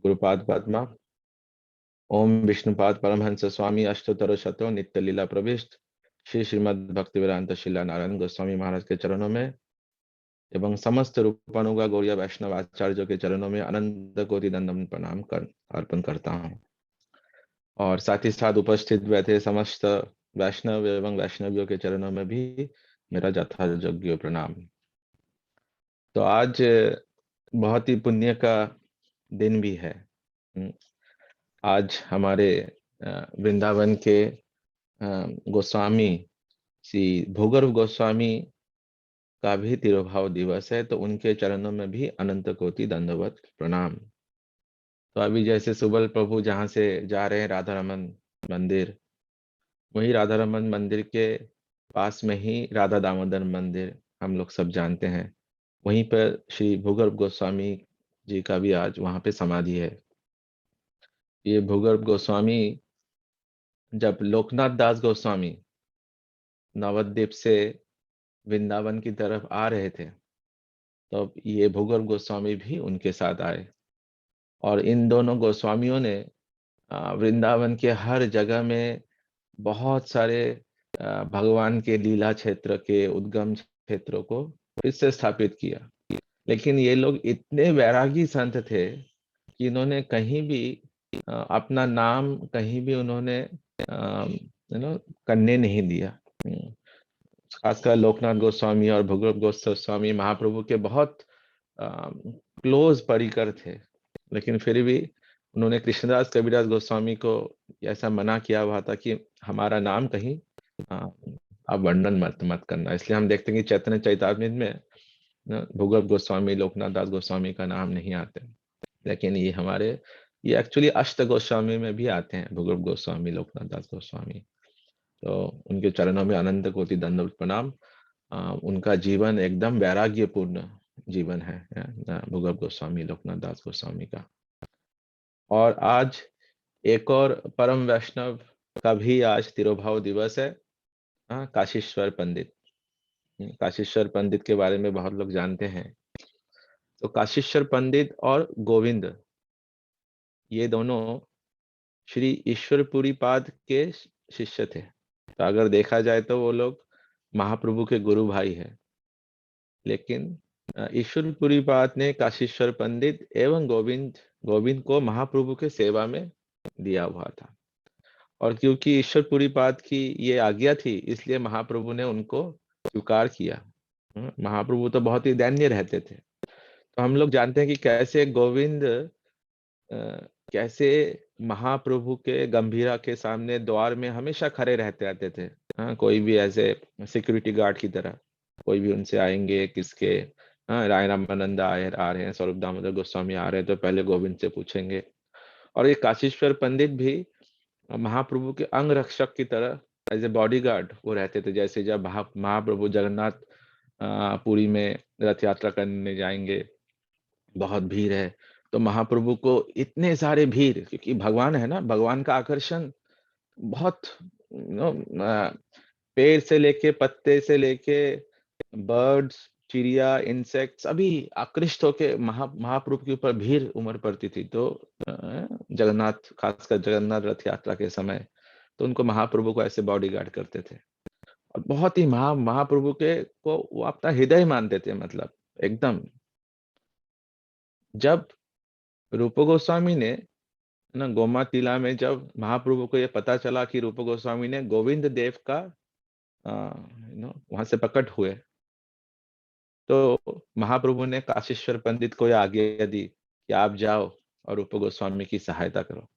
गुरुपाद पद्मा। ओम विष्णुपाद परमहंस स्वामी अष्टोत्तर शतों नित्य लीला प्रविष्ट श्री श्रीमद् भक्ति वेदांत शिला नारायण गोस्वामी महाराज के चरणों में एवं समस्त रूपानुगा गौड़िया वैष्णव आचार्यों के चरणों में अनंत कोटि दंडवत प्रणाम कर अर्पण करता हूँ। और साथ ही साथ उपस्थित बैठे समस्त वैष्णव एवं वैष्णवियों के चरणों में भी मेरा यथायोग्य प्रणाम। तो आज बहुत ही पुण्य का दिन भी है। आज हमारे वृंदावन के गोस्वामी श्री भूगर्भ गोस्वामी का भी तिरुभाव दिवस है, तो उनके चरणों में भी अनंत कोटि दंडवत प्रणाम। तो अभी जैसे सुबल प्रभु जहाँ से जा रहे हैं राधा रमन मंदिर, वही राधा रमन मंदिर के पास में ही राधा दामोदर मंदिर हम लोग सब जानते हैं। वहीं पर श्री भूगर्भ गोस्वामी जी का भी आज वहाँ पे समाधि है। ये भूगर्भ गोस्वामी जब लोकनाथ दास गोस्वामी नवद्वीप से वृंदावन की तरफ आ रहे थे, तो ये भूगर्भ गोस्वामी भी उनके साथ आए। और इन दोनों गोस्वामियों ने वृंदावन के हर जगह में बहुत सारे भगवान के लीला क्षेत्र के उद्गम क्षेत्रों को फिर से स्थापित किया। लेकिन ये लोग इतने वैरागी संत थे कि इन्होंने कहीं भी अपना नाम कहीं भी उन्होंने करने नहीं दिया। खासकर लोकनाथ गोस्वामी और भूगर्भ गोस्वामी महाप्रभु के बहुत क्लोज परिकर थे, लेकिन फिर भी उन्होंने कृष्णदास कबीरदास गोस्वामी को ऐसा मना किया हुआ था कि हमारा नाम कहीं आप वर्णन मत करना। इसलिए हम देखते हैं कि चैतन्य चैतामृत में भूगर्भ गोस्वामी लोकनाथ दास गोस्वामी का नाम नहीं आते, लेकिन ये एक्चुअली अष्ट गोस्वामी में भी आते हैं, भूगर्भ गोस्वामी लोकनाथ दास गोस्वामी। तो उनके चरणों में अनंत कोटि दंडवत प्रणाम। उनका जीवन एकदम वैराग्यपूर्ण जीवन है भूगर्भ गोस्वामी लोकनाथ दास गोस्वामी का। और आज एक और परम वैष्णव का भी आज तिरुभाव दिवस है, काशीश्वर पंडित। काशीश्वर पंडित के बारे में बहुत लोग जानते हैं। तो काशीश्वर पंडित और गोविंद, ये दोनों श्री ईश्वरपुरी पाद के शिष्य थे। तो अगर देखा जाए तो वो लोग महाप्रभु के गुरु भाई हैं। लेकिन ईश्वरपुरी पाद ने काशीश्वर पंडित एवं गोविंद को महाप्रभु के सेवा में दिया हुआ था। और क्योंकि ईश्वरपुरी पाद की ये आज्ञा थी, इसलिए महाप्रभु ने उनको स्वीकार किया। महाप्रभु तो बहुत ही दैन्य रहते थे। तो हम लोग जानते हैं कि कैसे गोविंद कैसे महाप्रभु के गंभीरा के सामने द्वार में हमेशा खड़े रहते थे। कोई भी ऐसे सिक्योरिटी गार्ड की तरह कोई भी उनसे आएंगे, किसके राय रामानंद आ रहे हैं, स्वरूप दामोदर गोस्वामी आ रहे हैं, तो पहले गोविंद से पूछेंगे। और ये काशीश्वर पंडित भी महाप्रभु के अंग रक्षक की तरह एज ए बॉडीगार्ड वो रहते थे। जैसे जब महाप्रभु जगन्नाथ पुरी में रथ यात्रा करने जाएंगे, बहुत भीड़ है, तो महाप्रभु को इतने सारे भीड़, क्योंकि भगवान है ना, भगवान का आकर्षण बहुत पेड़ से लेके पत्ते से लेके बर्ड्स, चिड़िया, इंसेक्ट्स अभी आकृष्ट होके महाप्रभु के ऊपर भीड़ उमड़ पड़ती थी। तो जगन्नाथ, खासकर जगन्नाथ रथ यात्रा के समय, तो उनको महाप्रभु को ऐसे बॉडीगार्ड करते थे। और बहुत ही महाप्रभु के को वो अपना हृदय मानते थे, मतलब एकदम। जब रूप गोस्वामी ने ना गोमा टीला में, जब महाप्रभु को ये पता चला कि रूप गोस्वामी ने गोविंद देव का वहां से प्रकट हुए, तो महाप्रभु ने काशीश्वर पंडित को यह आज्ञा दी कि आप जाओ और रूप गोस्वामी की सहायता करो।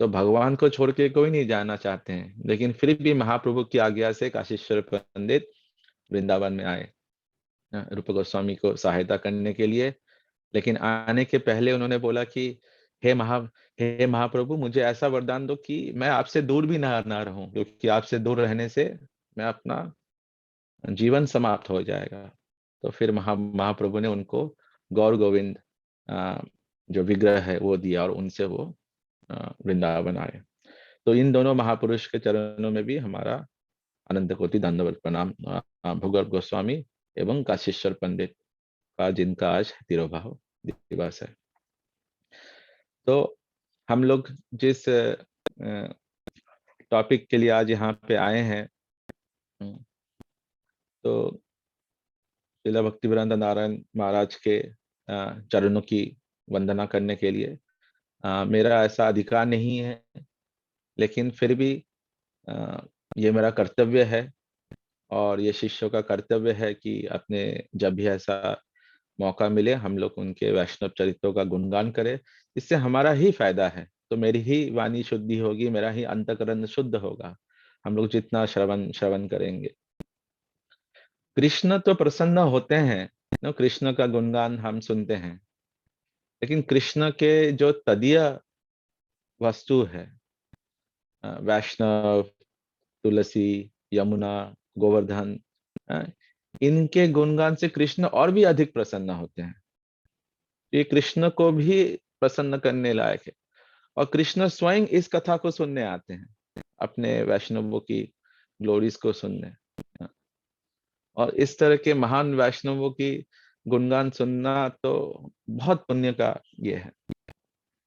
तो भगवान को छोड़ के कोई नहीं जाना चाहते हैं, लेकिन फिर भी महाप्रभु की आज्ञा से काशीश्वर पंडित वृंदावन में आए रूप गोस्वामी को सहायता करने के लिए। लेकिन आने के पहले उन्होंने बोला कि हे महाप्रभु, मुझे ऐसा वरदान दो कि मैं आपसे दूर भी ना रहूं, क्योंकि आपसे दूर रहने से मैं अपना जीवन समाप्त हो जाएगा। तो फिर महाप्रभु ने उनको गौर गोविंद जो विग्रह है वो दिया, और उनसे वो वृंदावन आए। तो इन दोनों महापुरुष के चरणों में भी हमारा अनंत कोटि दंडवत प्रणाम। भूगर्भ गोस्वामी एवं काशीश्वर पंडित का, जिनका आज तिरुभाव दिवस है। तो हम लोग जिस टॉपिक के लिए आज यहाँ पे आए हैं, तो श्रील भक्तिवेदांत नारायण महाराज के चरणों की वंदना करने के लिए मेरा ऐसा अधिकार नहीं है, लेकिन फिर भी अ, ये मेरा कर्तव्य है और ये शिष्यों का कर्तव्य है कि अपने जब भी ऐसा मौका मिले हम लोग उनके वैष्णव चरित्रों का गुणगान करें। इससे हमारा ही फायदा है, तो मेरी ही वाणी शुद्धि होगी, मेरा ही अंतकरण शुद्ध होगा हम लोग जितना श्रवण श्रवण करेंगे। कृष्ण तो प्रसन्न होते हैं ना, कृष्ण का गुणगान हम सुनते हैं, लेकिन कृष्ण के जो तदीय वस्तु है, वैष्णव, तुलसी, यमुना, गोवर्धन, अ, इनके गुणगान से कृष्ण और भी अधिक प्रसन्न होते हैं। ये कृष्ण को भी प्रसन्न करने लायक है, और कृष्ण स्वयं इस कथा को सुनने आते हैं, अपने वैष्णवों की ग्लोरीज को सुनने। और इस तरह के महान वैष्णवों की गुणगान सुनना तो बहुत पुण्य का ये है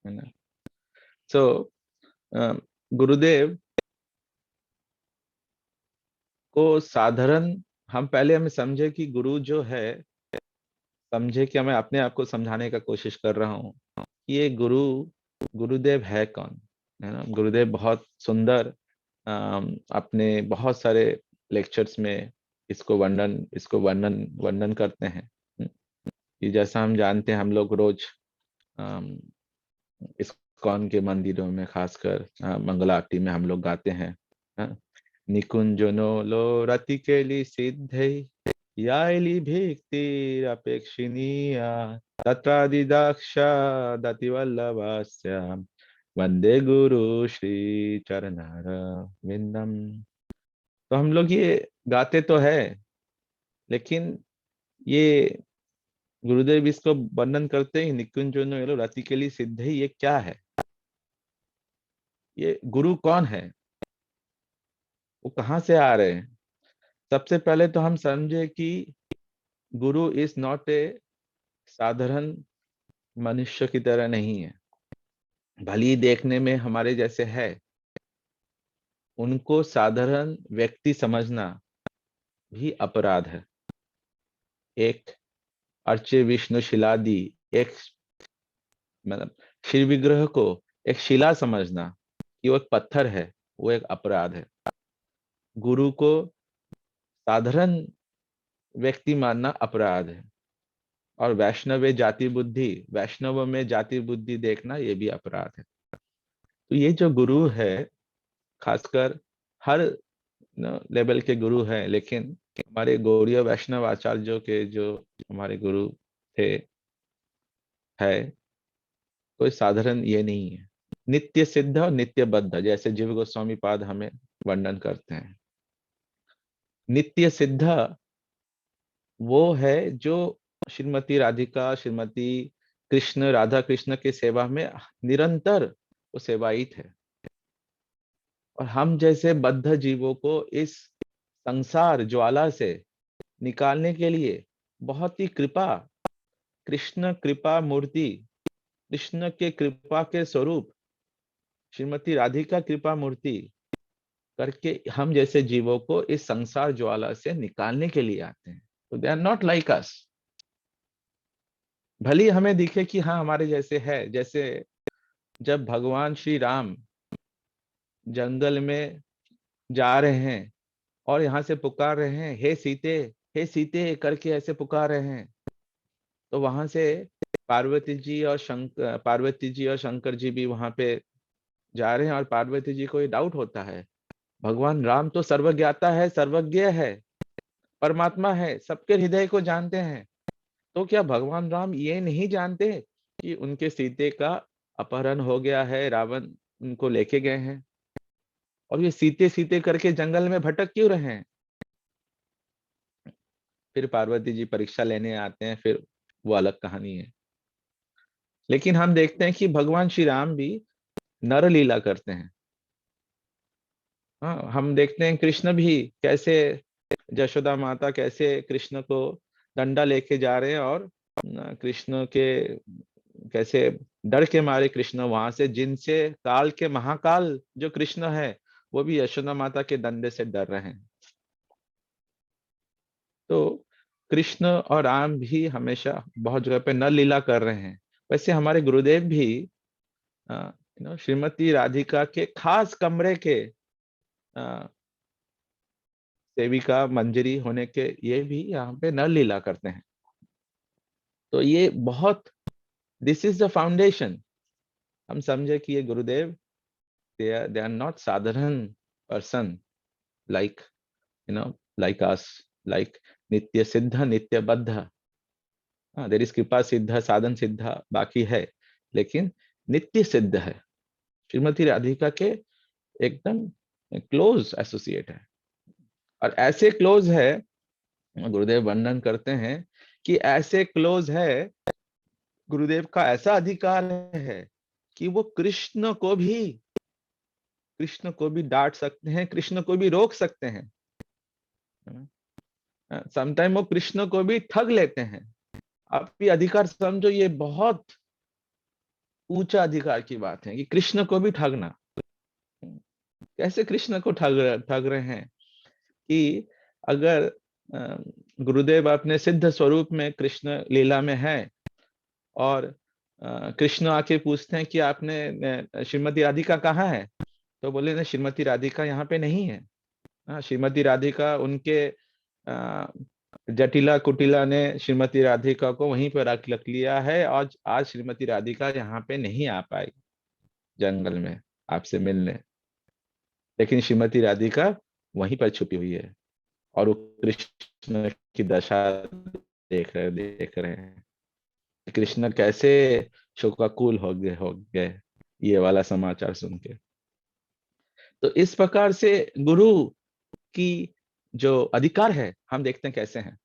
ना। सो गुरुदेव को साधारण, हम पहले हमें समझे कि गुरु जो है, समझे कि मैं अपने आप को समझाने का कोशिश कर रहा हूँ कि ये गुरुदेव है कौन, है ना। गुरुदेव बहुत सुंदर अपने बहुत सारे लेक्चर्स में इसको वर्णन वर्णन करते हैं। कि जैसा हम जानते हैं, हम लोग रोज अम, इस्कॉन के मंदिरों में खासकर मंगला आरती में हम लोग गाते हैं, हाँ? निकुंजनो लो रतिकेली सिद्धै याइली भिक्तिरपेक्षिणीया तत्रादिदाक्षा दतिवल्लभस्य वंदे गुरु श्री चरणार विंदम। तो हम लोग ये गाते तो है, लेकिन ये गुरुदेव इसको वर्णन करते हैं, निकुंजनो लो रतिकेली सिद्धै, ये क्या है, ये गुरु कौन है, वो कहाँ से आ रहे हैं। सबसे पहले तो हम समझे कि गुरु इज नॉट ए साधारण मनुष्य की तरह नहीं है। भली देखने में हमारे जैसे है, उनको साधारण व्यक्ति समझना भी अपराध है। एक अर्चे विष्णु शिलादि, एक मतलब शिव विग्रह को एक शिला समझना कि वो एक पत्थर है, वो एक अपराध है। गुरु को साधारण व्यक्ति मानना अपराध है। और वैष्णव में जाति बुद्धि देखना ये भी अपराध है। तो ये जो गुरु है, खासकर हर लेवल के गुरु हैं, लेकिन हमारे गौड़ीय वैष्णव आचार्यों के जो हमारे गुरु थे, है, कोई साधारण ये नहीं है। नित्य सिद्ध और नित्य बद्ध, जैसे जीव गोस्वामी पाद हमें वर्णन करते हैं। नित्य सिद्ध वो है जो श्रीमती राधिका, श्रीमती कृष्ण, राधा कृष्ण के सेवा में निरंतर वो सेवायित है। और हम जैसे बद्ध जीवों को इस संसार ज्वाला से निकालने के लिए बहुत ही कृष्ण कृपा मूर्ति, कृष्ण के कृपा के स्वरूप श्रीमती राधिका कृपा मूर्ति करके हम जैसे जीवों को इस संसार ज्वाला से निकालने के लिए आते हैं। तो they are not like us. भले हमें दिखे कि हाँ हमारे जैसे है, जैसे जब भगवान श्री राम जंगल में जा रहे हैं और यहाँ से पुकार रहे हैं, हे सीते करके ऐसे पुकार रहे हैं, तो वहां से पार्वती जी और शंकर जी भी वहां पे जा रहे हैं। और पार्वती जी को ये डाउट होता है, भगवान राम तो सर्वज्ञाता है, सर्वज्ञ है, परमात्मा है, सबके हृदय को जानते हैं, तो क्या भगवान राम ये नहीं जानते कि उनके सीते का अपहरण हो गया है, रावण उनको लेके गए हैं, और ये सीते सीते करके जंगल में भटक क्यों रहे हैं। फिर पार्वती जी परीक्षा लेने आते हैं, फिर वो अलग कहानी है। लेकिन हम देखते हैं कि भगवान श्री राम भी नर लीला करते हैं। हाँ, हम देखते हैं कृष्ण भी कैसे, यशोदा माता कैसे कृष्ण को डंडा लेके जा रहे हैं, और कृष्ण के कैसे डर के मारे कृष्ण वहां से, जिनसे काल के महाकाल जो कृष्ण है वो भी यशोदा माता के डंडे से डर रहे हैं। तो कृष्ण और राम भी हमेशा बहुत जगह पे न लीला कर रहे हैं। वैसे हमारे गुरुदेव भी श्रीमती राधिका के खास कमरे के अ, सेविका मंजरी होने के ये भी यहाँ पे न लीला करते हैं। तो ये बहुत, दिस इज द फाउंडेशन। हम समझे कि ये गुरुदेव, they are not साधारण person, like like us, like नित्य सिद्ध नित्य बद्ध। देर इज कृपा सिद्ध साधन सिद्ध बाकी है, लेकिन नित्य सिद्ध है। श्रीमती राधिका के एकदम क्लोज एसोसिएट है, और ऐसे क्लोज है, गुरुदेव वर्णन करते हैं कि ऐसे क्लोज है, गुरुदेव का ऐसा अधिकार है कि वो कृष्ण को भी डांट सकते हैं, कृष्ण को भी रोक सकते हैं। समटाइम वो कृष्ण को भी ठग लेते हैं। आप भी अधिकार समझो, ये बहुत ऊंचा अधिकार की बात है कि कृष्ण को भी ठगना। कैसे कृष्ण को ठग रहे हैं कि अगर गुरुदेव अपने सिद्ध स्वरूप में कृष्ण लीला में है, और कृष्ण आके पूछते हैं कि आपने श्रीमती राधिका कहाँ है, तो बोले ना श्रीमती राधिका यहाँ पे नहीं है। श्रीमती राधिका उनके जटिला कुटिला ने श्रीमती राधिका को वहीं पर रख लिया है, और आज श्रीमती राधिका यहाँ पे नहीं आ पाई जंगल में आपसे मिलने, लेकिन श्रीमती राधिका वहीं पर छुपी हुई है, और वो कृष्ण की दशा देख रहे हैं। कृष्ण कैसे शोकाकुल हो गए ये वाला समाचार सुन के। तो इस प्रकार से गुरु की जो अधिकार है हम देखते हैं कैसे हैं।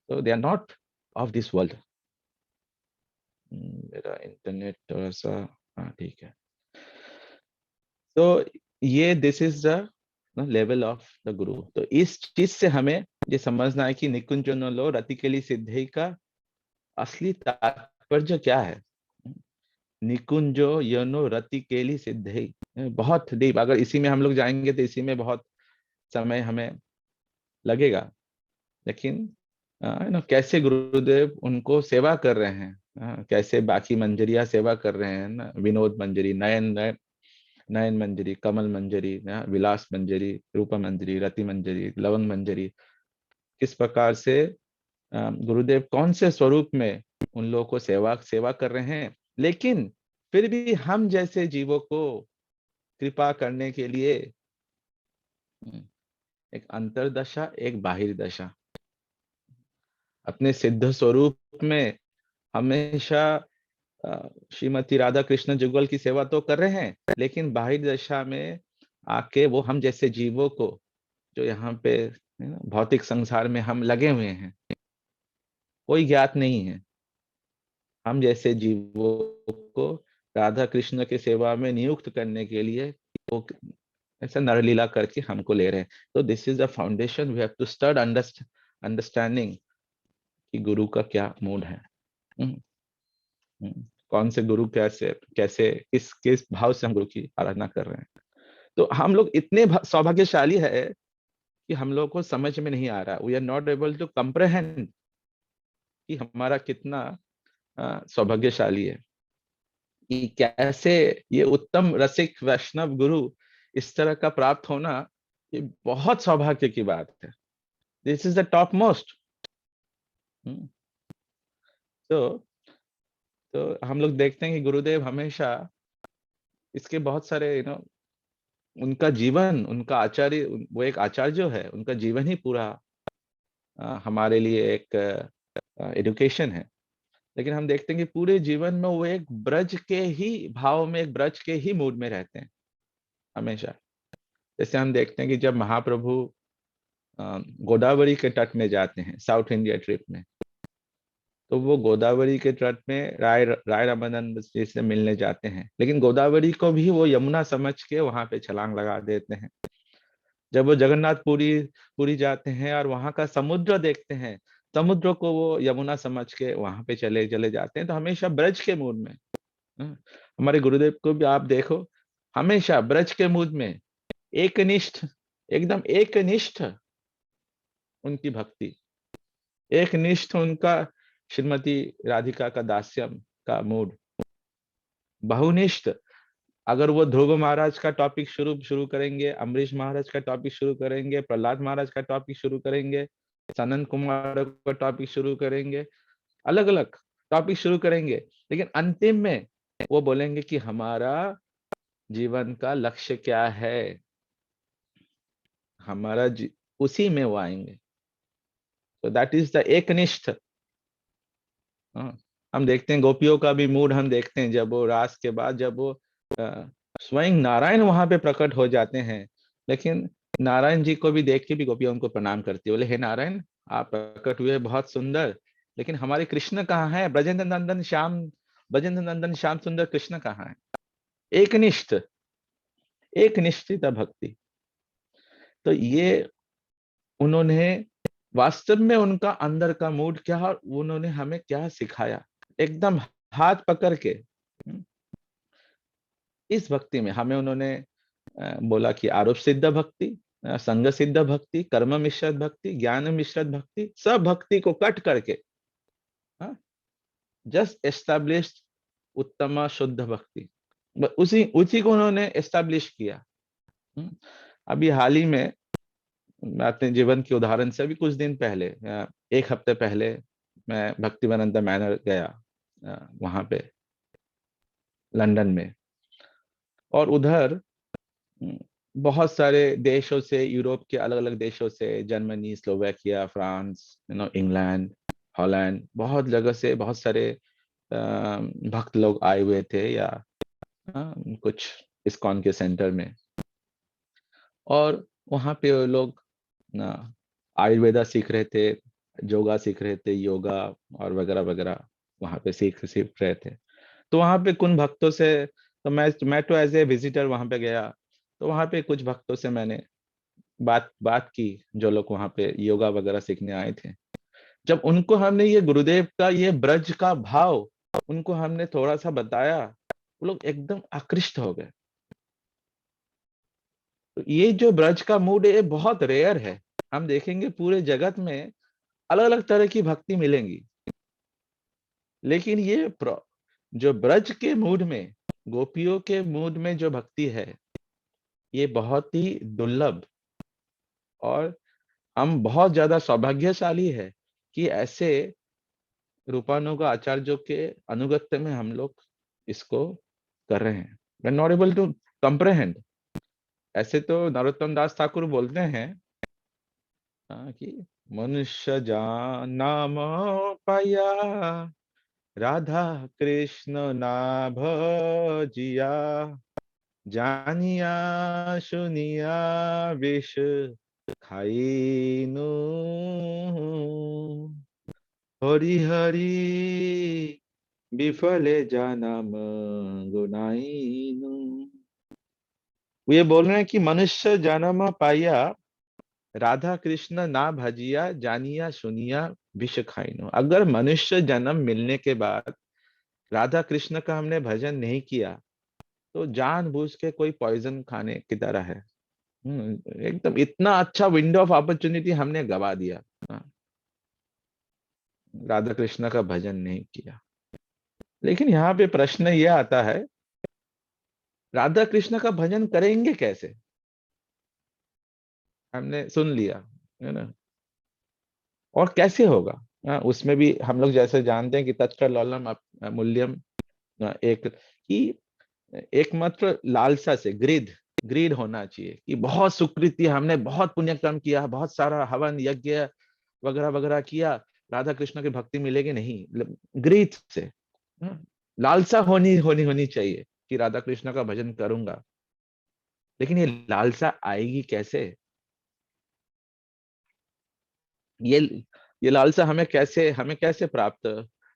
तो they are not of this world. मेरा इंटरनेट थोड़ा सा, हाँ ठीक है। तो ये this is the level of the guru. तो इस चीज से हमें ये समझना है कि निकुंजनो रतिकेली सिद्धि का असली तात्पर्य क्या है। निकुंजो यनो रतिकेली सिद्धि, बहुत डीप, अगर इसी में हम लोग जाएंगे तो इसी में बहुत समय हमें लगेगा। लेकिन कैसे गुरुदेव उनको सेवा कर रहे हैं, कैसे बाकी मंजरिया सेवा कर रहे हैं ना, विनोद मंजरी, नयन मंजरी, कमल मंजरी, विलास मंजरी, रूपा मंजरी, रति मंजरी, लवंग मंजरी, किस प्रकार से गुरुदेव कौन से स्वरूप में उन लोगों को सेवा सेवा कर रहे हैं। लेकिन फिर भी हम जैसे जीवों को कृपा करने के लिए एक अंतरदशा, एक बाहिर दशा, अपने सिद्ध स्वरूप में हमेशा श्रीमती राधा कृष्ण जुगल की सेवा तो कर रहे हैं, लेकिन बाहिर दशा में आके वो हम जैसे जीवों को, जो यहाँ पे भौतिक संसार में हम लगे हुए हैं, कोई ज्ञात नहीं है, हम जैसे जीवों को राधा कृष्ण की सेवा में नियुक्त करने के लिए वो ऐसा नरलीला करके हमको ले रहे हैं। तो this is the foundation we have to start understanding कि गुरु का क्या मूड है। हम्म, कौन से गुरु कैसे कैसे किस किस भाव से हम गुरु की आराधना कर रहे हैं। तो हम लोग इतने सौभाग्यशाली है कि हम लोग को समझ में नहीं आ रहा, we are not able to comprehend कि हमारा कितना सौभाग्यशाली है कि कैसे ये उत्तम रसिक वैष्णव गुरु इस तरह का प्राप्त होना, ये बहुत सौभाग्य की बात है। This is the top most. तो हम लोग देखते हैं कि गुरुदेव हमेशा इसके बहुत सारे उनका जीवन, उनका आचार्य, वो एक आचार्य जो है, उनका जीवन ही पूरा हमारे लिए एक एजुकेशन है। लेकिन हम देखते हैं कि पूरे जीवन में वो एक ब्रज के ही भाव में, एक ब्रज के ही मूड में रहते हैं हमेशा। जैसे हम देखते हैं कि जब महाप्रभु गोदावरी के तट में जाते हैं साउथ इंडिया ट्रिप में, तो वो गोदावरी के तट में राय रामानंद जी से मिलने जाते हैं, लेकिन गोदावरी को भी वो यमुना समझ के वहां पे छलांग लगा देते हैं। जब वो जगन्नाथपुरी पुरी जाते हैं और वहां का समुद्र देखते हैं, समुद्र को वो यमुना समझ के वहां पे चले चले जाते हैं। तो हमेशा ब्रज के मूड में हाँ, हमारे गुरुदेव को भी आप देखो, हमेशा ब्रज के मूड में एकनिष्ठ, एकदम एकनिष्ठ उनकी भक्ति, एकनिष्ठ उनका श्रीमती राधिका का दास्यम का मूड, बहुनिष्ठ। अगर वो ध्रुव महाराज का टॉपिक शुरू शुरू करेंगे, अम्बरीश महाराज का टॉपिक शुरू करेंगे, प्रहलाद महाराज का टॉपिक शुरू करेंगे, सनन कुमार का टॉपिक शुरू करेंगे, अलग अलग टॉपिक शुरू करेंगे, लेकिन अंतिम में वो बोलेंगे कि हमारा जीवन का लक्ष्य क्या है, हमारा उसी में वो आएंगे। तो दैट इज द एकनिष्ठ। हाँ, हम देखते हैं गोपियों का भी मूड हम देखते हैं, जब वो रास के बाद जब वो स्वयं नारायण वहां पे प्रकट हो जाते हैं, लेकिन नारायण जी को भी देख के भी गोपियां उनको प्रणाम करती है, बोले हे नारायण, आप प्रकट हुए बहुत सुंदर, लेकिन हमारे कृष्ण कहाँ है, ब्रजेंद्र नंदन श्याम, ब्रजेंद्र नंदन श्याम सुंदर कृष्ण कहाँ है। एकनिष्ठ, एक निश्चित भक्ति। तो ये उन्होंने वास्तव में उनका अंदर का मूड क्या और उन्होंने हमें क्या सिखाया, एकदम हाथ पकड़ के इस भक्ति में हमें उन्होंने बोला कि आरोप सिद्ध भक्ति, संग सिद्ध भक्ति, कर्म मिश्रित भक्ति, ज्ञान मिश्रित भक्ति, सब भक्ति को कट करके जस्ट एस्टैब्लिश्ड उत्तम शुद्ध भक्ति, उसी उसी को उन्होंने एस्टैब्लिश किया। अभी हाल ही में मैं अपने जीवन के उदाहरण से, अभी कुछ दिन पहले, एक हफ्ते पहले मैं भक्तिवेदांता मैनर गया, वहां पे लंदन में, और उधर बहुत सारे देशों से, यूरोप के अलग अलग देशों से, Germany, Slovakia, France, England, Holland, बहुत जगह से बहुत सारे भक्त लोग आए हुए थे, या कुछ इस्कॉन के सेंटर में। और वहाँ पे वो लोग ना आयुर्वेदा सीख रहे थे, योगा सीख रहे थे, योगा और वगैरह वगैरह वहाँ पे सीख सीख रहे थे। तो वहाँ पे कुछ भक्तों से, तो मैं तो एज ए विजिटर वहाँ पे गया, तो वहाँ पे कुछ भक्तों से मैंने बात बात की, जो लोग वहाँ पे योगा वगैरह सीखने आए थे। जब उनको हमने ये गुरुदेव का ये ब्रज का भाव उनको हमने थोड़ा सा बताया, वो लोग एकदम आकृष्ट हो गए। तो ये जो ब्रज का मूड है ये बहुत रेयर है, हम देखेंगे पूरे जगत में अलग अलग तरह की भक्ति मिलेंगी, लेकिन ये जो ब्रज के मूड में, गोपियों के मूड में जो भक्ति है, ये बहुत ही दुर्लभ, और हम बहुत ज्यादा सौभाग्यशाली है कि ऐसे रूपानुग आचार्यों के अनुगत्य में हम लोग इसको कर रहे हैं। मैं नॉट एबल टू कंप्रहेंड। ऐसे तो नरोत्तम दास ठाकुर बोलते हैं कि मनुष्य नाम पाया, राधा कृष्ण ना भजिया, जानिया सुनिया विष खाइनु, हरि हरि विफले जानम गुनाइनु। ये बोल रहे हैं कि मनुष्य जन्म पाया, राधा कृष्ण ना भजिया, जानिया सुनिया विष खाइनु। अगर मनुष्य जन्म मिलने के बाद राधा कृष्ण का हमने भजन नहीं किया, तो जानबूझ के कोई पॉइजन खाने की तरह है। एकदम इतना अच्छा विंडो ऑफ अपॉर्चुनिटी हमने गवा दिया। हाँ, राधा कृष्ण का भजन नहीं किया। लेकिन यहाँ पे प्रश्न ये आता है, राधा कृष्ण का भजन करेंगे कैसे? हमने सुन लिया, है ना, और कैसे होगा? उसमें भी हम लोग जैसे जानते हैं कि तत्कलौलम मूल्यम, एक कि एकमात्र लालसा से, ग्रीड ग्रीड होना चाहिए कि बहुत सुकृति, हमने बहुत पुण्य कर्म किया, बहुत सारा हवन यज्ञ वगैरह वगैरह किया, राधा कृष्ण की भक्ति मिलेगी नहीं, ग्रीड से। लालसा होनी होनी होनी चाहिए कि राधा कृष्ण का भजन करूंगा, लेकिन ये लालसा आएगी कैसे? ये ये लालसा हमें कैसे प्राप्त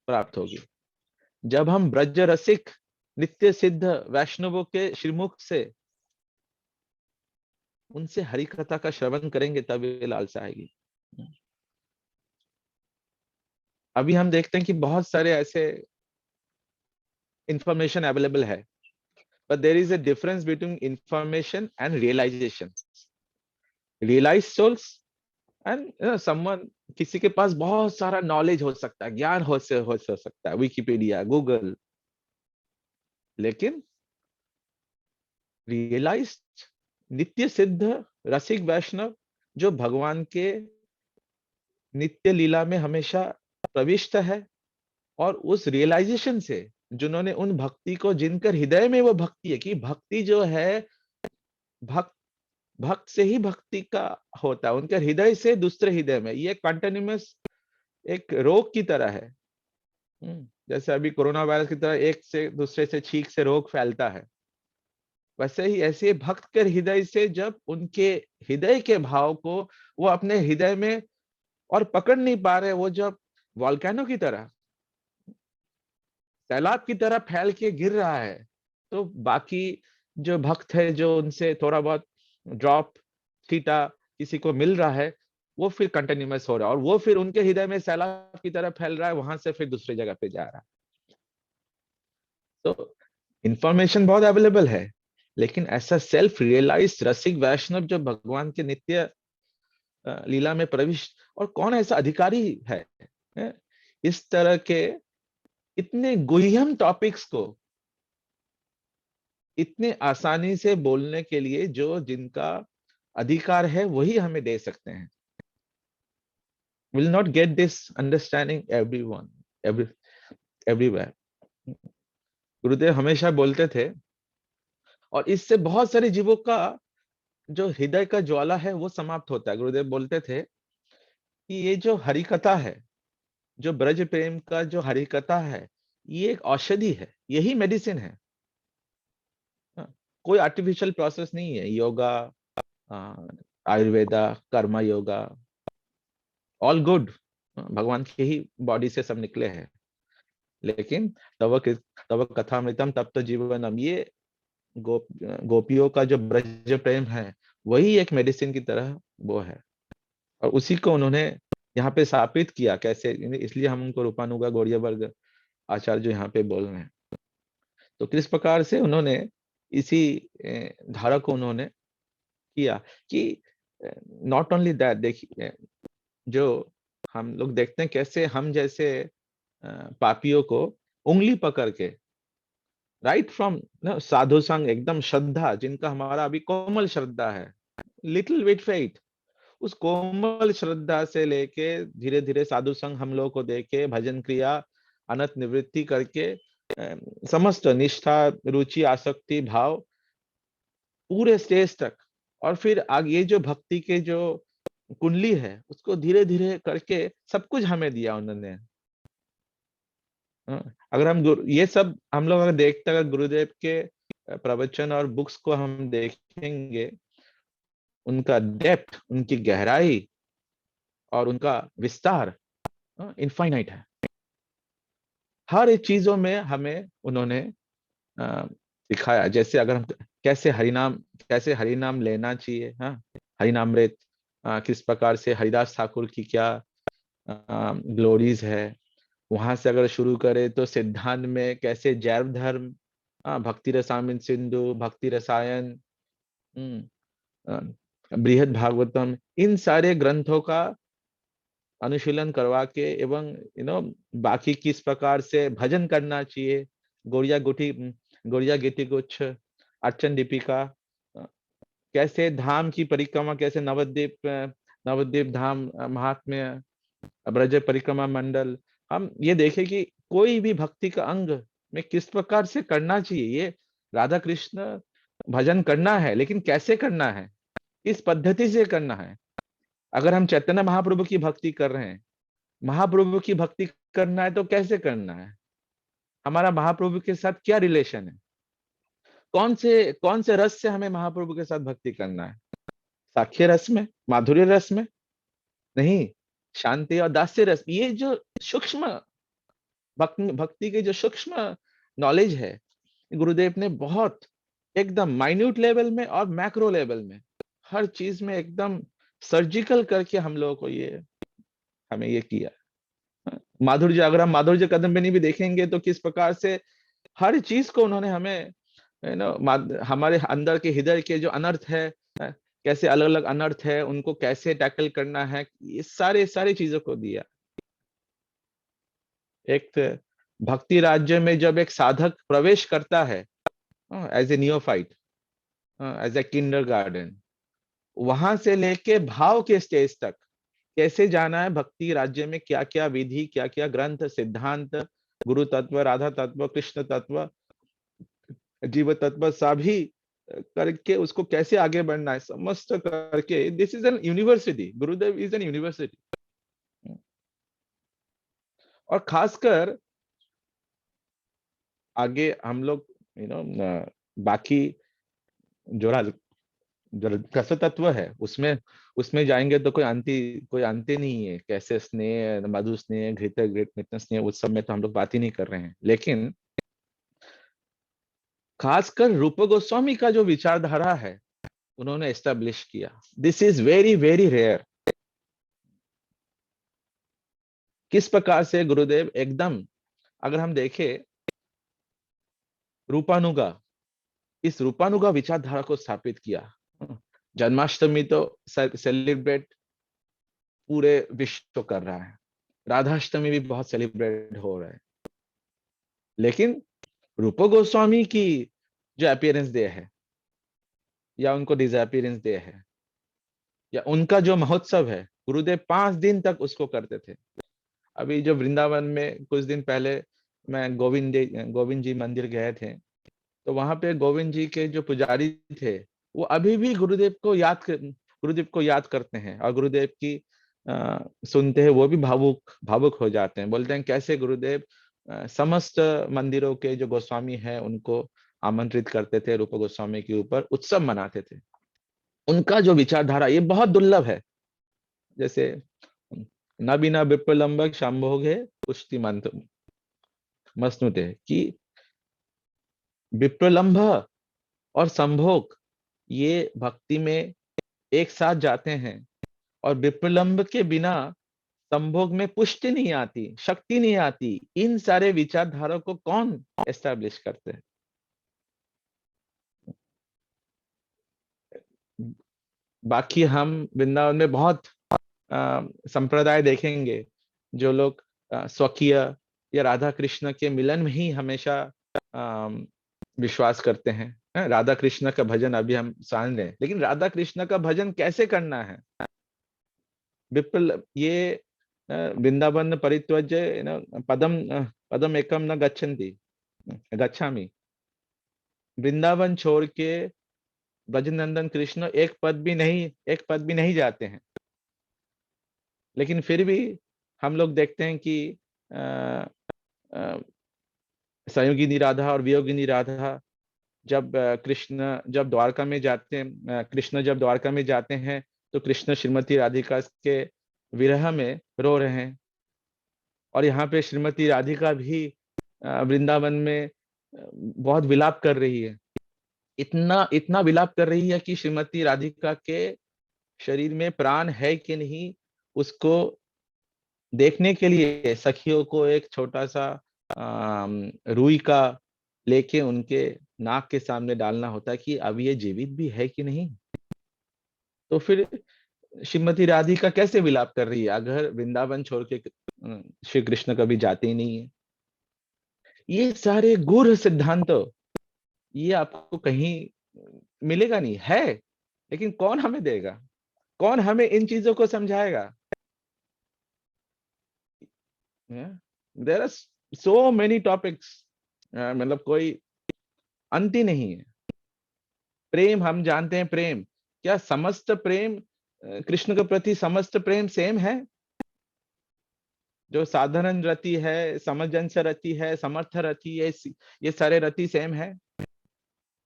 प्राप्त होगी? जब हम ब्रज रसिक नित्य सिद्ध वैष्णवों के श्रीमुख से उनसे हरि कथा का श्रवण करेंगे, तब ये लालसा आएगी। अभी हम देखते हैं कि बहुत सारे ऐसे इंफॉर्मेशन अवेलेबल है, but there is a difference between information and realization. Realized souls and someone, किसी के पास बहुत सारा नॉलेज हो सकता है, ज्ञान हो सकता है, विकिपीडिया, गूगल, लेकिन रियलाइज्ड नित्य सिद्ध रसिक वैष्णव जो भगवान के नित्य लीला में हमेशा प्रविष्ट है, और उस रियलाइजेशन से जिन्होंने उन भक्ति को, जिनकर हृदय में वो भक्ति है, कि भक्ति जो है भक्त भक्त से ही भक्ति का होता है, उनके हृदय से दूसरे हृदय में, ये कंटिन्यूअस एक रोग की तरह है। जैसे अभी कोरोना वायरस की तरह एक से दूसरे से छींक से रोग फैलता है, वैसे ही ऐसे भक्त के हृदय से जब उनके हृदय के भाव को वो अपने हृदय में और पकड़ नहीं पा रहे, वो जब वॉल्केनो की तरह, सैलाब की तरह फैल के गिर रहा है, तो बाकी जो भक्त है, जो उनसे थोड़ा बहुत ड्रॉप छीटा किसी को मिल रहा है, वो फिर कंटिन्यूअस हो रहा है, और वो फिर उनके हृदय में सैलाब की तरह फैल रहा है, वहां से फिर दूसरी जगह पे जा रहा है। तो इंफॉर्मेशन बहुत अवेलेबल है, लेकिन ऐसा सेल्फ रियलाइज रसिक वैष्णव जो भगवान के नित्य लीला में प्रविष्ट, और कौन ऐसा अधिकारी है इस तरह के इतने गुह्यम टॉपिक्स को इतने आसानी से बोलने के लिए, जो जिनका अधिकार है वही हमें दे सकते हैं। Will not get this understanding everywhere. गुरुदेव हमेशा बोलते थे, और इससे बहुत सारे जीवों का जो हृदय का ज्वाला है वो समाप्त होता है। गुरुदेव बोलते थे कि ये जो हरि कथा है, जो ब्रज प्रेम का जो हरि कथा है, ये एक औषधि है, यही मेडिसिन है। कोई आर्टिफिशियल प्रोसेस नहीं है। योगा, आयुर्वेदा, कर्मा योगा, ऑल गुड, भगवान की ही बॉडी से सब निकले हैं, लेकिन तब कथामृतम तब तो जीवनम, ये गोपियों का जो ब्रज प्रेम है, वही एक मेडिसिन की तरह वो है, और उसी को उन्होंने यहाँ पे स्थापित किया। कैसे? इसलिए हम उनको रूपानुगा गौड़ीय वर्ग आचार्य जो यहाँ पे बोल रहे हैं, तो किस प्रकार से उन्होंने इसी धारा को उन्होंने किया कि नॉट ओनली दैट, देखिए जो हम लोग देखते हैं कैसे हम जैसे पापियों को उंगली पकड़ के, राइट फ्रॉम साधु संग, एकदम श्रद्धा, जिनका हमारा अभी कोमल श्रद्धा है, लिटिल विथ फेथ, उस कोमल श्रद्धा से लेके धीरे धीरे साधु संग हम लोग को देके भजन क्रिया अनंत निवृत्ति करके समस्त निष्ठा, रुचि, आसक्ति भाव पूरे स्टेज तक, और फिर आगे ये जो भक्ति के जो कुंडली है उसको धीरे धीरे करके सब कुछ हमें दिया उन्होंने। अगर हम ये सब हम लोग अगर देखते, अगर गुरुदेव के प्रवचन और बुक्स को हम देखेंगे, उनका डेप्थ, उनकी गहराई और उनका विस्तार इनफाइनाइट है। हर एक चीजों में हमें उन्होंने दिखाया, जैसे अगर हम कैसे हरिनाम लेना चाहिए, हरिनामृत, किस प्रकार से हरिदास ठाकुर की क्या ग्लोरीज है, वहां से अगर शुरू करें तो सिद्धांत में कैसे जैव धर्म, भक्ति रसायन सिंधु, भक्ति रसायन, बृहद भागवतम, इन सारे ग्रंथों का अनुशीलन करवा के, एवं बाकी किस प्रकार से भजन करना चाहिए, गौड़िया गीति गुच्छ, अर्चन दीपिका, कैसे धाम की परिक्रमा, कैसे नवद्वीप धाम महात्म्य, ब्रज परिक्रमा मंडल, हम ये देखें कि कोई भी भक्ति का अंग में किस प्रकार से करना चाहिए। ये राधा कृष्ण भजन करना है, लेकिन कैसे करना है, किस पद्धति से करना है। अगर हम चैतन्य महाप्रभु की भक्ति कर रहे हैं, महाप्रभु की भक्ति करना है, तो कैसे करना है, हमारा महाप्रभु के साथ क्या रिलेशन है, कौन से रस से हमें महाप्रभु के साथ भक्ति करना है, साख्य रस में, माधुर्य रस में नहीं, शांति और दास्य रस। ये जो सूक्ष्म भक्ति के जो सूक्ष्म नॉलेज है, गुरुदेव ने बहुत एकदम माइन्यूट लेवल में और मैक्रो लेवल में हर चीज में एकदम सर्जिकल करके हम लोगों को हमें ये किया। अगर हम माधुर्य कदम में नहीं भी देखेंगे तो किस प्रकार से हर चीज को उन्होंने हमें हमारे अंदर के हृदय के जो अनर्थ है, कैसे अलग अलग अनर्थ है उनको कैसे टैकल करना है, ये सारी चीजों को दिया। एक भक्ति राज्य में जब एक साधक प्रवेश करता है as a neophyte, as a kindergarten, वहां से लेके भाव के स्टेज तक कैसे जाना है भक्ति राज्य में, क्या क्या विधि, क्या क्या ग्रंथ सिद्धांत, गुरु तत्व, राधा तत्व, कृष्ण तत्व, जीव तत्व सभी करके उसको कैसे आगे बढ़ना है, समस्त करके this is an university, Gurudev is an university. और खासकर आगे हम लोग बाकी जो जो रस तत्व है उसमें उसमें जाएंगे तो कोई अंत ही नहीं है, कैसे स्नेह, मधु स्नेह, घृत घृत मित्र स्नेह, उस सब में तो हम लोग बात ही नहीं कर रहे हैं। लेकिन खासकर रूप गोस्वामी का जो विचारधारा है उन्होंने एस्टेब्लिश किया, this is very very rare. किस प्रकार से गुरुदेव एकदम, अगर हम देखें रूपानुगा, इस रूपानुगा विचारधारा को स्थापित किया। जन्माष्टमी तो सेलिब्रेट पूरे विश्व कर रहा है, राधाष्टमी भी बहुत सेलिब्रेट हो रहा है, लेकिन रूप गोस्वामी की जो अपीयरेंस डे है या उनको डिसअपीयरेंस डे है या उनका जो महोत्सव है, गुरुदेव 5 दिन तक उसको करते थे। अभी जो वृंदावन में कुछ दिन पहले मैं गोविंद जी मंदिर गए थे, तो वहां पे गोविंद जी के जो पुजारी थे वो अभी भी गुरुदेव को याद करते हैं, और गुरुदेव की सुनते हैं वो भी भावुक भावुक हो जाते हैं, बोलते हैं कैसे गुरुदेव समस्त मंदिरों के जो गोस्वामी है उनको आमंत्रित करते थे, रूप गोस्वामी के ऊपर उत्सव मनाते थे। उनका जो विचारधारा ये बहुत दुर्लभ है। जैसे न बिना विप्रलंबक शंभोगे पुष्टि मंत्र मसनुते, कि विप्रलंब और संभोग ये भक्ति में एक साथ जाते हैं, और विप्रलंब के बिना संभोग में पुष्टि नहीं आती, शक्ति नहीं आती। इन सारे विचारधारा को कौन एस्टैब्लिश करते हैं? बाकी हम वृंदावन में बहुत संप्रदाय देखेंगे जो लोग स्वकीय या राधा कृष्ण के मिलन में ही हमेशा विश्वास करते हैं। राधा कृष्ण का भजन अभी हम जान रहे हैं, लेकिन राधा कृष्ण का भजन कैसे करना है? विप्ल ये वृंदावन परित्यज्य पदम एकम न गच्छन्ति गच्छामि, वृंदावन छोड़ के ब्रजनंदन कृष्ण एक पद भी नहीं जाते हैं। लेकिन फिर भी हम लोग देखते हैं कि अ, अ, संयोगिनी राधा और वियोगिनी राधा जब जब द्वारका में जाते हैं, कृष्ण जब द्वारका में जाते हैं तो कृष्ण श्रीमती राधिका के विरह में रो रहे हैं, और यहाँ पे श्रीमती राधिका भी वृंदावन में बहुत विलाप कर रही है। इतना इतना विलाप कर रही है कि श्रीमती राधिका के शरीर में प्राण है कि नहीं, उसको देखने के लिए सखियों को एक छोटा सा रुई का लेके उनके नाक के सामने डालना होता है कि अब ये जीवित भी है कि नहीं। तो फिर श्रीमती राधिका कैसे विलाप कर रही है अगर वृंदावन छोड़ के श्री कृष्ण कभी जाते ही नहीं है? ये सारे गूढ़ सिद्धांतों ये आपको कहीं मिलेगा नहीं है, लेकिन कौन हमें देगा, कौन हमें इन चीजों को समझाएगा? There are so many topics, मतलब कोई अंत ही नहीं है। प्रेम, हम जानते हैं प्रेम, क्या समस्त प्रेम कृष्ण के प्रति समस्त प्रेम सेम है? जो साधारण रति है, समंजस रति है, समर्थ रति है, ये सारे रति सेम है?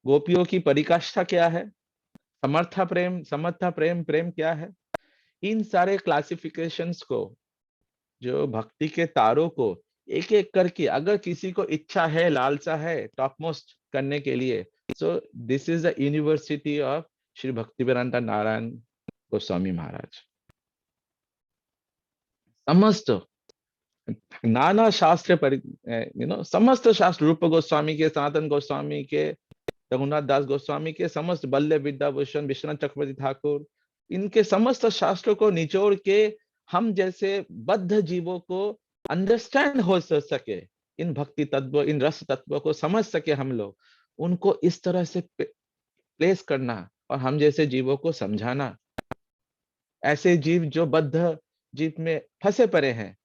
गोपियों की परिकाष्ठा क्या है? समर्था प्रेम, प्रेम क्या है? इन सारे क्लासिफिकेशंस को, जो भक्ति के तारों को एक एक करके अगर किसी को इच्छा है, लालसा है टॉप मोस्ट करने के लिए, so this is the university of Shri Bhaktivedanta Narayan Goswami Maharaj. समस्त नाना शास्त्र समस्त शास्त्र, रूप गोस्वामी के, सनातन गोस्वामी के, रघुनाथ दास गोस्वामी के, समस्त बल्लभ विद्याभूषण, विश्वनाथ चक्रवर्ती ठाकुर, इनके समस्त शास्त्रों को निचोड़ के हम जैसे बद्ध जीवों को अंडरस्टैंड हो सके, इन भक्ति तत्व, इन रस तत्व को समझ सके हम लोग, उनको इस तरह से प्लेस करना और हम जैसे जीवों को समझाना, ऐसे जीव जो बद्ध जीव में फंसे पड़े हैं,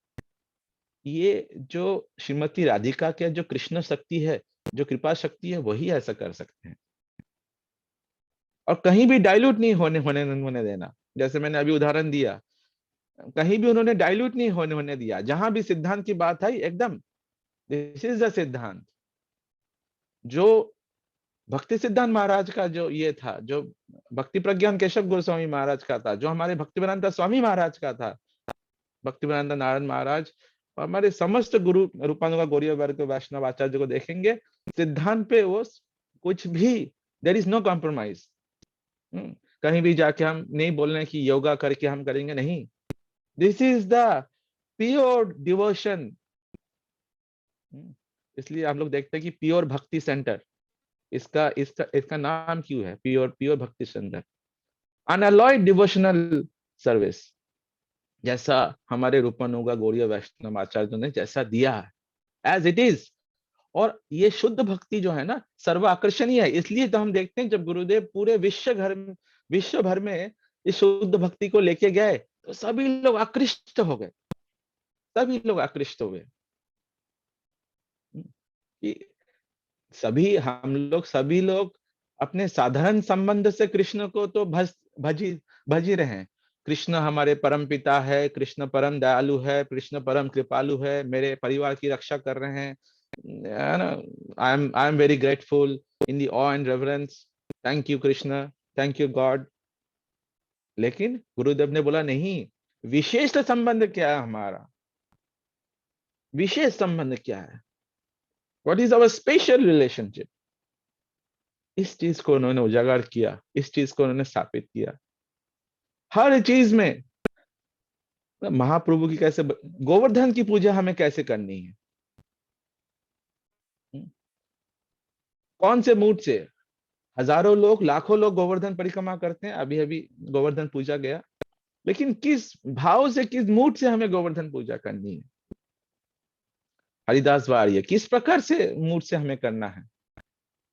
ये जो श्रीमती राधिका के जो कृष्ण शक्ति है, जो कृपा शक्ति है, वही ऐसा कर सकते हैं। और कहीं भी डाइल्यूट नहीं होने देना। जैसे मैंने अभी उदाहरण दिया, कहीं भी उन्होंने डाइल्यूट नहीं होने दिया। जहां भी सिद्धांत की बात आई, एकदम दिस इज द सिद्धांत। जो भक्ति सिद्धांत महाराज का जो ये था, जो भक्ति प्रज्ञान केशव गोस्वामी महाराज का था, जो हमारे भक्तिवेदांत स्वामी महाराज का था, भक्तिवेदांत नारायण महाराज, और हमारे समस्त गुरु रूपानुगा गौड़ीय वर्ग वैष्णव आचार्य को देखेंगे, सिद्धांत पे वो कुछ भी, देयर इज नो कॉम्प्रोमाइज। कहीं भी जाके हम नहीं बोल रहे हैं कि योगा करके हम करेंगे, नहीं। This is the pure devotion. इसलिए हम लोग देखते हैं कि प्योर भक्ति सेंटर, इसका इसका इसका नाम क्यों है प्योर प्योर भक्ति सेंटर, अनअलॉयड डिवोशनल सर्विस, जैसा हमारे रूपानुगा गौड़ीय वैष्णव आचार्य ने जैसा दिया है एज इट इज। और ये शुद्ध भक्ति जो है ना, सर्व आकर्षणीय है। इसलिए तो हम देखते हैं जब गुरुदेव पूरे विश्व भर में इस शुद्ध भक्ति को लेके गए, तो सभी लोग आकृष्ट हो गए, सभी लोग आकृष्ट हो गए। कि सभी लोग अपने साधारण संबंध से कृष्ण को तो भज ही रहे हैं। कृष्ण हमारे परम पिता है, कृष्ण परम दयालु है, कृष्ण परम कृपालु है, मेरे परिवार की रक्षा कर रहे हैं, I am very grateful in the of and reverence, thank you Krishna, thank you God. लेकिन गुरुदेव ने बोला नहीं, विशेष संबंध क्या है हमारा, विशेष संबंध क्या है, what is our special relationship. इस चीज को उन्होंने उजागर किया, इस चीज को उन्होंने स्थापित किया हर चीज में। महाप्रभु की कैसे, गोवर्धन की पूजा हमें कैसे करनी है, कौन से मूड से, हजारों लोग, लाखों लोग गोवर्धन परिक्रमा करते हैं, अभी अभी गोवर्धन पूजा गया, लेकिन किस भाव से, किस मूड से हमें गोवर्धन पूजा करनी है। हरिदास वार्य किस प्रकार से मूड से हमें करना है,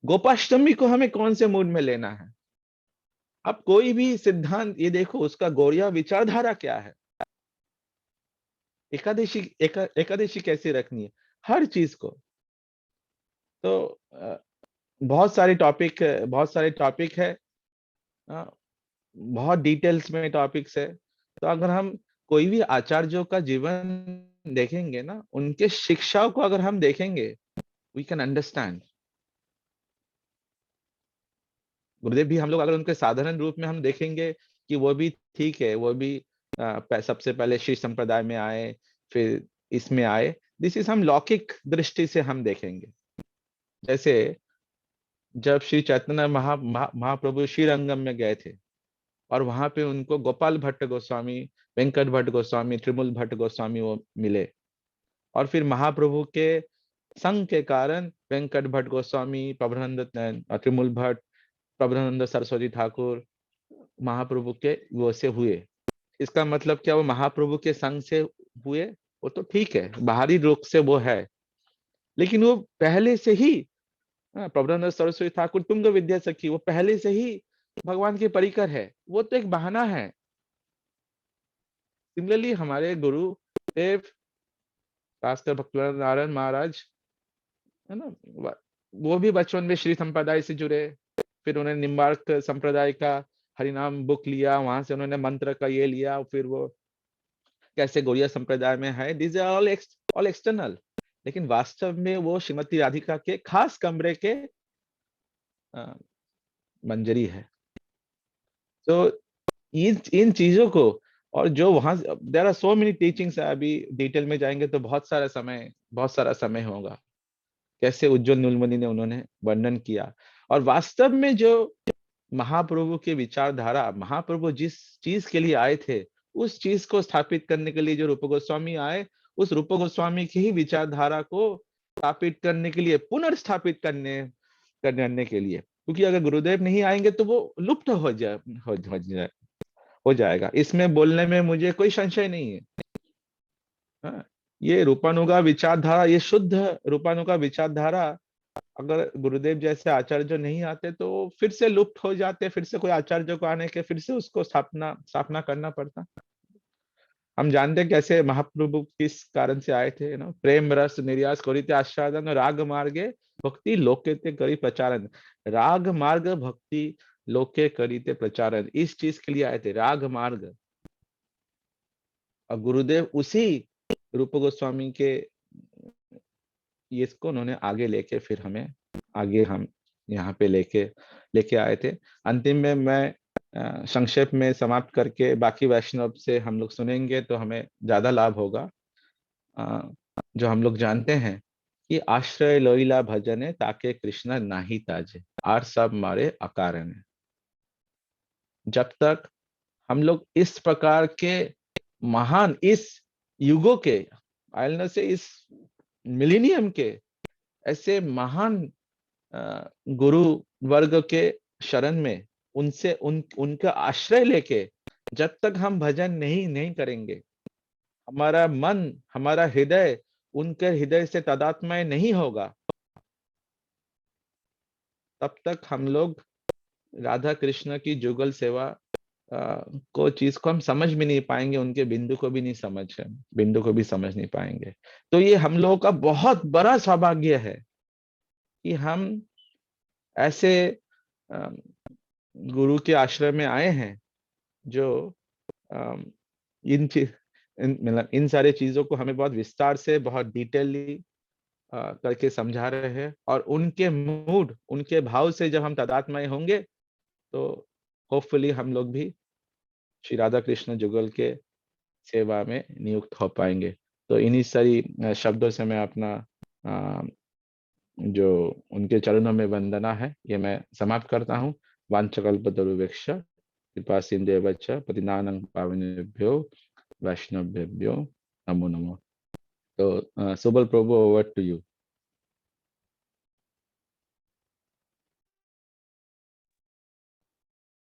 गोपाष्टमी को हमें कौन से मूड में लेना है। अब कोई भी सिद्धांत ये देखो, उसका गौड़िया विचारधारा क्या है, एकादशी कैसे रखनी है, हर चीज को। तो बहुत सारे टॉपिक है, अ, बहुत डिटेल्स में टॉपिक्स है। तो अगर हम कोई भी आचार्यों का जीवन देखेंगे ना, उनके शिक्षाओं को अगर हम देखेंगे, वी कैन अंडरस्टैंड। गुरुदेव भी हम लोग अगर उनके साधारण रूप में हम देखेंगे कि वो भी ठीक है, वो भी सबसे पहले श्री संप्रदाय में आए, फिर इसमें आए, दिस इज हम लौकिक दृष्टि से हम देखेंगे। जैसे जब श्री चैतन्य महाप्रभु श्रीरंगम में गए थे, और वहां पे उनको गोपाल भट्ट गोस्वामी, वेंकट भट्ट गोस्वामी, त्रिमूल भट्ट गोस्वामी वो मिले। और फिर महाप्रभु के संग के कारण वेंकट भट्ट गोस्वामी, प्रभुनंद, त्रिमूल भट्ट, प्रभुनंद सरस्वती ठाकुर महाप्रभु के वो से हुए। इसका मतलब क्या, वो महाप्रभु के संग से हुए, वो तो ठीक है, बाहरी रूप से वो है, लेकिन वो पहले से ही, प्रभुनंद सरस्वती ठाकुर तुंग विद्या सखी, वो पहले से ही भगवान के परिकर है, वो तो एक बहाना है। सिमिलरली हमारे गुरु देव, खासकर भक्तिवेदांत नारायण महाराज, है ना, वो भी बचपन में श्री संप्रदाय से जुड़े, फिर उन्होंने निम्बार्क संप्रदाय का हरिनाम बुक लिया, वहां से उन्होंने मंत्र का ये लिया, फिर वो कैसे गौड़िया संप्रदाय में है, दिस आर ऑल एक्सटर्नल। लेकिन वास्तव में वो श्रीमती राधिका के खास कमरे के मंजरी है। तो इन चीजों को, और जो वहां, there are so many teachings, अभी डिटेल में जाएंगे तो बहुत सारा समय होगा, कैसे उज्जवल नीलमणि ने उन्होंने वर्णन किया। और वास्तव में जो महाप्रभु की विचारधारा, महाप्रभु जिस चीज के लिए आए थे, उस चीज को स्थापित करने के लिए जो रूप गोस्वामी आए, उस रूप गोस्वामी की ही विचारधारा को स्थापित करने के लिए, पुनर्स्थापित करने के लिए, क्योंकि अगर गुरुदेव नहीं आएंगे तो वो लुप्त हो जाएगा। इसमें बोलने में मुझे कोई संशय नहीं है। हाँ, ये रूपानुगा विचारधारा, ये शुद्ध रूपानुगा विचारधारा, अगर गुरुदेव जैसे आचार्य जो नहीं आते तो फिर से लुप्त हो जाते, फिर से कोई आचार्य को आने के फिर से उसको स्थापना करना पड़ता। हम जानते हैं कैसे महाप्रभु किस कारण से आए थे ना, प्रेम रस निर्यास करिते आस्वादन राग मार्गे भक्ति लोके करी प्रचारन। राग मार्ग भक्ति लोके करीते प्रचारन, इस चीज के लिए आए थे, राग मार्ग। और गुरुदेव उसी रूप गोस्वामी के ये इसको उन्होंने आगे लेके फिर हमें आगे हम यहाँ पे लेके आए थे। अंतिम में मैं संक्षेप में समाप्त करके बाकी वैष्णव से हम लोग सुनेंगे तो हमें ज्यादा लाभ होगा। जो हम लोग जानते हैं कि आश्रय लोइला भजने ताके कृष्ण नाही ताजे, आर सब मारे अकारण। जब तक हम लोग इस प्रकार के महान, इस युगों के, आयल से इस मिलीनियम के ऐसे महान गुरु वर्ग के शरण में उनसे उनका आश्रय लेके जब तक हम भजन नहीं करेंगे, हमारा मन, हमारा हृदय उनके हृदय से तादात्म्य नहीं होगा, तब तक हम लोग राधा कृष्ण की जुगल सेवा को चीज को हम समझ भी नहीं पाएंगे, उनके बिंदु को भी समझ नहीं पाएंगे। तो ये हम लोगों का बहुत बड़ा सौभाग्य है कि हम ऐसे गुरु के आश्रय में आए हैं जो मतलब इन सारे चीजों को हमें बहुत विस्तार से, बहुत डिटेलली करके समझा रहे हैं। और उनके मूड, उनके भाव से जब हम तादात्म्य होंगे तो होपफुली हम लोग भी श्री राधा कृष्ण जुगल के सेवा में नियुक्त हो पाएंगे। तो इन्हीं सारी शब्दों से मैं अपना जो उनके चरणों में वंदना है ये मैं समाप्त करता हूँ। वांछकल्पतरुभ्यश्च कृपा सिन्धुभ्यश्च पतितानां पावनेभ्यो वैष्णवेभ्यो नमो नमो। तो सुबल प्रभु, over to you.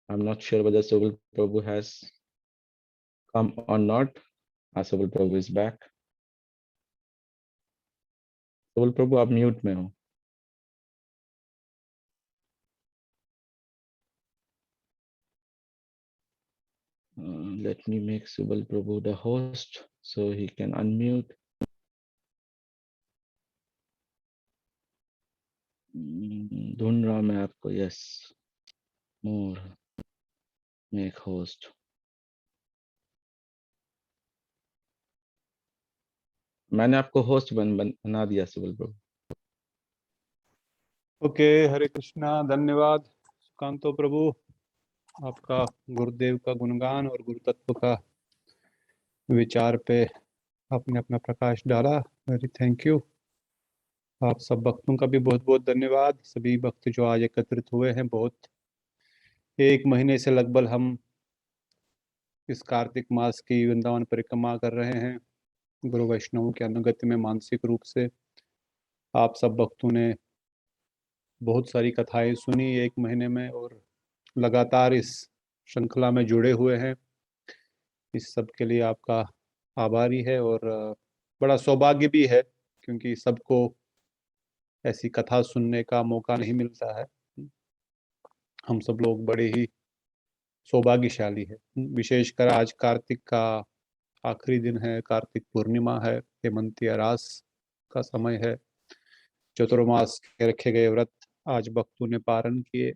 I'm not sure whether Subal Prabhu has come or not. Subal Prabhu is back. Subal Prabhu, आप म्यूट में हो। Let me make Subal Prabhu the host so he can unmute. ढूंढ रहा मैं आपको। Yes, मोर make host. मैंने आपको host बना दिया सुबल प्रभु। ओके, हरे कृष्णा। धन्यवाद सुकांतो प्रभु, आपका गुरुदेव का गुणगान और गुरु तत्व का विचार पे आपने अपना प्रकाश डाला। Very thank you. आप सब भक्तों का भी बहुत बहुत धन्यवाद। सभी भक्त जो आज एकत्रित हुए हैं, बहुत एक महीने से लगभग हम इस कार्तिक मास की वृंदावन परिक्रमा कर रहे हैं गुरु वैष्णवों के अनुगत्य में। मानसिक रूप से आप सब भक्तों ने बहुत सारी कथाएं सुनी एक महीने में और लगातार इस श्रृंखला में जुड़े हुए हैं। इस सब के लिए आपका आभारी है और बड़ा सौभाग्य भी है, क्योंकि सबको ऐसी कथा सुनने का मौका नहीं मिलता है। हम सब लोग बड़े ही सौभाग्यशाली है। विशेषकर आज कार्तिक का आखिरी दिन है, कार्तिक पूर्णिमा है, हेमंती रास का समय है। चतुर्मास के रखे गए व्रत आज भक्तों ने पारण किए।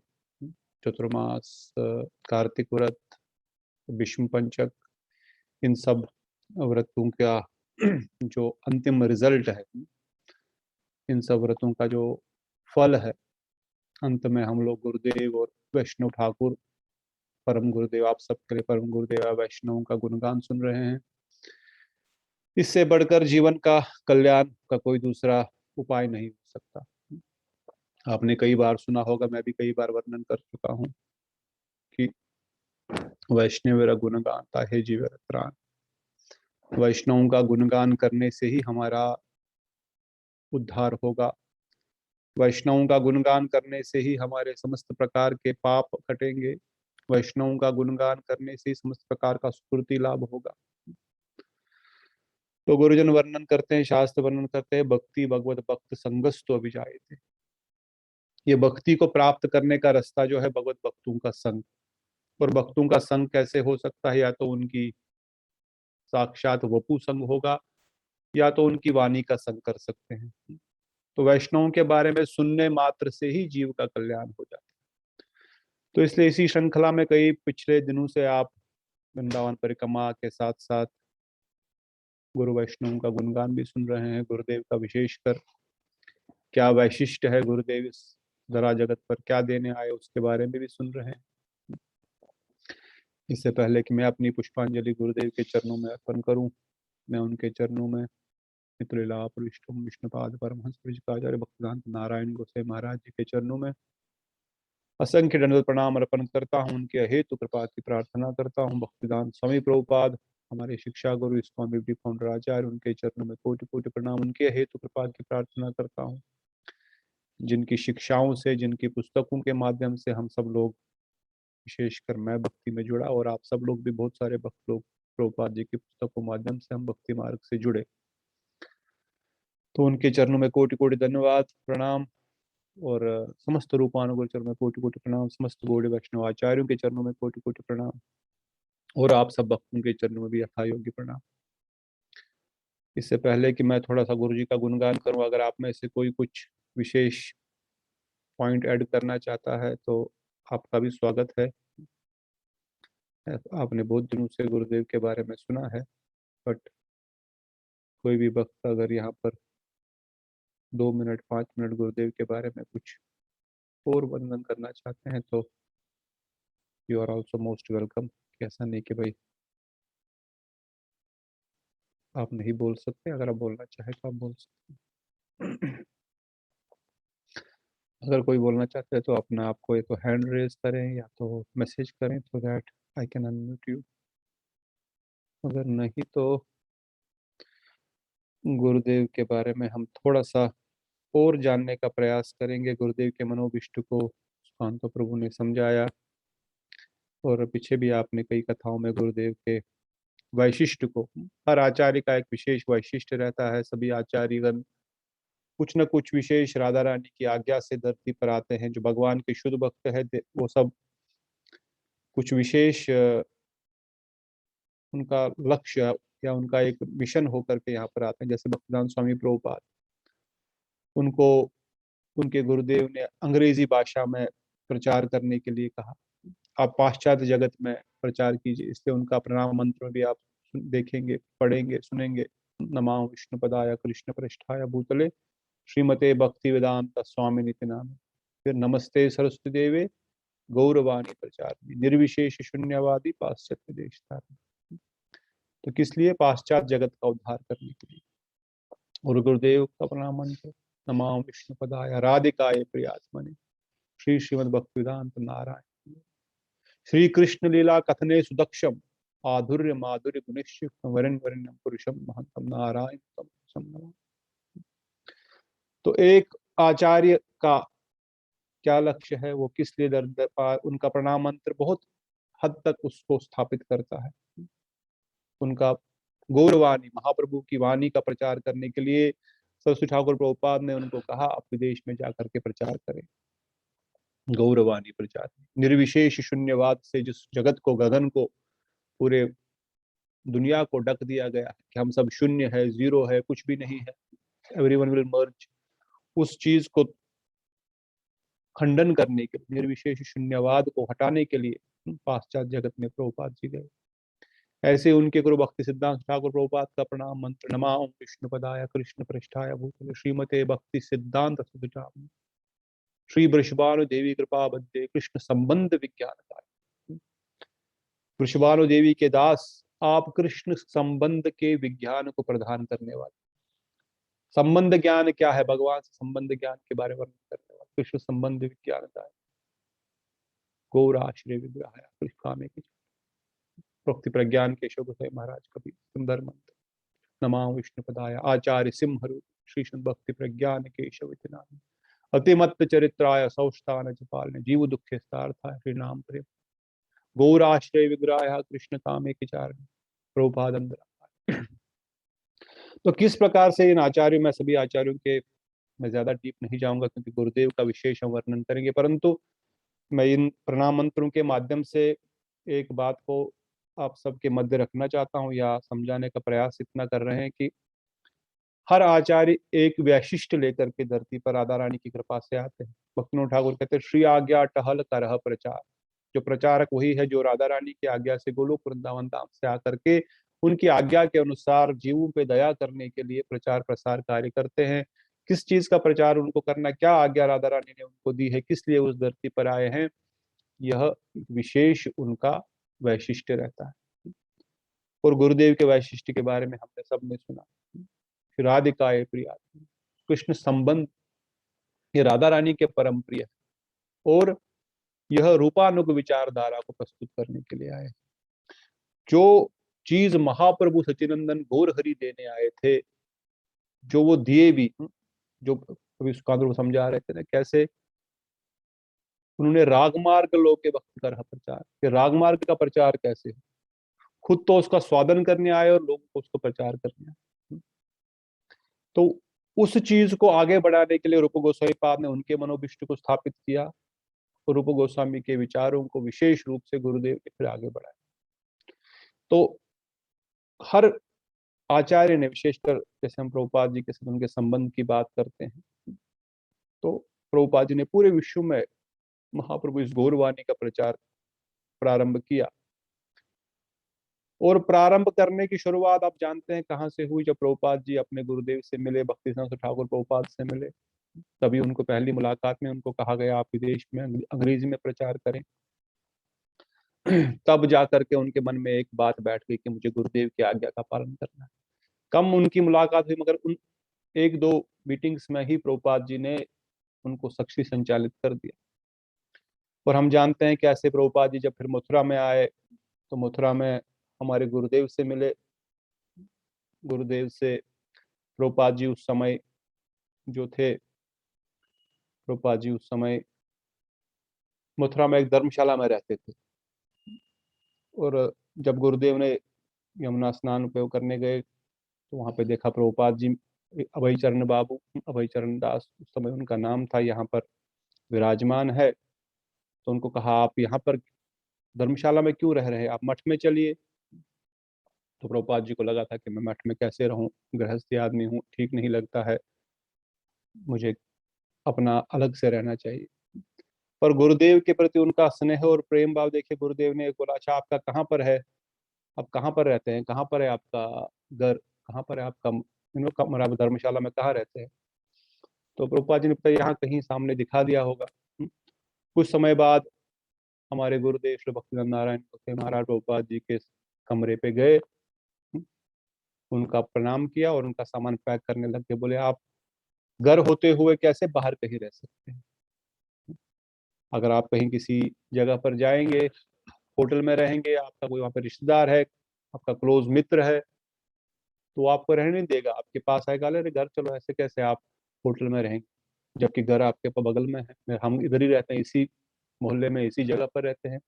चतुर्मास, कार्तिक व्रत, विष्णु पंचक, इन सब व्रतों का जो अंतिम रिजल्ट है, इन सब व्रतों का जो फल है, अंत में हम लोग गुरुदेव और वैष्णव ठाकुर, परम गुरुदेव, आप सबके लिए परम गुरुदेव वैष्णव का गुणगान सुन रहे हैं। इससे बढ़कर जीवन का कल्याण का कोई दूसरा उपाय नहीं हो सकता। आपने कई बार सुना होगा, मैं भी कई बार वर्णन कर चुका हूँ कि वैष्णव गुणगान ताहे जीव प्राण। वैष्णवों का गुणगान करने से ही हमारा उद्धार होगा। वैष्णवों का गुणगान करने से ही हमारे समस्त प्रकार के पाप कटेंगे। वैष्णवों का गुणगान करने से ही समस्त प्रकार का सुकृति लाभ होगा। तो गुरुजन वर्णन करते हैं, शास्त्र वर्णन करते हैं, भक्ति भगवत भक्त संगस्तु अभिजायते। ये भक्ति को प्राप्त करने का रास्ता जो है भगवत भक्तों का संग। और भक्तों का संग कैसे हो सकता है? या तो उनकी साक्षात वपु संग होगा, या तो उनकी वाणी का संग कर सकते हैं। तो वैष्णवों के बारे में सुनने मात्र से ही जीव का कल्याण हो जाता है। तो इसलिए इसी श्रृंखला में कई पिछले दिनों से आप वृंदावन परिक्रमा के साथ साथ गुरु वैष्णव का गुणगान भी सुन रहे हैं। गुरुदेव का विशेषकर क्या वैशिष्ट है, गुरुदेव इस धरा जगत पर क्या देने आए, उसके बारे में भी सुन रहे हैं। इससे पहले कि मैं अपनी पुष्पांजलि गुरुदेव के चरणों में अर्पण करूं, मैं उनके चरणों में मित्रलीला विष्णु विष्णुपाद परमहंस आचार्य भक्तिवेदांत नारायण गोसाई महाराज जी के चरणों में असंख्य दंडवत प्रणाम अर्पण करता हूं। उनके हेतु कृपा की प्रार्थना करता हूं। भक्तिवेदांत स्वामी प्रभुपाद हमारे शिक्षा गुरु स्वामी विवेक फाउंडर आचार्य, उनके चरणों में कोटि कोटि प्रणाम। उनके हेतु कृपा की प्रार्थना करता हूं। जिनकी शिक्षाओं से, जिनकी पुस्तकों के माध्यम से हम सब लोग, विशेषकर मैं भक्ति में जुड़ा और आप सब लोग भी, बहुत सारे भक्त लोग प्रभुपाद जी की पुस्तकों के माध्यम से हम भक्ति मार्ग से जुड़े। तो उनके चरणों में कोटि कोटि धन्यवाद प्रणाम। और समस्त रूपानुगुण चरणों में कोटि कोटि प्रणाम। समस्त गौड़ी वैष्णव आचार्यों के चरणों में कोटि कोटि प्रणाम। और आप सब भक्तों के चरणों में भी यथा योग्य प्रणाम। इससे पहले कि मैं थोड़ा सा गुरु जी का गुणगान करूं, अगर आप में से कोई कुछ विशेष पॉइंट ऐड करना चाहता है तो आपका भी स्वागत है। आपने बहुत दिनों से गुरुदेव के बारे में सुना है, बट कोई भी भक्त अगर यहाँ पर 2 मिनट 5 मिनट गुरुदेव के बारे में कुछ और वर्णन करना चाहते हैं तो you are also most welcome. ऐसा नहीं कि भाई आप नहीं बोल सकते, अगर आप बोलना चाहे तो आप बोल सकते हैं। अगर कोई बोलना चाहते हैं तो अपना आपको या तो हैंड रेज करें या तो मैसेज करें, so that I can unmute you. अगर नहीं तो गुरुदेव के बारे में हम थोड़ा सा और जानने का प्रयास करेंगे। गुरुदेव के मनोविष्ट को सुकांतो प्रभु ने समझाया, और पीछे भी आपने कई कथाओं में गुरुदेव के वैशिष्ट को, हर आचार्य का एक विशेष वैशिष्ट रहता है। सभी आचार्यगण कुछ न कुछ विशेष राधा रानी की आज्ञा से धरती पर आते हैं। जो भगवान के शुद्ध भक्त है वो सब कुछ विशेष उनका लक्ष्य या उनका एक मिशन होकर के यहाँ पर आते हैं। जैसे भक्तिवेदांत स्वामी प्रभुपाद, उनको उनके गुरुदेव ने अंग्रेजी भाषा में प्रचार करने के लिए कहा, आप पाश्चात्य जगत में प्रचार कीजिए। इसलिए उनका प्रणाम मंत्र भी आप देखेंगे, पढ़ेंगे, सुनेंगे। नमामि विष्णु पदाय कृष्ण पृष्ठाय भूतले श्रीमते भक्ति वेदांत स्वामी निति नाम। फिर नमस्ते सरस्वती देवे गौरवाणी प्रचार, निर्विशेष शून्यवादी पाश्चात्य देश। तो किस लिए? पाश्चात्य जगत का उद्धार करने के लिए। और गुरुदेव का प्रणाम मंत्र नमामि विष्णु पदाय राधिकाय प्रियात्मने श्री श्रीमद भक्तिवेदांत नारायण। श्री कृष्ण लीला कथने सुदक्षम आधुर्य माधुर्य गुणेश्व वरण वरण पुरुषम महंतम नारायण तम। तो एक आचार्य का क्या लक्ष्य है, वो किस लिए दरबार, उनका प्रणाम मंत्र बहुत हद तक उसको स्थापित करता है। उनका गौरवाणी, महाप्रभु की वाणी का प्रचार करने के लिए सरस्वती ठाकुर प्रभुपाद ने उनको कहा, आप विदेश में जाकर के प्रचार करें। गौरवाणी प्रचार, निर्विशेष शून्यवाद से जिस जगत को, गगन को, पूरे दुनिया को ढक दिया गया है कि हम सब शून्य है, जीरो है, कुछ भी नहीं है, एवरीवन विल मर्ज, उस चीज को खंडन करने के लिए, निर्विशेष शून्यवाद को हटाने के लिए पाश्चात्य जगत में प्रभुपाद जी गए। ऐसे उनके गुरु भक्ति सिद्धांत ठाकुर प्रभुपाद का प्रणाम मंत्र नमामि विष्णु पदाय कृष्ण पृष्ठाय भूतले श्रीमते भक्ति सिद्धांत सुधाम श्री वृषभानु देवी कृपा बद्धे कृष्ण संबंध विज्ञान। वृषभानु देवी के दास, आप कृष्ण संबंध के विज्ञान को प्रदान करने वाले। संबंध ज्ञान क्या है? भगवान से संबंध ज्ञान के बारे में वर्णन करने वाले कृष्ण संबंध विज्ञान। गौराश्रय विग्रह कृष्ण की प्रोक्ति प्रज्ञान केशव गोसाई महाराज का भी सुंदर मंत्र। नमामि विष्णुपदाय आचार्य सिंहरूप श्री शुद्ध भक्ति प्रज्ञान केशव इति नाम अतिमत्त चरित्राय सौष्ठान पालने जीव दुखे स्थार्थाय श्री नाम प्रेम गौराश्रय विग्रहाय कृष्ण कामे की चारण प्रभुपाद अंदर। तो किस प्रकार से इन आचार्यों में सभी आचार्यों के मैं ज्यादा डीप नहीं जाऊंगा क्योंकि गुरुदेव का विशेष हम वर्णन करेंगे, परंतु मैं इन प्रणाम मंत्रों के माध्यम से एक बात को आप सबके मध्य रखना चाहता हूं या समझाने का प्रयास इतना कर रहे हैं कि हर आचार्य एक वैशिष्ट लेकर के धरती पर राधा रानी की कृपा से आते हैं। भक्तिविनोद ठाकुर कहते हैं श्री आज्ञा टहल करह प्रचार। जो प्रचारक वही है जो राधा रानी की आज्ञा से गोलोक वृंदावन धाम से आकर के उनकी आज्ञा के अनुसार जीवों पे दया करने के लिए प्रचार प्रसार कार्य करते हैं। किस चीज का प्रचार उनको करना, क्या आज्ञा राधा रानी ने उनको दी है, किस लिए उस धरती पर आए हैं, यह विशेष उनका वैशिष्ट रहता है। और गुरुदेव के वैशिष्ट के बारे में हमने सबने सुना। राधिकाए प्रिया, कृष्ण संबंध ये राधा रानी के परम प्रिय है और यह रूपानुग विचारधारा को प्रस्तुत करने के लिए आए। जो चीज महाप्रभु सचिनंदन गौर हरि देने आए थे, जो वो दिए भी, जो अभी सुकांत समझा रहे थे ना, कैसे उन्होंने रागमार्ग लोके भक्ति कर प्रचार, कि रागमार्ग का प्रचार कैसे हो, खुद तो उसका स्वादन करने आए और लोगों को उसको प्रचार करने आए। तो उस चीज को आगे बढ़ाने के लिए रूप गोस्वामी पाद ने उनके मनोभिष्ट को स्थापित किया और रूप गोस्वामी के विचारों को विशेष रूप से गुरुदेव ने फिर आगे बढ़ाया। तो हर आचार्य ने, विशेषकर जैसे हम प्रभुपाद जी के साथ उनके संबंध की बात करते हैं, तो प्रभुपाद जी ने पूरे विश्व में महाप्रभु इस गौरवाणी का प्रचार प्रारंभ किया। और प्रारंभ करने की शुरुआत आप जानते हैं कहाँ से हुई। जब प्रभुपाद जी अपने गुरुदेव से मिले, भक्ति सिद्धांत ठाकुर प्रभुपाद से मिले, तभी उनको पहली मुलाकात में उनको कहा गया आप विदेश में अंग्रेजी में प्रचार करें। तब जाकर के उनके मन में एक बात बैठ गई कि मुझे गुरुदेव की आज्ञा का पालन करना है। कम उनकी मुलाकात हुई, मगर उन एक दो मीटिंग्स में ही प्रभुपाद जी ने उनको साक्षी संचालित कर दिया। और हम जानते हैं कि ऐसे प्रभुपाद जी जब फिर मथुरा में आए तो मथुरा में हमारे गुरुदेव से मिले। गुरुदेव से प्रभुपाद जी उस समय जो थे, प्रभुपाद जी उस समय मथुरा में एक धर्मशाला में रहते थे। और जब गुरुदेव ने यमुना स्नान उपयोग करने गए तो वहां पे देखा प्रभुपाद जी अभय चरण बाबू, अभय चरण दास उस समय उनका नाम था, यहाँ पर विराजमान है। तो उनको कहा आप यहाँ पर धर्मशाला में क्यों रह रहे हैं, आप मठ में चलिए। तो प्रभुपाद जी को लगा था कि मैं मठ में कैसे रहूं, गृहस्थी आदमी हूँ, ठीक नहीं लगता है, मुझे अपना अलग से रहना चाहिए। पर गुरुदेव के प्रति उनका स्नेह और प्रेम भाव देखिए, गुरुदेव ने बोला अच्छा आपका कहाँ पर है, आप कहाँ पर रहते हैं, कहाँ पर है आपका घर, कहाँ पर है आपका कमरा, धर्मशाला में कहाँ रहते हैं। तो प्रभुपाद जी ने बताया यहाँ कहीं सामने दिखा दिया होगा। कुछ समय बाद हमारे गुरुदेव श्री भक्तिवेदांत नारायण महाराज प्रभुपाद जी के कमरे पे गए, उनका प्रणाम किया और उनका सामान पैक करने लग के बोले आप घर होते हुए कैसे बाहर कहीं रह सकते हैं। अगर आप कहीं किसी जगह पर जाएंगे, होटल में रहेंगे, आपका कोई वहाँ पे रिश्तेदार है, आपका क्लोज मित्र है, तो आपको रहने नहीं देगा, आपके पास आएगा, अरे घर चलो, ऐसे कैसे आप होटल में रहेंगे जबकि घर आपके बगल में है, हम इधर ही रहते हैं, इसी मोहल्ले में, इसी जगह पर रहते हैं।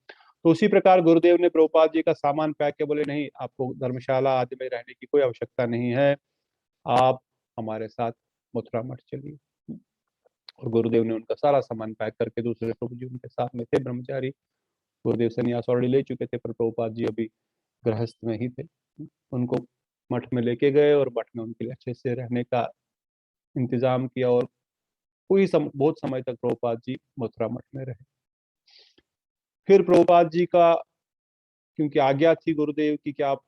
तो उसी प्रकार गुरुदेव ने प्रभुपाद जी का सामान पैक के बोले नहीं, आपको धर्मशाला आदि में रहने की कोई आवश्यकता नहीं है, आप हमारे साथ मथुरा मठ चलिए। और गुरुदेव ने उनका सारा सामान पैक करके, दूसरे प्रभु जी उनके साथ में थे ब्रह्मचारी, गुरुदेव संन्यास ऑलरेडी ले चुके थे, पर प्रभुपाद जी अभी गृहस्थ में ही थे, उनको मठ में लेके गए और मठ में उनके लिए अच्छे से रहने का इंतजाम किया। और बहुत समय तक प्रभुपाद जी मथुरा मठ में रहे। फिर प्रभुपाद जी का, क्योंकि आज्ञा थी गुरुदेव की कि आप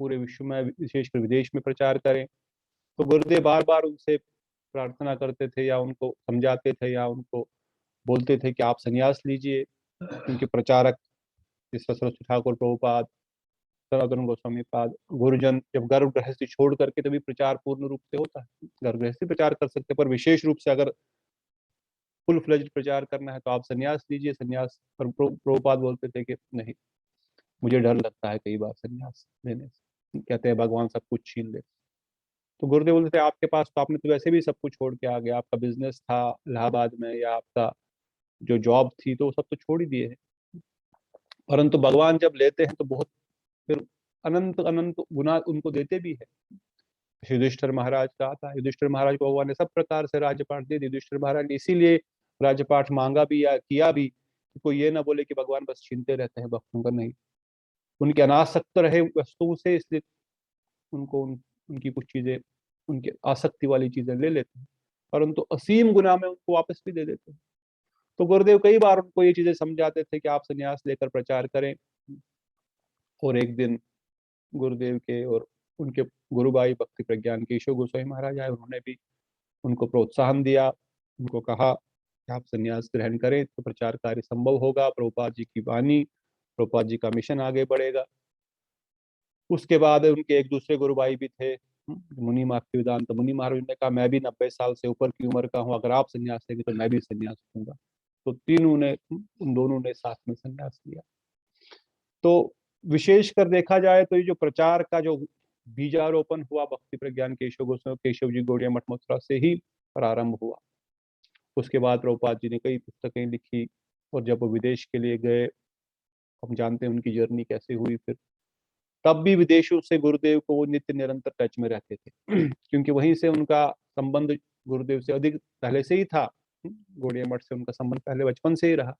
पूरे विश्व में विशेषकर विदेश में प्रचार करें, तो गुरुदेव बार बार उनसे प्रार्थना करते थे या उनको समझाते थे या उनको बोलते थे कि आप संन्यास लीजिए, क्योंकि प्रचारक जिस सरस्वती ठाकुर प्रभुपाद, सनातन गोस्वामी पाद, गुरुजन जब गर्भ गृहस्थी छोड़ करके तभी प्रचार पूर्ण रूप से होता है। गर्भ गृहस्थी प्रचार कर सकते, पर विशेष रूप से अगर फुल फ्लेज प्रचार करना है तो आप संन्यास लीजिए। संन्यास पर प्रभुपाद बोलते थे कि नहीं, मुझे डर लगता है कई बार संन्यास लेने से, कहते हैं भगवान सब कुछ छीन ले। तो गुरुदेव बोलते थे आपके पास तो, आपने तो वैसे भी सब कुछ छोड़ के आ गए, आपका बिजनेस था इलाहाबाद में या आपका जो जॉब थी तो वो सब तो छोड़ ही दिए है, परंतु भगवान जब लेते हैं तो बहुत फिर अनंत अनंत गुना उनको देते भी है। युधिष्ठिर महाराज का था, युधिष्ठिर महाराज को भगवान ने सब प्रकार से राज्यपाठ दे दी। युधिष्ठिर महाराज ने इसीलिए राज्यपाठ मांगा भी या किया भी कि कोई ये ना बोले कि भगवान बस छीनते रहते हैं भक्तों का, नहीं, उनके अनासक्त रहे वस्तुओं से, इसलिए उनको उनकी कुछ चीजें, उनकी आसक्ति वाली चीजें ले लेते हैं, परंतु असीम गुना में उनको वापस भी दे देते हैं। तो गुरुदेव कई बार उनको ये चीजें समझाते थे कि आप संन्यास लेकर प्रचार करें। और एक दिन गुरुदेव के और उनके गुरु भाई भक्ति प्रज्ञान केशव गोस्वामी महाराज आए, उन्होंने भी उनको प्रोत्साहन दिया, उनको कहा कि आप संन्यास ग्रहण करें तो प्रचार कार्य संभव होगा, प्रभुपाद जी की वाणी, प्रभुपाद जी का मिशन आगे बढ़ेगा। उसके बाद उनके एक दूसरे गुरु भाई भी थे, मुनि भक्तिवेदांत मुनि महाराज ने कहा मैं भी 90 साल से ऊपर की उम्र का हूँ, अगर आप संन्यास लेंगे तो मैं भी संन्यास लूंगा। तो तीनों ने, उन दोनों ने साथ में संन्यास लिया। तो विशेषकर देखा जाए तो ये जो प्रचार का जो बीजारोपण हुआ भक्ति प्रज्ञान केशव गोस्वामी केशव जी गौड़िया मठ मथुरा से ही प्रारंभ हुआ। उसके बाद प्रभुपाद जी ने कई पुस्तकें लिखी, और जब वो विदेश के लिए गए, हम जानते हैं उनकी जर्नी कैसे हुई, फिर तब भी विदेशों से गुरुदेव को वो नित्य निरंतर टच में रहते थे क्योंकि वहीं से उनका संबंध गुरुदेव से अधिक पहले से ही था। गौड़िया मठ से उनका संबंध पहले बचपन से ही रहा,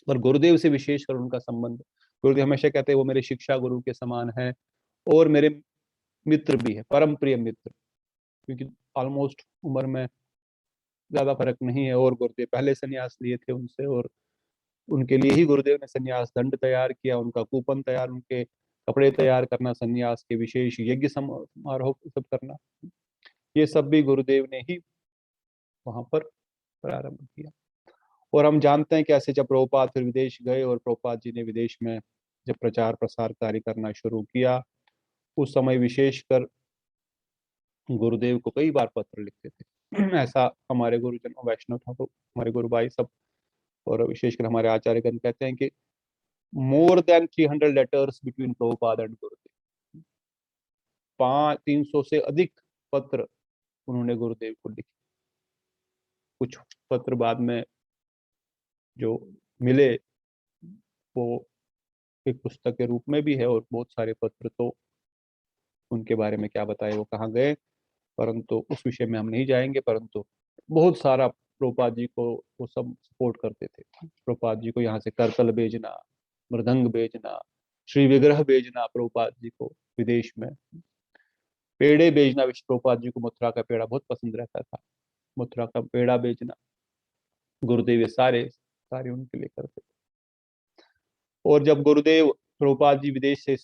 पर गुरुदेव से विशेषकर उनका संबंध, गुरुदेव हमेशा कहते हैं वो मेरे शिक्षा गुरु के समान है और मेरे मित्र भी है, परम प्रिय मित्र, क्योंकि ऑलमोस्ट उम्र में ज्यादा फर्क नहीं है, और गुरुदेव पहले संन्यास लिए थे उनसे, और उनके लिए ही गुरुदेव ने संन्यास दंड तैयार किया, उनका कूपन तैयार, उनके कपड़े तैयार करना, संन्यास के विशेष यज्ञ समारोह सब करना, ये सब भी गुरुदेव ने ही वहां पर प्रारंभ किया। और हम जानते हैं कि ऐसे जब प्रभुपाद फिर विदेश गए और प्रभुपाद जी ने विदेश में जब प्रचार प्रसार कार्य करना शुरू किया, उस समय विशेषकर गुरुदेव को कई बार पत्र लिखते थे ऐसा हमारे गुरुजन वैष्णव ठाकुर, हमारे गुरु भाई सब, और विशेषकर हमारे आचार्यगण कहते हैं कि more than 300 letters between Prabhupada and गुरुदेव, 300 से अधिक पत्र उन्होंने गुरुदेव को लिखे। कुछ पत्र बाद में जो मिले वो एक पुस्तक के रूप में भी है, और बहुत सारे पत्र तो उनके बारे में क्या बताए वो कहाँ गए, परंतु उस विषय में हम नहीं जाएंगे। परंतु बहुत सारा प्रभुपाद जी को वो सब सपोर्ट करते थे। प्रभुपाद जी को यहाँ से करतल भेजना, मृदंग भेजना, श्री विग्रह भेजना प्रभुपाद जी को विदेश में, पेड़े भेजना, विश्व प्रभुपाद जी को मथुरा का पेड़ा बहुत पसंद रहता था, मथुरा का पेड़ा भेजना, गुरुदेव ये सारे सारे उनके लिए करते थे। और जब गुरुदेव प्रभुपाद जी विदेश से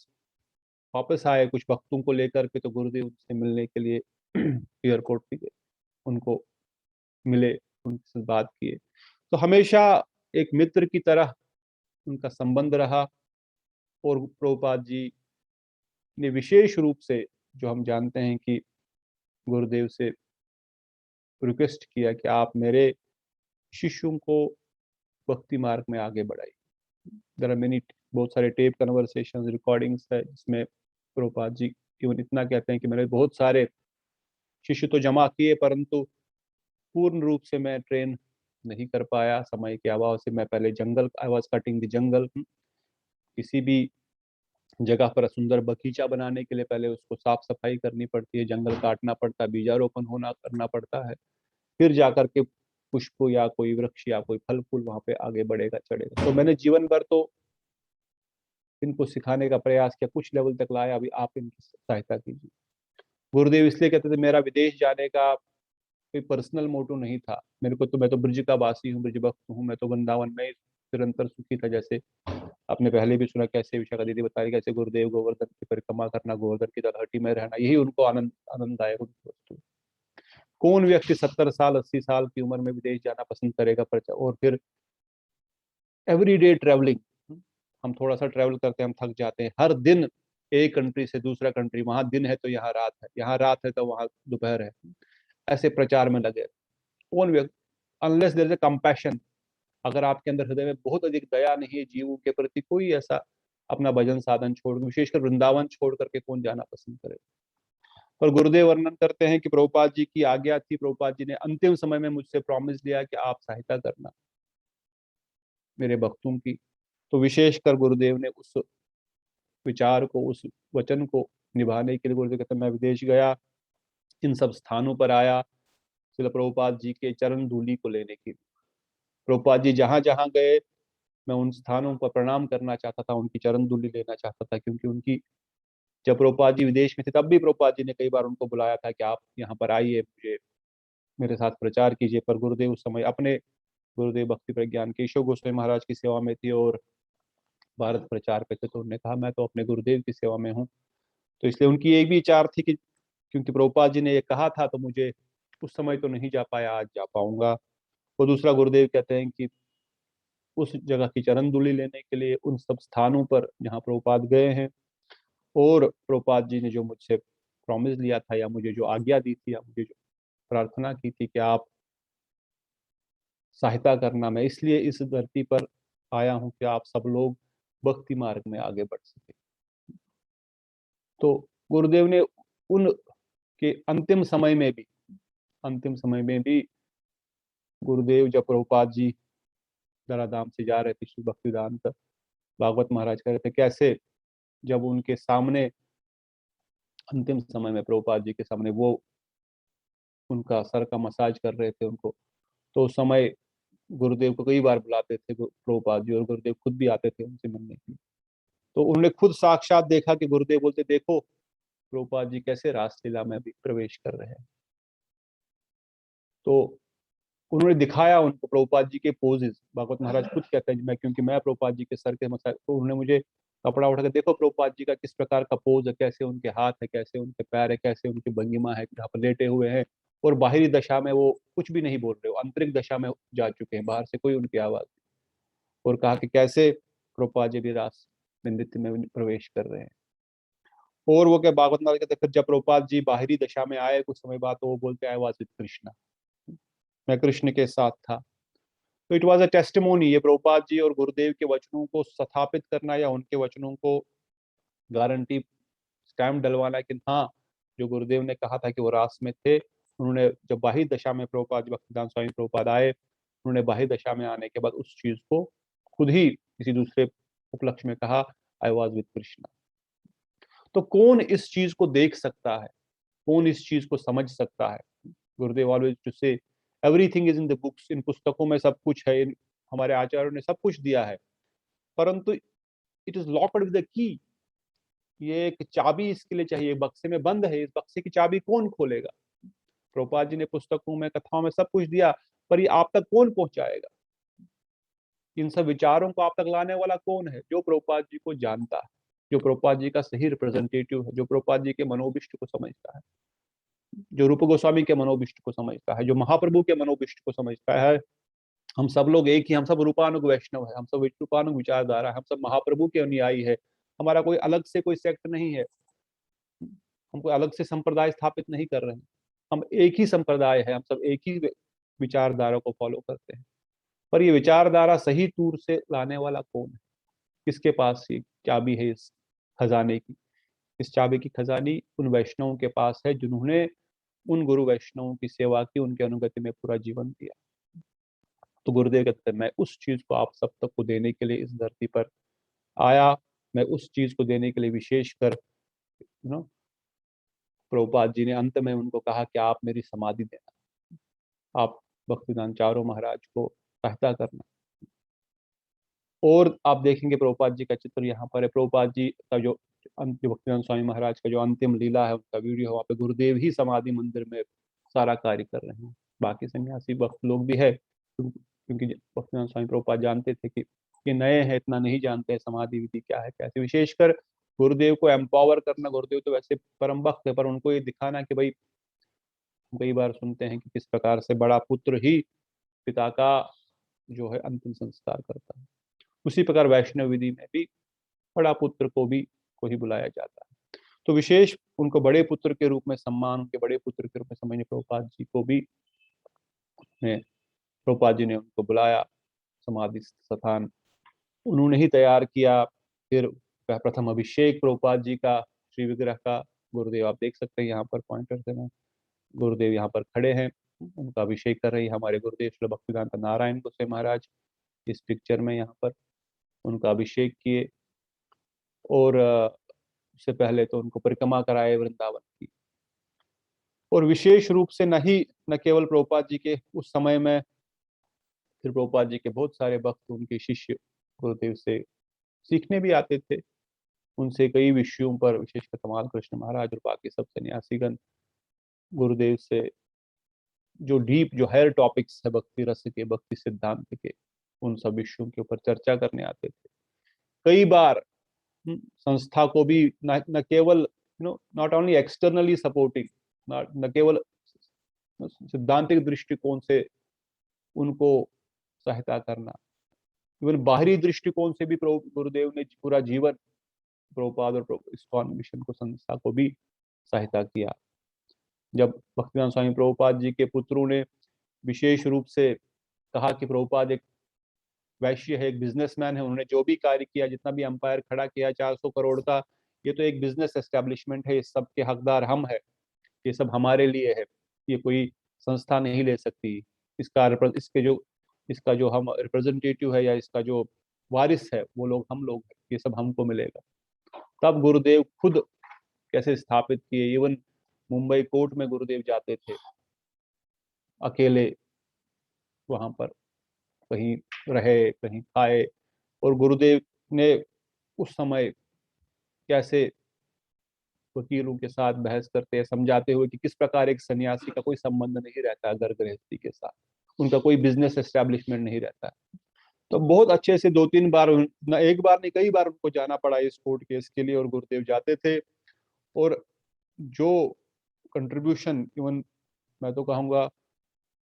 वापस आए कुछ भक्तों को लेकर के, तो गुरुदेव उनसे मिलने के लिए एयरपोर्ट पे गए, उनको मिले, उनके साथ बात किए, तो हमेशा एक मित्र की तरह उनका संबंध रहा। और प्रभुपाद जी ने विशेष रूप से, जो हम जानते हैं कि गुरुदेव से रिक्वेस्ट किया कि आप मेरे शिष्यों को भक्ति मार्ग में आगे बढ़ाइए। देयर आर मेनी, बहुत सारे टेप कन्वर्सेशंस रिकॉर्डिंग्स है जिसमें प्रभुपाद जी केवल इतना कहते हैं कि मैंने बहुत सारे शिष्य तो जमा किए, परंतु पूर्ण रूप से मैं ट्रेन नहीं कर पाया समय के अभाव से। मैं पहले जंगल, I was cutting the jungle, किसी भी जगह पर सुंदर बगीचा बनाने के लिए पहले उसको साफ सफाई करनी पड़ती है, जंगल काटना पड़ता है, बीजारोपण होना करना पड़ता है, फिर जाकर के पुष्प या कोई वृक्ष या कोई फल फूल वहां पे आगे बढ़ेगा चढ़ेगा। तो मैंने जीवन भर तो इनको सिखाने का प्रयास किया, कुछ लेवल तक लाया, अभी आप इनकी सहायता कीजिए। गुरुदेव इसलिए कहते थे मेरा विदेश जाने का कोई पर्सनल मोटो नहीं था, मेरे को तो, मैं तो ब्रज का वासी हूँ, ब्रज भक्त हूँ, मैं तो वृंदावन में निरंतर सुखी था। जैसे आपने पहले भी सुना कैसे विशाखा दीदी बता रही, कैसे गुरुदेव गोवर्धन की परिक्रमा करना, गोवर्धन की तलहटी में रहना, यही उनको आनंद आनंददायक उनकी वस्तु। कौन व्यक्ति 70 साल 80 साल की उम्र में विदेश जाना पसंद करेगा? और फिर एवरीडे ट्रेवलिंग, हम थोड़ा सा ट्रेवल करते हैं हम थक जाते हैं, हर दिन एक कंट्री से दूसरा कंट्री, वहां दिन है तो यहाँ रात है, यहाँ रात है तो वहां दोपहर है, ऐसे प्रचार में लगे। कौन व्यक्ति, unless there is a compassion, अगर आपके अंदर हृदय में बहुत अधिक दया नहीं है जीवों के प्रति, कोई ऐसा अपना भजन साधन छोड़, विशेषकर वृंदावन छोड़ करके कौन जाना पसंद करे। पर गुरुदेव वर्णन करते हैं कि प्रभुपाद जी की आज्ञा थी, प्रभुपाद जी ने अंतिम समय में मुझसे प्रॉमिस लिया कि आप सहायता करना मेरे भक्तों की। तो विशेषकर गुरुदेव ने उस विचार को, उस वचन को निभाने के लिए गुरुदेव कहते हैं मैं विदेश गया, इन सब स्थानों पर आया श्रील प्रभुपाद जी के चरण धूलि को लेने के लिए। प्रभुपाद जी जहां जहां गए मैं उन स्थानों पर प्रणाम करना चाहता था, उनकी चरण धूलि लेना चाहता था, क्योंकि उनकी, जब प्रभुपाद जी विदेश में थे तब भी प्रभुपाद जी ने कई बार उनको बुलाया था कि आप यहाँ पर आइए, मुझे मेरे साथ प्रचार कीजिए। पर गुरुदेव उस समय अपने, गुरुदेव भक्ति प्रज्ञान केशव गोस्वामी महाराज की सेवा में थे और भारत प्रचार पे थे, तो उन्होंने कहा मैं तो अपने गुरुदेव की सेवा में हूँ। तो इसलिए उनकी एक भी विचार थी कि क्योंकि प्रभुपाद जी ने ये कहा था तो मुझे उस समय तो नहीं जा पाया, आज जा पाऊंगा। और दूसरा गुरुदेव कहते हैं कि उस जगह की चरण धूलि लेने के लिए उन सब स्थानों पर जहाँ प्रभुपाद गए हैं, और प्रभुपाद जी ने जो मुझसे प्रॉमिस लिया था या मुझे जो आज्ञा दी थी या मुझे जो प्रार्थना की थी कि आप सहायता करना, मैं इसलिए इस धरती पर आया हूँ कि आप सब लोग भक्ति मार्ग में आगे बढ़ सके। तो गुरुदेव ने उन के अंतिम समय में भी, अंतिम समय में भी गुरुदेव जब प्रभुपाद जी धराधाम से जा रहे थे, श्री भक्तिदान भागवत महाराज कह रहे थे कैसे जब उनके सामने अंतिम समय में प्रभुपाद जी के सामने वो उनका सर का मसाज कर रहे थे उनको, तो उस समय गुरुदेव को कई बार बुलाते थे प्रभुपाद जी, और गुरुदेव खुद भी आते थे उनसे मिलने के लिए। तो उन्होंने खुद साक्षात देखा कि गुरुदेव बोलते देखो प्रभुपाद जी कैसे रासलीला में भी प्रवेश कर रहे हैं। तो उन्होंने दिखाया उनको प्रभुपाद जी के पोजेस, भागवत महाराज खुद कहते हैं मैं, क्योंकि मैं प्रभुपाद जी के सर के मसाज, तो उन्होंने मुझे कपड़ा उठा के देखो प्रभुपाद जी का किस प्रकार का पोज है, कैसे उनके हाथ है, कैसे उनके पैर है, कैसे उनकी भंगिमा है, जहाँ पर लेटे हुए हैं, और बाहरी दशा में वो कुछ भी नहीं बोल रहे हो, आंतरिक दशा में जा चुके हैं, बाहर से कोई उनकी आवाज नहीं। और कहा कि कैसे प्रभुपाद जी भी रास नृत्य में प्रवेश कर रहे हैं। और वो क्या भागवत महाराज कहते फिर जब प्रभुपाद जी बाहरी दशा में आए कुछ समय बाद, तो वो बोलते आए वाज विद कृष्णा, मैं कृष्ण के साथ था। तो इट वाज अ टेस्टिमोनी, ये प्रभुपाद जी और गुरुदेव के वचनों को स्थापित करना या उनके वचनों को गारंटी स्टैम्प डलवाना कि हाँ जो गुरुदेव ने कहा था कि वो रास में थे, उन्होंने जब बाह्य दशा में प्रभुपाद भक्तिदान स्वामी प्रभुपाद आए, उन्होंने बाह्य दशा में आने के बाद उस चीज को खुद ही किसी दूसरे उपलक्ष्य में कहा आई वॉज विद कृष्णा। तो कौन इस चीज को देख सकता है, कौन इस चीज को समझ सकता है? Gurudev always to say everything is in the books, इन पुस्तकों में सब कुछ है, हमारे आचार्यों ने सब कुछ दिया है, परंतु it is locked with the key, ये एक चाबी इसके लिए चाहिए, बक्से में बंद है, इस बक्से की चाबी कौन खोलेगा? प्रभुपाद जी ने पुस्तकों में कथाओं में सब कुछ दिया, पर ये आप तक कौन पहुंचाएगा? इन सब विचारों को आप तक लाने वाला कौन है? जो प्रभुपाद जी को जानता है, जो प्रभुपाद जी का सही रिप्रेजेंटेटिव है, जो प्रभुपाद जी के मनोभिष्ट को समझता है, जो रूप गोस्वामी के मनोभिष्ट को समझता है, जो महाप्रभु के मनोभिष्ट को समझता है। हम सब लोग एक ही, हम सब रूपानुग वैष्णव है, हम सब रूपानुग विचारधारा है, हम सब महाप्रभु के अनुयायी है, हमारा कोई अलग से कोई सेक्ट नहीं है, हम कोई अलग से संप्रदाय स्थापित नहीं कर रहे हैं, हम एक ही संप्रदाय है, हम सब एक ही विचारधारा को फॉलो करते हैं। पर ये विचारधारा सही तूर से लाने वाला कौन है? किसके पास ये चाबी है इस खजाने की? इस चाबी की खजानी उन वैष्णवों के पास है जिन्होंने उन गुरु वैष्णवों की सेवा की, उनके अनुगति में पूरा जीवन दिया। तो गुरुदेव कहते हैं मैं उस चीज को आप सब तक को देने के लिए इस धरती पर आया, मैं उस चीज को देने के लिए विशेष कर नो प्रभुपाद जी ने अंत में उनको कहा कि आप मेरी समाधि देना, आप भक्तिदान चारों महाराज को सहायता करना। और आप देखेंगे प्रभुपाद जी का चित्र यहाँ पर है, प्रभुपाद जी का जो भक्तिदान स्वामी महाराज का जो अंतिम लीला है उनका वीडियो है, वहाँ पे गुरुदेव ही समाधि मंदिर में सारा कार्य कर रहे हैं, बाकी सन्यासी भक्त लोग भी है, क्योंकि भक्तिदान स्वामी प्रभुपाद जानते थे कि ये नए हैं, इतना नहीं जानते हैं समाधि विधि क्या है कैसे। विशेषकर गुरुदेव को एम्पावर करना, गुरुदेव तो वैसे परम भक्त है, पर उनको ये दिखाना कि भाई, कई बार सुनते हैं कि किस प्रकार से बड़ा पुत्र ही पिता का जो है अंतिम संस्कार करता है, उसी प्रकार वैष्णव विधि में भी बड़ा पुत्र को ही बुलाया जाता है। तो विशेष उनको बड़े पुत्र के रूप में सम्मान, उनके बड़े पुत्र के रूप में समझने प्रभुपाद जी को भी प्रभुपाद जी ने उनको बुलाया, समाधि स्थान उन्होंने ही तैयार किया। फिर प्रथम अभिषेक प्रभुपाद जी का श्री विग्रह का, गुरुदेव आप देख सकते हैं यहाँ पर पॉइंटर से ना, गुरुदेव यहाँ पर खड़े हैं, उनका अभिषेक कर रहे हैं हमारे गुरुदेव श्री भक्तिवेदांत नारायण गोसाई महाराज। इस पिक्चर में यहाँ पर उनका अभिषेक किए और उससे पहले तो उनको परिक्रमा कराए वृंदावन की। और विशेष रूप से न केवल प्रभुपाद जी के उस समय में, फिर प्रभुपाद जी के बहुत सारे भक्त उनके शिष्य गुरुदेव से सीखने भी आते थे, उनसे कई विषयों पर, विशेषकर कमाल कृष्ण महाराज और बाकी सब सन्यासीगण गुरुदेव से जो डीप, जो हायर टॉपिक्स है भक्ति रस के, भक्ति सिद्धांत के, उन सब विषयों के ऊपर चर्चा करने आते थे। कई बार संस्था को भी न केवल नॉट ओनली एक्सटर्नली सपोर्टिंग, न केवल सिद्धांतिक दृष्टिकोण से उनको सहायता करना, इवन बाहरी दृष्टिकोण से भी गुरुदेव ने पूरा जीवन प्रभुपाद और इस्कॉन मिशन को, संस्था को भी सहायता किया। जब भक्तिवेदांत स्वामी प्रभुपाद जी के पुत्रों ने विशेष रूप से कहा कि प्रभुपाद एक वैश्य है, एक बिजनेसमैन है, उन्होंने जो भी कार्य किया, जितना भी एम्पायर खड़ा किया 400 करोड़ का, ये तो एक बिजनेस एस्टेब्लिशमेंट है, इस सब के हकदार हम है, ये सब हमारे लिए है, ये कोई संस्था नहीं ले सकती, इसका जो हम रिप्रेजेंटेटिव है या इसका जो वारिस है वो लोग हम लोग हैं, ये सब हमको मिलेगा। तब गुरुदेव खुद कैसे स्थापित किए, इवन मुंबई कोर्ट में गुरुदेव जाते थे अकेले, वहां पर कहीं रहे, कहीं खाए, और गुरुदेव ने उस समय कैसे वकीलों के साथ बहस करते हैं, समझाते हुए कि किस प्रकार एक सन्यासी का कोई संबंध नहीं रहता घर गृहस्थी के साथ, उनका कोई बिजनेस एस्टेब्लिशमेंट नहीं रहता। तो बहुत अच्छे से 2-3 बार, न एक बार नहीं कई बार उनको जाना पड़ा इस कोर्ट केस के लिए, और गुरुदेव जाते थे। और जो कंट्रीब्यूशन, इवन मैं तो कहूँगा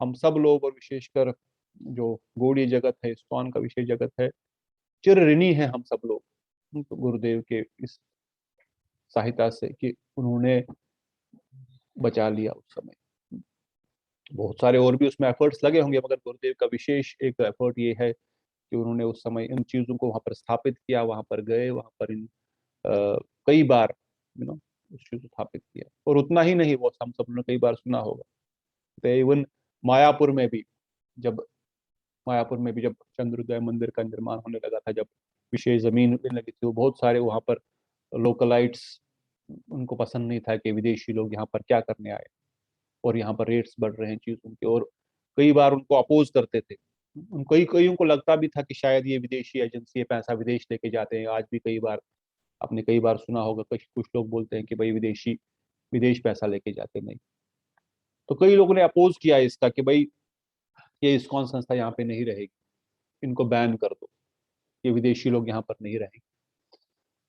हम सब लोग, और विशेषकर जो गौड़ीय जगत है, इस्कॉन का विशेष जगत है, चिर ऋणी है हम सब लोग तो गुरुदेव के इस सहायता से कि उन्होंने बचा लिया उस समय। बहुत सारे और भी उसमें एफर्ट्स लगे होंगे, मगर गुरुदेव का विशेष एक एफर्ट ये है कि उन्होंने उस समय इन चीजों को वहां पर स्थापित किया, वहां पर गए, वहां पर कई बार उस चीज को स्थापित किया। और उतना ही नहीं, वो हम सब ने कई बार सुना होगा, तो इवन मायापुर में भी जब चंद्रोदय मंदिर का निर्माण होने लगा था, जब विशेष जमीन मिलने लगी थी, वो बहुत सारे वहां पर लोकलाइट्स, उनको पसंद नहीं था कि विदेशी लोग यहाँ पर क्या करने आए, और यहाँ पर रेट्स बढ़ रहे हैं चीजों के, और कई बार उनको अपोज करते थे। कईयों को लगता भी था कि शायद ये विदेशी एजेंसी है, पैसा विदेश लेके जाते हैं। आज भी कई बार आपने कई बार सुना होगा, कुछ लोग बोलते हैं कि भाई विदेश पैसा लेके जाते नहीं। तो कई लोगों ने अपोज किया इसका कि भाई ये इस्कॉन संस्था यहाँ पे नहीं रहेगी, इनको बैन कर दो, ये विदेशी लोग यहाँ पर नहीं रहेंगे।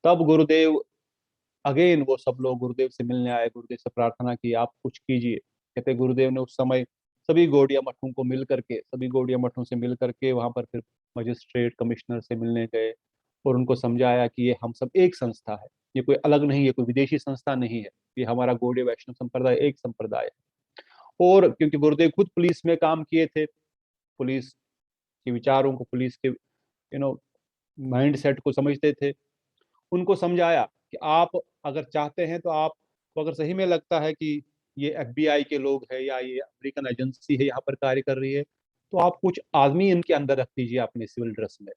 तब गुरुदेव अगेन, वो सब लोग गुरुदेव से मिलने आए, गुरुदेव से प्रार्थना की आप कुछ कीजिए। कहते गुरुदेव ने उस समय सभी गौड़िया मठों से मिल करके वहां पर फिर मजिस्ट्रेट कमिश्नर से मिलने गए, और उनको समझाया कि ये हम सब एक संस्था है, ये कोई अलग नहीं है, कोई विदेशी संस्था नहीं है, ये हमारा गौड़ीय वैष्णव संप्रदाय एक संप्रदाय है। और क्योंकि गुरुदेव खुद पुलिस में काम किए थे, पुलिस के विचारों को, पुलिस के माइंड सेट को समझते थे, उनको समझाया कि आप अगर चाहते हैं तो आपको अगर सही में लगता है कि ये FBI के लोग हैं या ये अमेरिकन एजेंसी है यहाँ पर कार्य कर रही है, तो आप कुछ आदमी इनके अंदर रख दीजिए अपने सिविल ड्रेस में,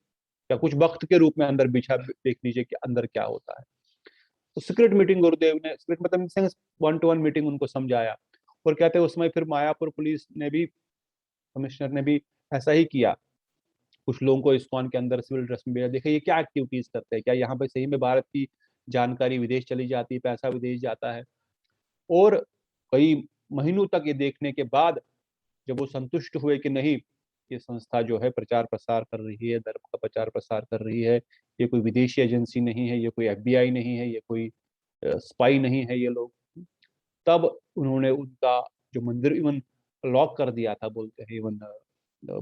या कुछ वक्त के रूप में अंदर बिछा देख लीजिए कि अंदर क्या होता है। तो सीक्रेट मीटिंग गुरुदेव ने, सीक्रेट मतलब 1-to-1 मीटिंग उनको समझाया। और कहते हैं उस समय फिर मायापुर पुलिस ने भी, कमिश्नर ने भी ऐसा ही किया, कुछ लोगों को इस्कॉन के अंदर सिविल ड्रेस में भेजा, देखिए ये क्या एक्टिविटीज करते हैं, क्या यहाँ पे सही में भारत की जानकारी विदेश चली जाती है, पैसा विदेश जाता है। और कई महीनों तक ये देखने के बाद जब वो संतुष्ट हुए कि नहीं, ये संस्था जो है प्रचार प्रसार कर रही है, धर्म का प्रचार प्रसार कर रही है, ये कोई विदेशी एजेंसी नहीं है, ये कोई FBI नहीं है, ये कोई स्पाई नहीं है ये लोग, तब उन्होंने उनका जो मंदिर इवन लॉक कर दिया था, बोलते हैं इवन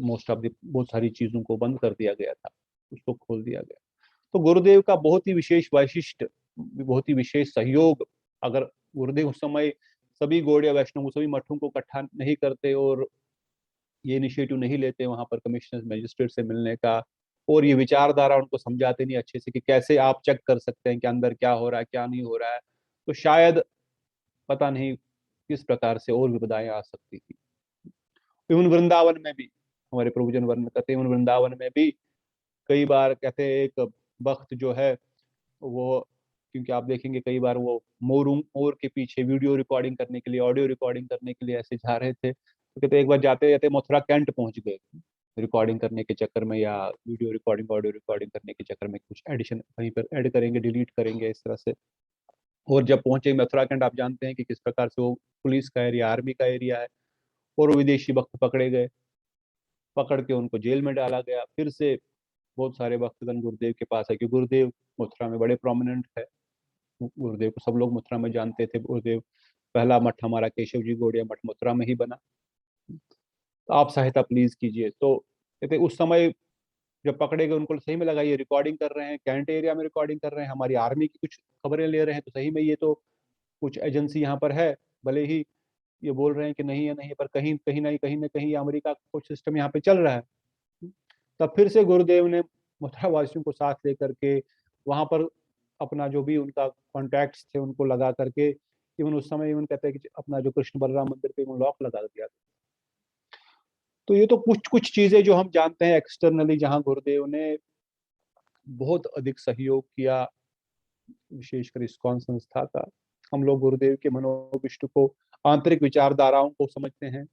मोस्ट ऑफ द बहुत सारी चीजों को बंद कर दिया गया था, उसको खोल दिया गया। तो गुरुदेव का बहुत ही विशेष वैशिष्ट, बहुत ही विशेष सहयोग, अगर गुरुदेव उस समय सभी गौड़िया वैष्णव सभी मठों को इकट्ठा नहीं करते और ये इनिशिएटिव नहीं लेते वहां पर कमिश्नर मजिस्ट्रेट से मिलने का, और ये विचारधारा उनको समझाते नहीं अच्छे से कि कैसे आप चेक कर सकते हैं कि अंदर क्या हो रहा है क्या नहीं हो रहा है। तो शायद पता नहीं किस प्रकार से और विपदाएं आ सकती थी। इवन वृंदावन में भी हमारे प्रभुजन वर्णन करते हैं, इवन वृंदावन में भी कई बार कहते हैं एक वक्त जो है वो, क्योंकि आप देखेंगे कई बार वो मोर के पीछे वीडियो रिकॉर्डिंग करने के लिए, ऑडियो रिकॉर्डिंग करने के लिए ऐसे जा रहे थे, तो कहते एक बार जाते जाते मथुरा कैंट पहुंच गए रिकॉर्डिंग करने के चक्कर में, या वीडियो रिकॉर्डिंग ऑडियो रिकॉर्डिंग करने के चक्कर में कुछ एडिशन कहीं पर ऐड करेंगे डिलीट करेंगे इस तरह से। और जब पहुंचे मथुरा कैंट, आप जानते हैं कि किस प्रकार से वो पुलिस का एरिया, आर्मी का एरिया है, और वो विदेशी भक्त पकड़े गए, पकड़ के उनको जेल में डाला गया। फिर से बहुत सारे भक्तगण गुरुदेव के पास है, क्योंकि गुरुदेव मथुरा में बड़े प्रोमिनेंट है, गुरुदेव को सब लोग मथुरा में जानते थे। गुरुदेव पहला मठ हमारा केशव जी गौड़िया मठ मथुरा में ही बना, तो आप सहायता प्लीज कीजिए। तो कहते उस समय जब पकड़े गए, उनको सही में लगा ये रिकॉर्डिंग कर रहे हैं, कैंट एरिया में रिकॉर्डिंग कर रहे हैं, हमारी आर्मी की कुछ खबरें ले रहे हैं, तो सही में ये तो कुछ एजेंसी यहाँ पर है, भले ही ये बोल रहे हैं कि नहीं है नहीं है, पर कहीं कहीं ना कहीं अमेरिका का कुछ सिस्टम यहाँ पे चल रहा है। तब फिर से गुरुदेव ने मथुरा वासियों को साथ लेकर के वहां पर अपना जो भी उनका कॉन्टैक्ट्स थे उनको लगा करके, इवन उस समय इवन कहते हैं कि अपना जो कृष्ण बलराम मंदिर पे लॉक लगा दिया। तो ये तो कुछ कुछ चीजें जो हम जानते हैं एक्सटर्नली, जहां गुरुदेव ने बहुत अधिक सहयोग किया, विशेषकर इस्कॉन संस्था का। हम लोग गुरुदेव के मनोविष्ट को, आंतरिक विचारधाराओं को समझते हैं।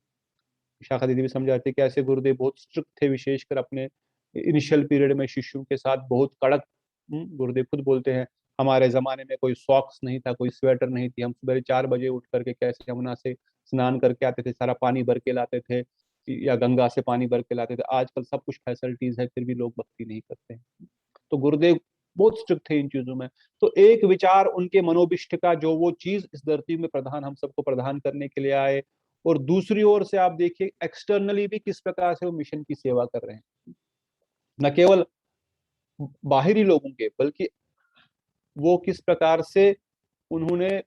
शाखा दीदी भी समझाते कि ऐसे गुरुदेव बहुत स्ट्रिक्ट थे, विशेषकर अपने इनिशियल पीरियड में शिष्यों के साथ बहुत कड़क। गुरुदेव खुद बोलते हैं हमारे जमाने में कोई सॉक्स नहीं था, कोई स्वेटर नहीं थी, हम सुबह 4 बजे उठ करके कैसे यमुना से स्नान करके आते थे, सारा पानी भर के लाते थे, या गंगा से पानी भर के लाते थे। आजकल सब कुछ फैसिलिटीज है, फिर भी लोग भक्ति नहीं करते हैं। तो गुरुदेव बहुत स्ट्रिक्ट थे इन चीजों में। तो एक विचार उनके मनोविष्ट का, जो वो चीज इस धरती में प्रधान, हम सबको प्रदान करने के लिए आए, और दूसरी ओर से आप देखिए एक्सटर्नली भी किस प्रकार से वो मिशन की सेवा कर रहे हैं, न केवल बाहरी लोगों के, बल्कि वो किस प्रकार से उन्होंने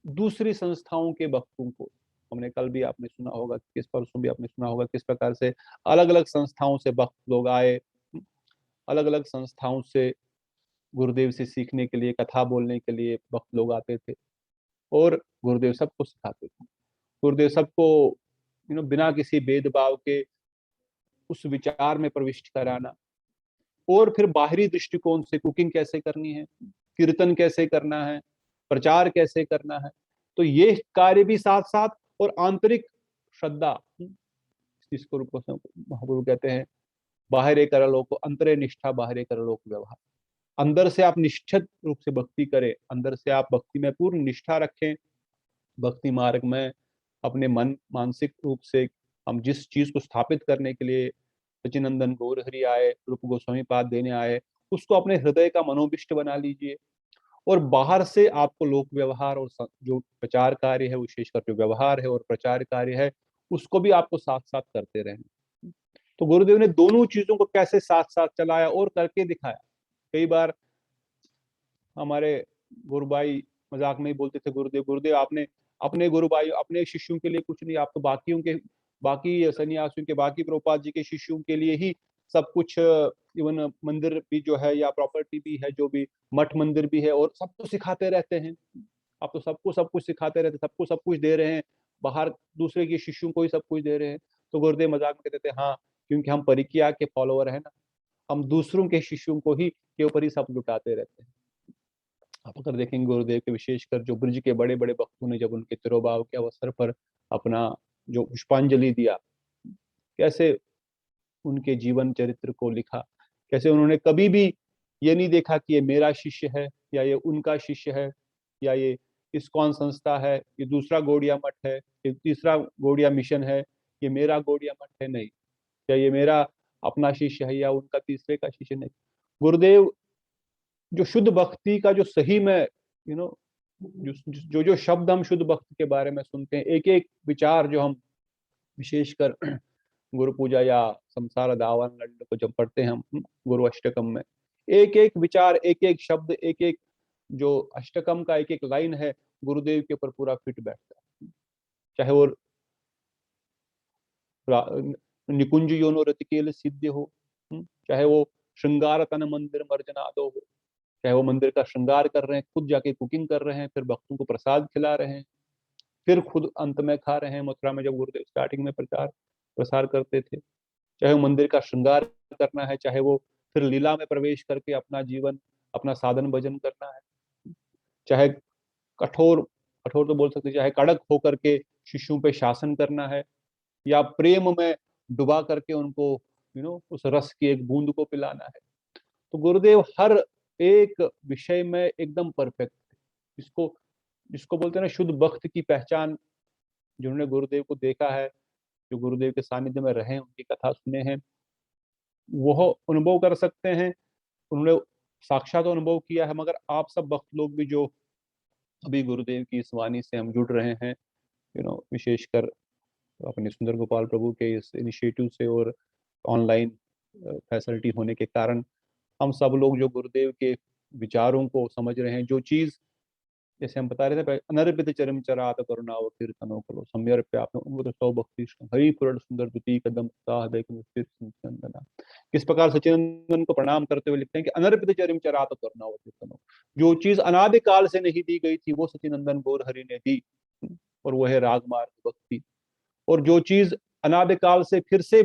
दूसरी संस्थाओं के भक्तों को, हमने कल भी आपने सुना होगा, किस परसों भी आपने सुना होगा, किस प्रकार से अलग अलग संस्थाओं से भक्त लोग आए, अलग अलग संस्थाओं से गुरुदेव से सीखने के लिए, कथा बोलने के लिए भक्त लोग आते थे, और गुरुदेव सबको सिखाते थे। गुरुदेव सबको बिना किसी भेदभाव के उस विचार में प्रविष्ट कराना, और फिर बाहरी दृष्टिकोण से कुकिंग कैसे करनी है, कीर्तन कैसे करना है, प्रचार कैसे करना है, तो ये कार्य भी साथ साथ, और आंतरिक श्रद्धा, जिसको महाप्रभु कहते हैं बाहरे कर लोक अंतरे निष्ठा, बाहरे कर लोक व्यवहार। अंदर से आप निष्ठित रूप से भक्ति करें, अंदर से आप भक्ति में पूर्ण निष्ठा रखें, भक्ति मार्ग में अपने मन मानसिक रूप से, हम जिस चीज को स्थापित करने के लिए सचिनंदन गौरहरि आए, रूप गोस्वामी पाद देने आए, उसको अपने हृदय का मनोविष्ट बना लीजिए। और बाहर से आपको लोक व्यवहार और जो प्रचार कार्य है, विशेषकर जो व्यवहार है और प्रचार कार्य है, उसको भी आपको साथ साथ करते रहना। तो गुरुदेव ने दोनों चीजों को कैसे साथ साथ चलाया और करके दिखाया। कई बार हमारे गुरुभाई मजाक में ही बोलते थे, गुरुदेव गुरुदेव आपने अपने गुरुभाई अपने शिष्यों के लिए कुछ नहीं, आप तो बाकियों के, बाकी सन्यासियों के, बाकी प्रभुपाद जी के शिष्यों के लिए ही सब कुछ, इवन मंदिर भी जो है या प्रॉपर्टी भी है, जो भी मठ मंदिर भी है, और सबको सिखाते रहते हैं। आप तो सबको सब कुछ सिखाते रहते, सबको सब कुछ दे रहे हैं, बाहर दूसरे के शिष्यों को ही सब कुछ दे रहे हैं। तो गुरुदेव मजाक में कहते थे हाँ, क्योंकि हम परिकिया के फॉलोअर है ना, हम दूसरों के शिष्यों को ही के ऊपर ही सब लुटाते रहते हैं। आप अगर देखेंगे गुरुदेव के विशेषकर जो ब्रज के बड़े बड़े भक्तों ने जब उनके तिरोभाव के अवसर पर अपना जो पुष्पांजलि दिया, कैसे उनके जीवन चरित्र को लिखा, कैसे उन्होंने कभी भी ये नहीं देखा कि ये मेरा शिष्य है या ये उनका शिष्य है, या ये इस्कॉन संस्था है, ये दूसरा गौड़िया मठ है, ये तीसरा गौड़िया मिशन है, ये मेरा गौड़िया मठ है, नहीं, या ये मेरा अपना शिष्य है या उनका तीसरे का शिष्य, नहीं। गुरुदेव जो शुद्ध भक्ति का जो सही में यू नो जो जो शब्द हम शुद्ध भक्ति के बारे में सुनते हैं, एक एक विचार जो हम विशेषकर गुरु पूजा या संसार दावन लंड को जब पढ़ते हैं हम गुरु अष्टकम में, एक एक विचार, एक एक शब्द, एक एक जो अष्टकम का एक एक लाइन है, गुरुदेव के ऊपर पूरा फिट बैठता है। चाहे वो निकुंज योनो रतिकेल सिद्ध हो, चाहे वो श्रृंगार तन मंदिर मर्जना दो हो, चाहे वो मंदिर का श्रृंगार कर रहे हैं, खुद जाके कुकिंग कर रहे हैं, फिर भक्तों को प्रसाद खिला रहे हैं, फिर खुद अंत में खा रहे हैं। मथुरा में जब गुरुदेव स्टार्टिंग में प्रचार प्रसार करते थे, चाहे वो मंदिर का श्रृंगार करना है, चाहे वो फिर लीला में प्रवेश करके अपना जीवन, अपना साधन भजन करना है, चाहे कठोर कठोर तो बोल सकते हैं, चाहे कड़क होकर के शिष्यों पे शासन करना है, या प्रेम में डुबा करके उनको उस रस की एक बूंद को पिलाना है। तो गुरुदेव हर एक विषय में एकदम परफेक्ट थे। जिसको जिसको बोलते हैं ना शुद्ध भक्त की पहचान, जिन्होंने गुरुदेव को देखा है, जो गुरुदेव के सानिध्य में रहे, उनकी कथा सुने हैं, वह अनुभव कर सकते हैं। उन्होंने साक्षात अनुभव किया है। मगर आप सब भक्त लोग भी जो अभी गुरुदेव की इस वाणी से हम जुड़ रहे हैं, विशेषकर अपने सुंदर गोपाल प्रभु के इस इनिशिएटिव से और ऑनलाइन फैसिलिटी होने के कारण, हम सब लोग जो गुरुदेव के विचारों को समझ रहे हैं, जो चीज जैसे हम बता रहे थे, अनर्पित चरम चरात करुणाव कीर्तनो करो सम्यर्प्य आपने उनको तो सौ भक्ति हरि पुरड़ सुंदर द्वितीय कदम साह चंदना। किस प्रकार सचिनंदन को प्रणाम करते हुए लिखते हैं कि अनर्पित चरम चरात करुणाव कीर्तनो, जो चीज अनादिकाल से नहीं दी गई थी वो सचिनंदन गौर हरि ने दी, और वह है राग मार्ग भक्ति। और जो चीज अनादिकाल से फिर से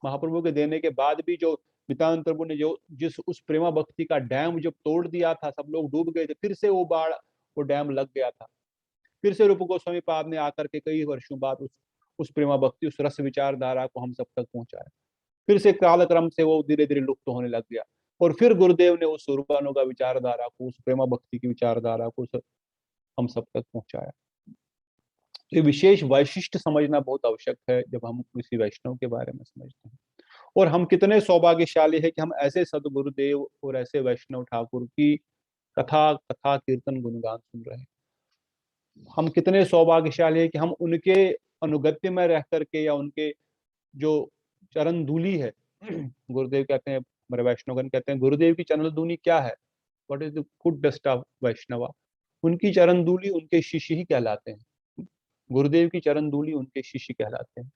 महाप्रभु के देने के बाद भी जो नित्यानंद प्रभु ने जो जिस उस प्रेमा भक्ति का डैम जब तोड़ दिया था, सब लोग डूब गए थे, फिर से वो बाढ़, वो डैम लग गया था। फिर से रूप गोस्वामी पाद ने आकर के कई वर्षों बाद उस प्रेमा भक्ति, उस रस विचारधारा को हम सब तक पहुंचाया। फिर से कालक्रम से वो धीरे धीरे लुप्त होने लग गया, और फिर गुरुदेव ने उस स्वरूपानुगा विचारधारा को, उस प्रेमा भक्ति की विचारधारा को हम सब तक पहुंचाया। ये विशेष वैशिष्ट समझना बहुत आवश्यक है जब हम किसी वैष्णव के बारे में समझते हैं। और हम कितने सौभाग्यशाली है कि हम ऐसे सदगुरुदेव और ऐसे वैष्णव ठाकुर की कथा कथा कीर्तन गुणगान सुन रहे हैं। हम कितने सौभाग्यशाली है कि हम उनके अनुगत्य में रह करके, या उनके जो चरण धूलि है, गुरुदेव कहते हैं, हमारे वैष्णवगण कहते हैं गुरुदेव की चरण धूलि क्या है, what is the foot dust of Vaishnava. उनकी चरण धूलि उनके शिष्य ही कहलाते हैं। गुरुदेव की चरण धूलि उनके शिष्य कहलाते हैं।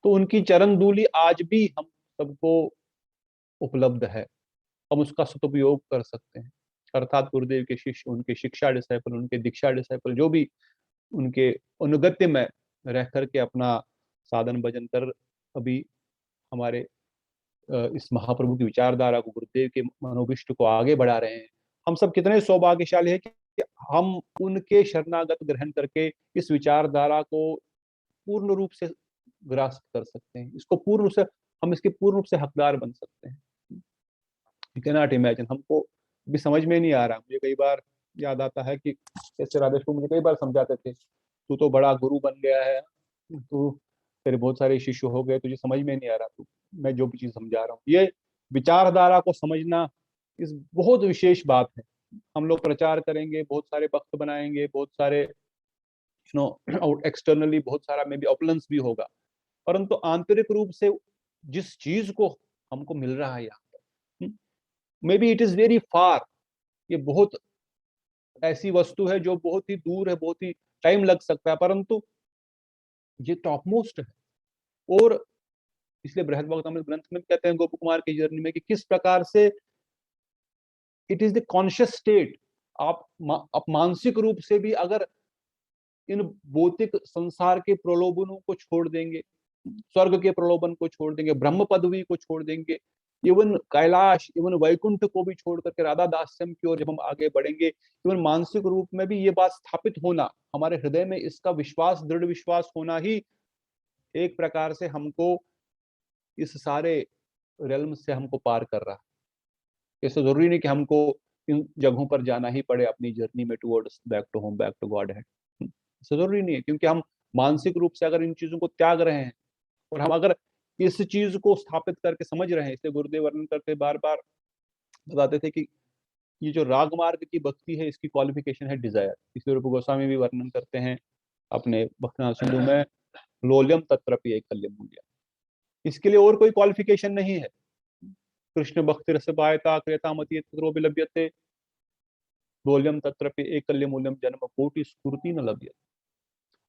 तो उनकी चरण धूलि आज भी हम सबको उपलब्ध है, हम उसका सदुपयोग कर सकते हैं। अर्थात गुरुदेव के शिष्य, उनके शिक्षा डिसाइपल, उनके दीक्षा डिसाइपल, जो भी उनके अनुगत्य में रह करके अपना साधन भजन कर अभी हमारे इस महाप्रभु की विचारधारा को, गुरुदेव के मनोभिष्ट को आगे बढ़ा रहे हैं। हम सब कितने सौभाग्यशाली है कि हम उनके शरणागत ग्रहण करके इस विचारधारा को पूर्ण रूप से ग्रास्प कर सकते हैं। इसको पूर्ण रूप से, हम इसके पूर्ण रूप से हकदार बन सकते हैं। You can not imagine. हमको भी समझ में नहीं आ रहा। मुझे कई बार याद आता है कि जैसे राधेश को मुझे कई बार समझाते थे, तू तो बड़ा गुरु बन गया है, तू, तेरे बहुत सारे शिष्य हो गए, तुझे समझ में नहीं आ रहा, तू मैं जो भी चीज समझा रहा हूँ। ये विचारधारा को समझना इस बहुत विशेष बात है। हम लोग प्रचार करेंगे, बहुत सारे भक्त बनाएंगे, बहुत सारे एक्सटर्नली बहुत सारा मे बी ऑपुलेंस भी होगा, परंतु आंतरिक रूप से जिस चीज को हमको मिल रहा है यहाँ, may be it is very far, ये बहुत ऐसी वस्तु है जो बहुत ही दूर है, बहुत ही टाइम लग सकता है, परंतु ये टॉप मोस्ट है। और इसलिए बृहद भागवतामृत ग्रंथ में कहते हैं गोप कुमार की जर्नी में कि किस प्रकार से it is the conscious state. आप मानसिक रूप से भी अगर इन भौतिक संसार के प्रलोभनों को छोड़ देंगे, स्वर्ग के प्रलोभन को छोड़ देंगे, ब्रह्म पदवी को छोड़ देंगे, इवन कैलाश, इवन वैकुंठ को भी छोड़ करके राधा दास्यम की ओर जब हम आगे बढ़ेंगे, इवन मानसिक रूप में भी ये बात स्थापित होना, हमारे हृदय में इसका विश्वास, दृढ़ विश्वास होना ही एक प्रकार से हमको इस सारे रेल्म से हमको पार कर रहा है। ऐसा जरूरी नहीं कि हमको इन जगहों पर जाना ही पड़े अपनी जर्नी में towards back to home, back to God है। ऐसा जरूरी नहीं है, क्योंकि हम मानसिक रूप से अगर इन चीजों को त्याग रहे हैं और हम अगर इस चीज को स्थापित करके समझ रहे हैं, इसलिए गुरुदेव वर्णन करते बार बार बताते थे कि ये जो राग मार्ग की भक्ति है, इसकी क्वालिफिकेशन है डिजायर। इसलिए रूप गोस्वामी भी वर्णन करते हैं अपने भक्तनाथ सिंधु में, लोल्यम तत्रपि एकल्य मूल्य। इसके लिए और कोई क्वालिफिकेशन नहीं है। कृष्ण भक्ति रस पायता क्रेतामति तत्रो विलभ्यते, लोल्यम तत्रपि एकल्य मूल्यम जन्म कोटि स्फूर्ति न लभ्यते।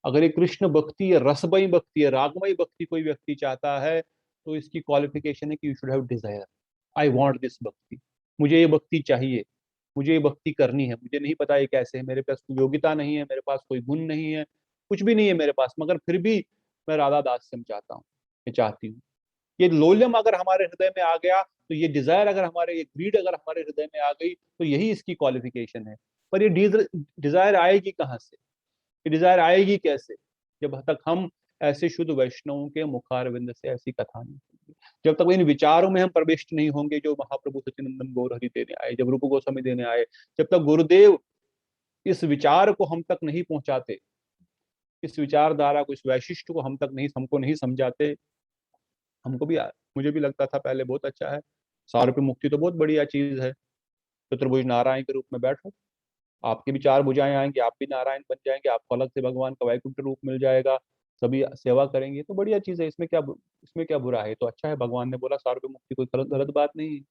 अगर ये कृष्ण भक्ति है, रसमयी भक्ति है, रागमयी भक्ति कोई व्यक्ति चाहता है, तो इसकी क्वालिफिकेशन है कि you should have Dzire, I want this भक्ति, मुझे ये भक्ति चाहिए, मुझे ये भक्ति करनी है, मुझे नहीं पता ये कैसे है, मेरे पास कोई योग्यता नहीं है, मेरे पास कोई गुण नहीं है, कुछ भी नहीं है मेरे पास, मगर फिर भी मैं राधा दास्यम चाहता हूँ, मैं चाहती हूँ। ये लोलम अगर हमारे हृदय में आ गया, तो ये डिजायर अगर हमारे, ये ग्रीड अगर हमारे हृदय में आ गई, तो यही इसकी क्वालिफिकेशन है। पर ये डिजायर आएगी कहाँ से, ये डिजायर आएगी कैसे? जब तक हम ऐसे शुद्ध वैष्णवों के मुखारविंद से ऐसी कथा नहीं सुनेंगे, जब तक इन विचारों में हम प्रविष्ट नहीं होंगे जो महाप्रभु सच्चिदानंद गौर हरि देने आए, जब रूप गोस्वामी देने आए, जब तक गुरुदेव इस विचार को हम तक नहीं पहुंचाते, इस विचारधारा को, इस वैशिष्ट को हम तक नहीं, हमको नहीं समझाते, हमको भी, मुझे भी लगता था पहले बहुत अच्छा है, 100 रुपये मुक्ति तो बहुत बढ़िया चीज है, चतुर्भुज नारायण के रूप में बैठो, आपकी भी 4 भुजाएं आएंगी, आप भी नारायण बन जाएंगे, आपको अलग से भगवान का वैकुंठ रूप मिल जाएगा, सभी सेवा करेंगे, तो बढ़िया चीज है, इसमें क्या बुरा है, तो अच्छा है, भगवान ने बोला 100 रुपये मुक्ति, कोई गलत गलत बात नहीं है।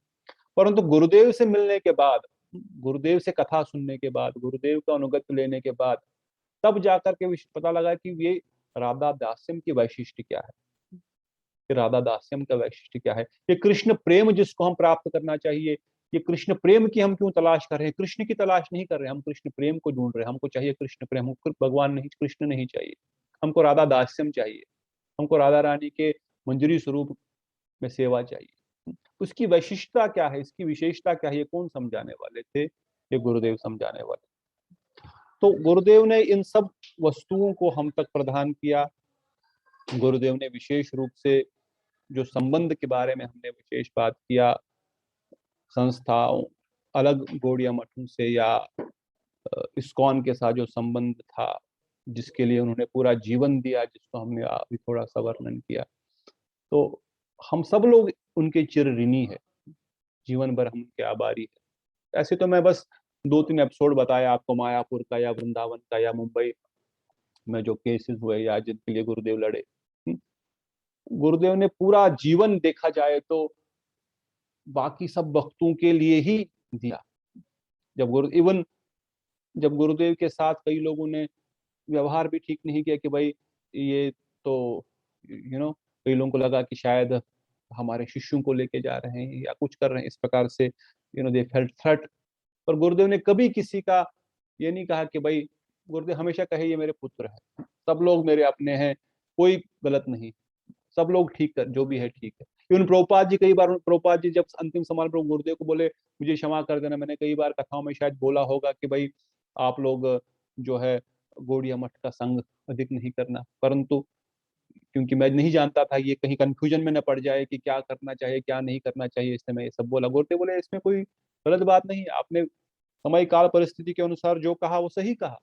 परंतु गुरुदेव से मिलने के बाद, गुरुदेव से कथा सुनने के बाद, गुरुदेव का अनुगत लेने के बाद, तब जाकर के पता लगा कि ये राधा दास्यम की वैशिष्ट क्या है, कि राधा दास्यम का वैशिष्ट क्या है, ये कृष्ण प्रेम जिसको हम प्राप्त करना चाहिए, ये कृष्ण प्रेम की हम क्यों तलाश कर रहे हैं? कृष्ण की तलाश नहीं कर रहे, हम कृष्ण प्रेम को ढूंढ रहे हैं, हमको चाहिए कृष्ण प्रेम, हमको भगवान नहीं, कृष्ण नहीं चाहिए, हमको राधा दास्यम चाहिए, हमको राधा रानी के मंजरी स्वरूप में सेवा चाहिए। उसकी वैशिष्टता क्या है, इसकी विशेषता क्या है, ये कौन समझाने वाले थे? ये गुरुदेव समझाने वाले। तो गुरुदेव ने इन सब वस्तुओं को हम तक प्रदान किया। गुरुदेव ने विशेष रूप से जो संबंध के बारे में हमने विशेष बात किया, संस्थाओं, अलग गौड़िया मठों से या इस्कॉन के साथ जो संबंध था, जिसके लिए उन्होंने पूरा जीवन दिया, जिसको हमने अभी थोड़ा सा वर्णन किया, तो हम सब लोग उनके चिर ऋणी है, जीवन भर हम उनके आभारी है। ऐसे तो मैं बस 2-3 एपिसोड बताया आपको, मायापुर का या वृंदावन का या मुंबई में जो केसेस हुए या जिनके लिए गुरुदेव लड़े। गुरुदेव ने पूरा जीवन देखा जाए तो बाकी सब भक्तों के लिए ही दिया। जब गुरुदेव के साथ कई लोगों ने व्यवहार भी ठीक नहीं किया कि भाई ये तो कई लोगों को लगा कि शायद हमारे शिष्यों को लेके जा रहे हैं या कुछ कर रहे हैं, इस प्रकार से दे फेल्ट थ्रेट। पर गुरुदेव ने कभी किसी का ये नहीं कहा कि भाई, गुरुदेव हमेशा कहे ये मेरे पुत्र है, सब लोग मेरे अपने हैं, कोई गलत नहीं, सब लोग ठीक है, जो भी है ठीक है। इवन प्रभुपाद जी, कई बार प्रभुपाद जी जब अंतिम समारोह पर गुरुदेव को बोले मुझे क्षमा कर देना, मैंने कई बार कथाओं में शायद बोला होगा कि भाई आप लोग जो है गौड़िया मठ का संग अधिक नहीं करना, परंतु क्योंकि मैं नहीं जानता था ये कहीं कंफ्यूजन में न पड़ जाए कि क्या करना चाहिए क्या नहीं करना चाहिए, इसलिए मैं ये सब बोला। गुरुदेव बोले इसमें कोई गलत बात नहीं, आपने समय काल परिस्थिति के अनुसार जो कहा वो सही कहा।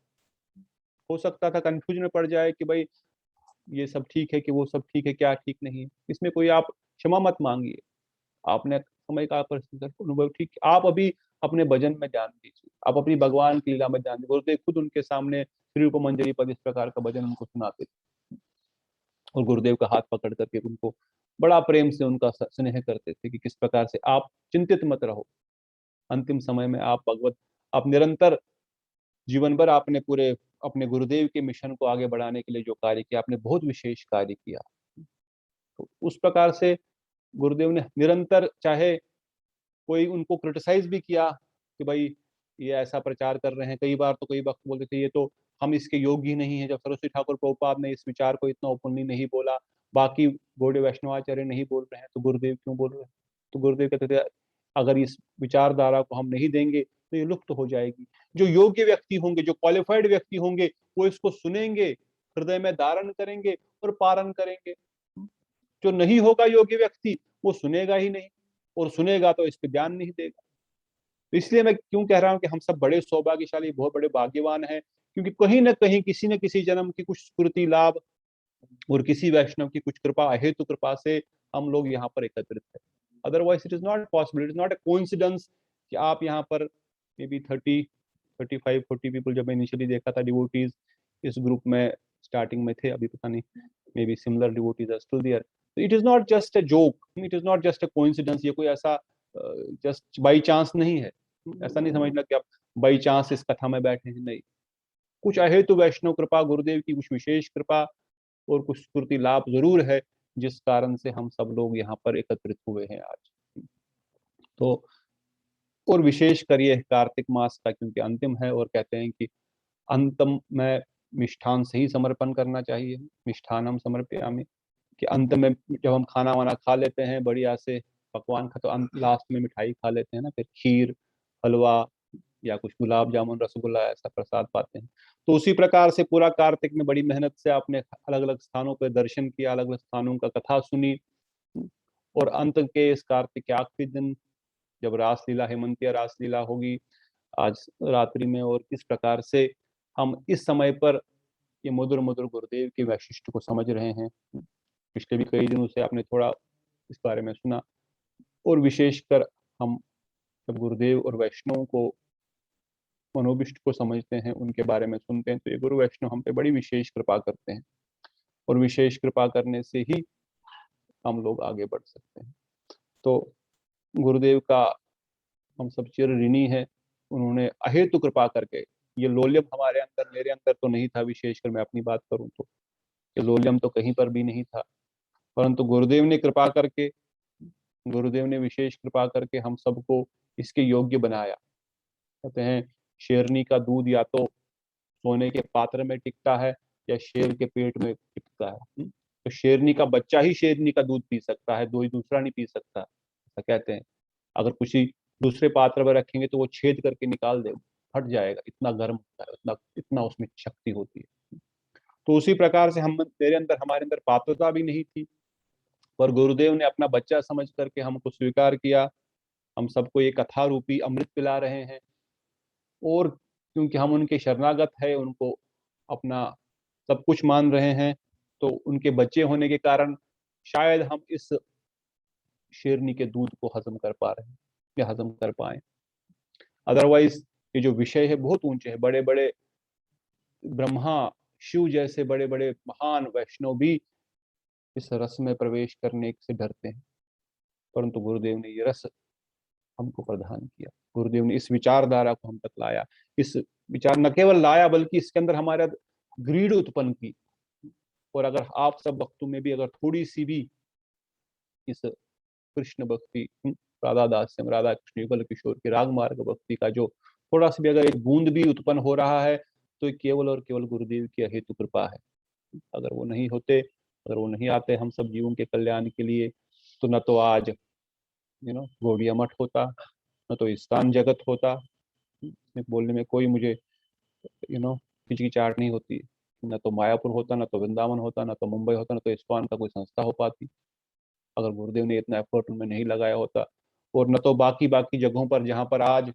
हो सकता था कंफ्यूजन में पड़ जाए कि भाई ये सब ठीक है कि वो सब ठीक है, क्या ठीक नहीं है, इसमें कोई आप क्षमा मत मांगिए, आपने समय काल परिस्थिति का अनुभव ठीक, आप अभी अपने भजन में ध्यान दीजिए, आप अपनी भगवान की लीला में ध्यान दीजिए। गुरुदेव खुद उनके सामने श्री रूप मंजरी पद इस प्रकार का भजन उनको सुनाते थे और गुरुदेव का हाथ पकड़ करके उनको बड़ा प्रेम से उनका स्नेह करते थे कि किस प्रकार से आप चिंतित मत रहो, अंतिम समय में आप निरंतर जीवन भर आपने पूरे अपने गुरुदेव के मिशन को आगे बढ़ाने के लिए जो कार्य किया, आपने बहुत विशेष कार्य किया। तो उस प्रकार से गुरुदेव ने निरंतर, चाहे कोई उनको क्रिटिसाइज भी किया कि भाई ये ऐसा प्रचार कर रहे हैं, कई बार तो कई वक्त बोलते थे ये तो हम इसके योग्य ही नहीं है, जब सरस्वती ठाकुर प्रभुपाद ने इस विचार को इतना ओपनली नहीं बोला, बाकी गौड़ीय वैष्णवाचार्य नहीं बोल रहे हैं, तो गुरुदेव क्यों बोल रहे हैं? तो गुरुदेव कहते थे अगर इस विचारधारा को हम नहीं देंगे तो ये लुप्त हो जाएगी। जो योग्य व्यक्ति होंगे, जो क्वालिफाइड व्यक्ति होंगे, वो इसको सुनेंगे, हृदय में धारण करेंगे और पारण करेंगे। जो नहीं होगा योग्य व्यक्ति, वो सुनेगा ही नहीं, और सुनेगा तो इस पे ध्यान नहीं देगा। तो इसलिए मैं क्यों कह रहा हूं कि हम सब बड़े सौभाग्यशाली, बहुत बड़े भाग्यवान हैं, क्योंकि कहीं ना कहीं किसी न किसी जन्म की कुछ स्मृति लाभ और किसी वैष्णव की कुछ कृपा, अहेतु कृपा से हम लोग यहाँ पर एकत्रित हैं। Otherwise it is not possible, it is not a coincidence कि आप यहाँ पर मे बी 35-40 पीपल, जब मैं इनिशियली देखा था डिवोटीज इस ग्रुप में स्टार्टिंग में थे, अभी पता नहीं maybe similar devotees are still there. It is not just a joke, it is not just a coincidence, ये कोई ऐसा जस्ट बाई चांस नहीं है। ऐसा नहीं समझना कि आप बाई चांस इस कथा में बैठे हैं, नहीं, कुछ अहेतु वैष्णव कृपा, गुरुदेव की कुछ विशेष कृपा और कुछ स्फूर्ति लाभ जरूर है जिस कारण से हम सब लोग यहाँ पर एकत्रित हुए हैं आज। तो और विशेषकर ये कार्तिक मास का क्योंकि अंतिम है, और कहते हैं कि अंतम में मिष्ठान से ही समर्पण करना चाहिए, मिष्ठानम समर्पयामि, कि अंत में जब हम खाना वाना खा लेते हैं बढ़िया से पकवान खा, तो लास्ट में मिठाई खा लेते हैं ना, फिर खीर, हलवा या कुछ गुलाब जामुन, रसगुल्ला ऐसा प्रसाद पाते हैं। तो उसी प्रकार से पूरा कार्तिक में बड़ी मेहनत से आपने अलग अलग स्थानों पर दर्शन किया, अलग अलग स्थानों का कथा सुनी, और अंत के इस कार्तिक के आखिरी दिन जब रासलीला, हेमंतिया रासलीला होगी आज रात्रि में, और इस प्रकार से हम इस समय पर ये मधुर मधुर गुरुदेव की वैशिष्ट को समझ रहे हैं। पिछले भी कई दिनों से आपने थोड़ा इस बारे में सुना, और विशेषकर हम जब गुरुदेव और वैष्णव को, मनोभिष्ट को समझते हैं, उनके बारे में सुनते हैं, तो ये गुरु वैष्णव हम पे बड़ी विशेष कृपा करते हैं, और विशेष कृपा करने से ही हम लोग आगे बढ़ सकते हैं। तो गुरुदेव का हम सब चिर ऋणी है, उन्होंने अहेतु कृपा करके, ये लोल्यम हमारे अंदर, मेरे अंदर तो नहीं था, विशेषकर मैं अपनी बात करूं तो ये लोल्यम तो कहीं पर भी नहीं था, परंतु गुरुदेव ने कृपा करके, गुरुदेव ने विशेष कृपा करके हम सबको इसके योग्य बनाया। कहते हैं शेरनी का दूध या तो सोने के पात्र में टिकता है या शेर के पेट में टिकता है। तो शेरनी का बच्चा ही शेरनी का दूध पी सकता है, कोई दूसरा नहीं पी सकता, ऐसा कहते हैं। अगर किसी दूसरे पात्र में रखेंगे तो वो छेद करके निकाल दे, फट जाएगा, इतना गर्म होता है, इतना इतना उसमें शक्ति होती है। तो उसी प्रकार से हम, मेरे अंदर, हमारे अंदर पात्रता भी नहीं थी, पर गुरुदेव ने अपना बच्चा समझ करके हमको स्वीकार किया, हम सबको ये कथा रूपी अमृत पिला रहे हैं, और क्योंकि हम उनके शरणागत है, उनको अपना सब कुछ मान रहे हैं, तो उनके बच्चे होने के कारण शायद हम इस शेरनी के दूध को हजम कर पा रहे हैं या हजम कर पाए। अदरवाइज ये जो विषय है बहुत ऊंचे है, बड़े बड़े ब्रह्मा, शिव जैसे बड़े बड़े महान वैष्णव भी इस रस में प्रवेश करने से डरते हैं, परंतु गुरुदेव ने ये रस हमको प्रदान किया, गुरुदेव ने इस विचारधारा को हम तक लाया, इस विचार न केवल लाया बल्कि इसके अंदर हमारा ग्रीड उत्पन्न की। और अगर आप सब भक्तों में भी अगर थोड़ी सी भी इस कृष्ण भक्ति, राधा दास्यम, राधा कृष्ण युगल किशोर की राग मार्ग भक्ति का जो थोड़ा सा भी अगर एक बूंद भी उत्पन्न हो रहा है, तो ये केवल और केवल गुरुदेव की अहेतु कृपा है। अगर वो नहीं होते, अगर वो नहीं आते हम सब जीवों के कल्याण के लिए, तो न तो आज गौड़िया मठ होता, न तो इस्कान जगत होता। बोलने में कोई मुझे हिचकिचाहट नहीं होती, न तो मायापुर होता, न तो वृंदावन होता, न तो मुंबई होता, न तो इस्कान का कोई संस्था हो पाती, अगर गुरुदेव ने इतना एफर्ट उनमें नहीं लगाया होता। और न तो बाकी बाकी जगहों पर जहाँ पर आज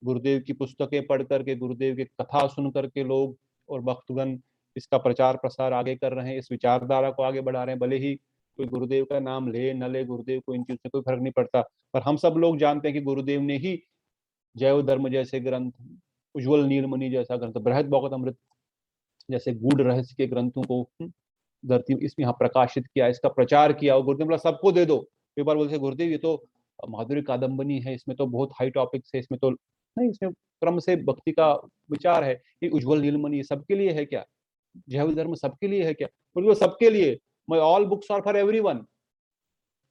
गुरुदेव की पुस्तकें पढ़ करके, गुरुदेव की कथा सुन करके लोग और भक्तगण इसका प्रचार प्रसार आगे कर रहे हैं, इस विचारधारा को आगे बढ़ा रहे हैं। भले ही कोई गुरुदेव का नाम ले न ले, गुरुदेव को इन चीजों से कोई फर्क नहीं पड़ता, पर हम सब लोग जानते हैं कि गुरुदेव ने ही जैव धर्म जैसे ग्रंथ, उज्ज्वल नीलमणि जैसा ग्रंथ, बृहद भागवत अमृत जैसे गूढ़ रहस्य के ग्रंथों को धरती इसमें यहाँ प्रकाशित किया, इसका प्रचार किया। और गुरुदेव बोला सबको दे दो। कई बार बोलते गुरुदेव ये तो माधुरी कादम्बनी है, इसमें तो बहुत हाई टॉपिक्स है, इसमें तो नहीं, इसमें क्रम से भक्ति का विचार है। ये उज्ज्वल नीलमणि सबके लिए है क्या? जैव धर्म सबके लिए है क्या? बोले सबके लिए, मैं all books are for everyone.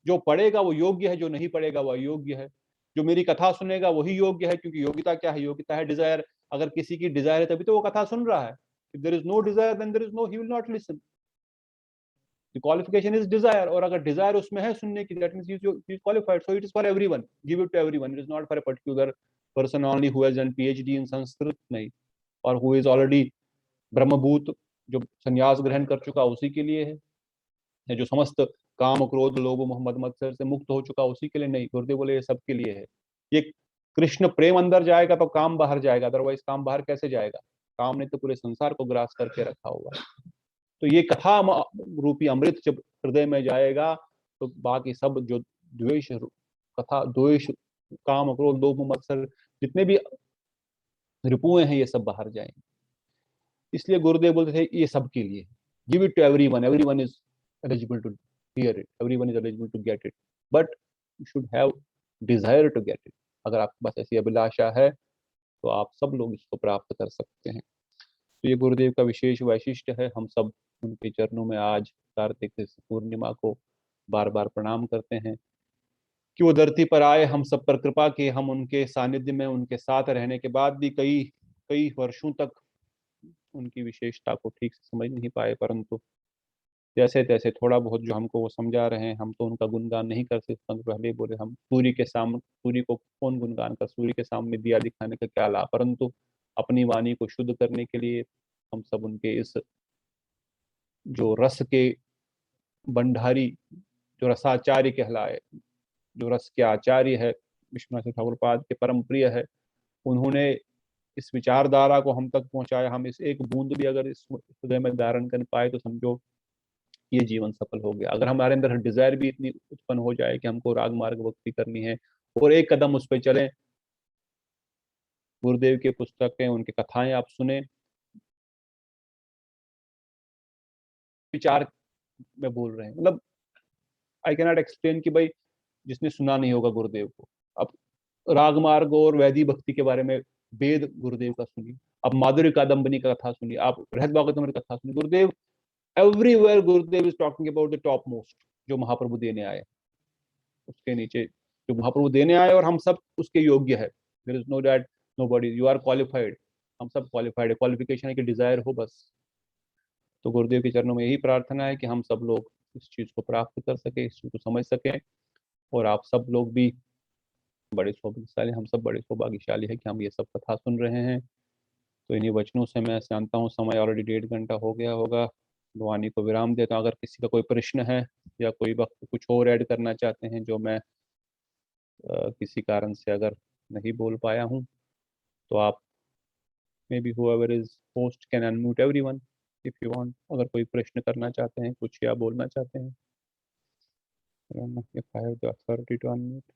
जो पढ़ेगा वो योग्य है, जो नहीं पढ़ेगा वो अयोग्य है। जो मेरी कथा सुनेगा वही योग्य है, क्योंकि योग्यता क्या है? योग्यता है डिजायर। अगर किसी की डिजायर है तभी तो वो कथा सुन रहा है। If there is no desire, then there is no, he will not listen. The qualification is desire, और अगर desire उसमें है सुनने की, that means he is qualified. So it is for everyone. Give it to everyone. It is not for a particular person only who has done PhD in Sanskrit, नहीं, और who is already ब्रह्मभूत, जो संन्यास ग्रहण कर चुका उसी के लिए है, जो समस्त काम क्रोध लोभ मोह मद मत्सर से मुक्त हो चुका उसी के लिए नहीं। गुरुदेव बोले ये सबके लिए है। ये कृष्ण प्रेम अंदर जाएगा तो काम बाहर जाएगा, अदरवाइज काम बाहर कैसे जाएगा? काम ने तो पूरे संसार को ग्रास करके रखा हुआ है। तो ये कथा रूपी अमृत जब हृदय में जाएगा तो बाकी सब जो द्वेष कथा, द्वेष, काम क्रोध लोभ मत्सर जितने भी रिपुएं हैं ये सब बाहर जाएंगे। इसलिए गुरुदेव बोलते थे ये सबके लिए, give it to everyone, everyone is eligible to hear it, everyone is eligible to get it, but you should have desire to get it. अगर आपके पास ऐसी अभिलाषा है तो आप सब लोग इसको प्राप्त कर सकते हैं। तो ये गुरुदेव का विशेष वैशिष्ट्य है। हम सब उनके चरणों में आज कार्तिक पूर्णिमा को बार बार प्रणाम करते हैं कि वो धरती पर आए, हम सब पर कृपा की, हम उनके सानिध्य में उनके साथ रहने के बाद भी कई कई वर्षों तक उनकी विशेषता को ठीक से समझ नहीं पाए, परंतु जैसे तैसे थोड़ा बहुत जो हमको वो समझा रहे हैं। हम तो उनका गुणगान नहीं कर सकते, पहले ही बोले, हम सूर्य के सामने, सूर्य को कौन गुणगान कर, सूर्य के सामने दिया दिखाने का क्या लाभ, परंतु अपनी वाणी को शुद्ध करने के लिए हम सब उनके इस जो रस के भंडारी, जो रसाचार्य कहलाए, जो रस के आचार्य है, विश्वनाथ ठाकुर पाद के परम प्रिय है, उन्होंने इस विचारधारा को हम तक पहुंचाया। हम इस एक बूंद भी अगर इस हृदय में धारण कर पाए तो समझो ये जीवन सफल हो गया। अगर हमारे अंदर डिजायर भी इतनी उत्पन्न हो जाए कि हमको राग मार्ग भक्ति करनी है और एक कदम उस पर चलें, गुरुदेव की पुस्तकें, उनकी कथाएं आप सुने, विचार में बोल रहे हैं, मतलब आई कैन नॉट एक्सप्लेन कि भाई जिसने सुना नहीं होगा गुरुदेव को, अब राग मार्ग और वैदिक भक्ति के बारे में वेद गुरुदेव का सुनिए, अब माधुर्य कादम्बनी का कथा सुनिए, आप रहत भागवतम की कथा सुनिए, गुरुदेव everywhere Gurudev is talking about the top most, जो महाप्रभु देने आए, उसके नीचे जो महाप्रभु देने आए, और हम सब उसके योग्य है। There is no that nobody you are qualified, हम सब क्वालिफाइड है, क्वालिफिकेशन है कि डिजायर हो बस। तो गुरुदेव के चरणों में यही प्रार्थना है कि हम सब लोग इस चीज को प्राप्त कर सके, इस चीज को समझ सके, और आप सब लोग भी बड़े सौभाग्यशाली, हम सब बड़े सौभाग्यशाली है कि हम ये सब कथा सुन रहे हैं। तो इन्हीं वचनों से मैं जानता हूँ समय ऑलरेडी 1.5 घंटा हो गया होगा, वाणी को विराम देता हूँ। अगर किसी का कोई प्रश्न है या कोई वक्त कुछ और ऐड करना चाहते हैं जो मैं किसी कारण से अगर नहीं बोल पाया हूँ, तो आप may be whoever is host can unmute everyone if you want, अगर कोई प्रश्न करना चाहते हैं कुछ या बोलना चाहते हैं। I don't know if I have the authority to unmute,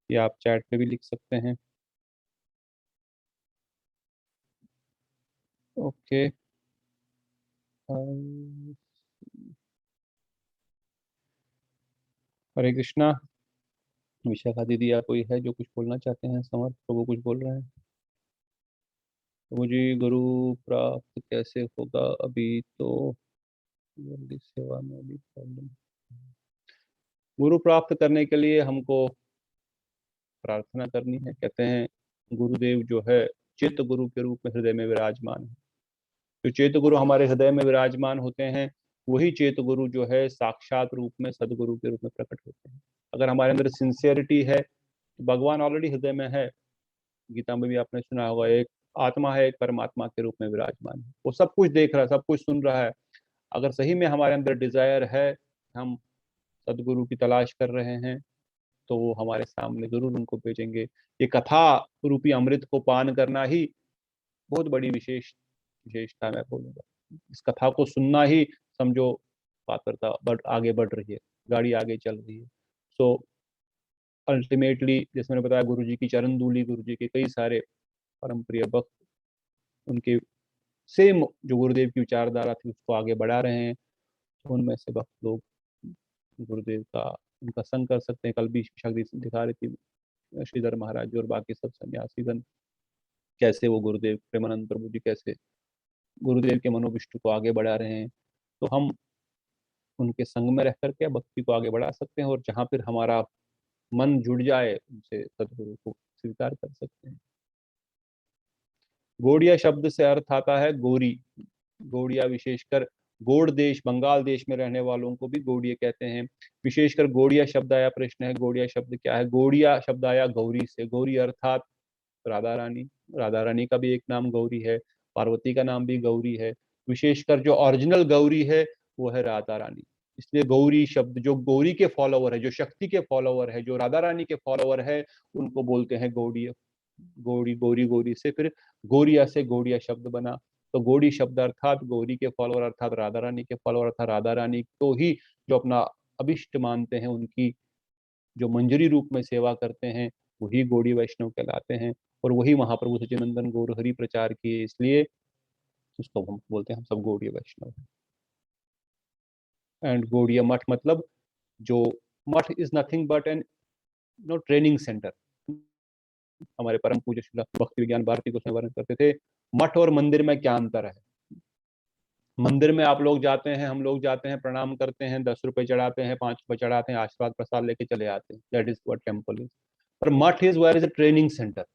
या आप चैट पे भी लिख सकते हैं। ओके, हरे कृष्णा। विशाखा दीदी या कोई है जो कुछ बोलना चाहते हैं? समर्थ प्रभु कुछ बोल रहे हैं? मुझे गुरु प्राप्त कैसे होगा? अभी तो जल्दी सेवा में भी प्रॉब्लम। गुरु प्राप्त करने के लिए हमको प्रार्थना करनी है। कहते हैं गुरुदेव जो है चित्त गुरु के रूप में हृदय में विराजमान है। जो चेत गुरु हमारे हृदय में विराजमान होते हैं, वही चेत गुरु जो है साक्षात रूप में सदगुरु के रूप में प्रकट होते हैं। अगर हमारे अंदर सिंसियरिटी है तो भगवान ऑलरेडी हृदय में है। गीता में भी आपने सुना होगा, एक आत्मा है, एक परमात्मा के रूप में विराजमान है। वो सब कुछ देख रहा है, सब कुछ सुन रहा है। अगर सही में हमारे अंदर डिजायर है, हम सदगुरु की तलाश कर रहे हैं, तो वो हमारे सामने जरूर उनको भेजेंगे। ये कथा रूपी अमृत को पान करना ही बहुत बड़ी विशेषता मैं बोलूंगा। इस कथा को सुनना ही समझो पात्रता आगे बढ़ रही है, गाड़ी आगे चल रही है। सो अल्टीमेटली जैसे मैंने बताया, गुरु जी की चरण धूलि, गुरु जी के कई सारे परम प्रिय भक्त उनके सेम जो गुरुदेव की विचारधारा थी उसको आगे बढ़ा रहे हैं। तो उनमें से भक्त लोग गुरुदेव का उनका संग कर सकते हैं। कल भी शक्ति दिखा रही थी श्रीधर महाराज जी और बाकी सब सन्यासीगण, कैसे वो गुरुदेव प्रेमानंद प्रभु जी कैसे गुरुदेव के मनोविष्टु को आगे बढ़ा रहे हैं। तो हम उनके संग में रह करके भक्ति को आगे बढ़ा सकते हैं, और जहां फिर हमारा मन जुड़ जाए उनसे सदगुरु को स्वीकार कर सकते हैं। गौड़िया शब्द से अर्थ आता है गौरी। गौड़िया विशेषकर गौड़ देश, बंगाल देश में रहने वालों को भी गौड़िया कहते हैं। विशेषकर गौड़िया शब्द आया, प्रश्न है गौड़िया शब्द क्या है? गौड़िया शब्द आया गौरी से। गौरी अर्थात राधा रानी। राधा रानी का भी एक नाम गौरी है, पार्वती का नाम भी गौरी है। विशेषकर जो ओरिजिनल गौरी है वो है राधा रानी। इसलिए गौरी शब्द, जो गौरी के फॉलोवर है, जो शक्ति के फॉलोवर है, जो राधा रानी के फॉलोवर है, उनको बोलते हैं गौड़ी। गौरी गौरी गौरी से फिर गौरिया से गौड़िया शब्द बना। तो गौड़ी शब्द अर्थात गौरी के फॉलोवर, अर्थात राधा रानी के फॉलोवर, अर्थात राधा रानी को ही जो अपना अभिष्ट मानते हैं, उनकी जो मंजरी रूप में सेवा करते हैं, वही गौड़ी वैष्णव कहलाते हैं। और वही महाप्रभु सच्चिदानंद गौर हरि प्रचार किए, इसलिए उसको हम बोलते हैं हम सब गौड़ीय वैष्णव। एंड गौड़ीय मठ मतलब, जो मठ is nothing but an training centre. हमारे परम पूज्य श्रील भक्ति विज्ञान भारती को वर्णन करते थे, मठ और मंदिर में क्या अंतर है। मंदिर में आप लोग जाते हैं, हम लोग जाते हैं, प्रणाम करते हैं, 10 रुपए चढ़ाते हैं, 5 रुपए चढ़ाते हैं, आशीर्वाद प्रसाद लेके चले आते हैं। That is what temple is. पर मठ is where is a training centre.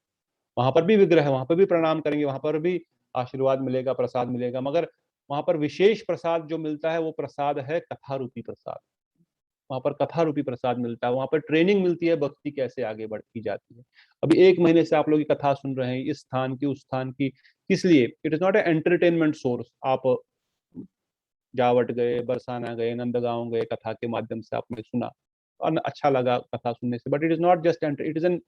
वहां पर भी विग्रह है, वहां पर भी प्रणाम करेंगे, वहां पर भी आशीर्वाद मिलेगा, प्रसाद मिलेगा, मगर वहां पर विशेष प्रसाद जो मिलता है वो प्रसाद है कथा रूपी प्रसाद। वहां पर कथा रूपी प्रसाद मिलता है, वहां पर ट्रेनिंग मिलती है, भक्ति कैसे आगे बढ़ती जाती है। अभी 1 महीने से आप लोग की कथा सुन रहे हैं, इस स्थान की, उस स्थान की, किस लिए? It is not a entertainment source. आप जावट गए, बरसाना गए, नंदगांव गए, कथा के माध्यम से आपने सुना और अच्छा लगा कथा सुनने से, but it is not just it is an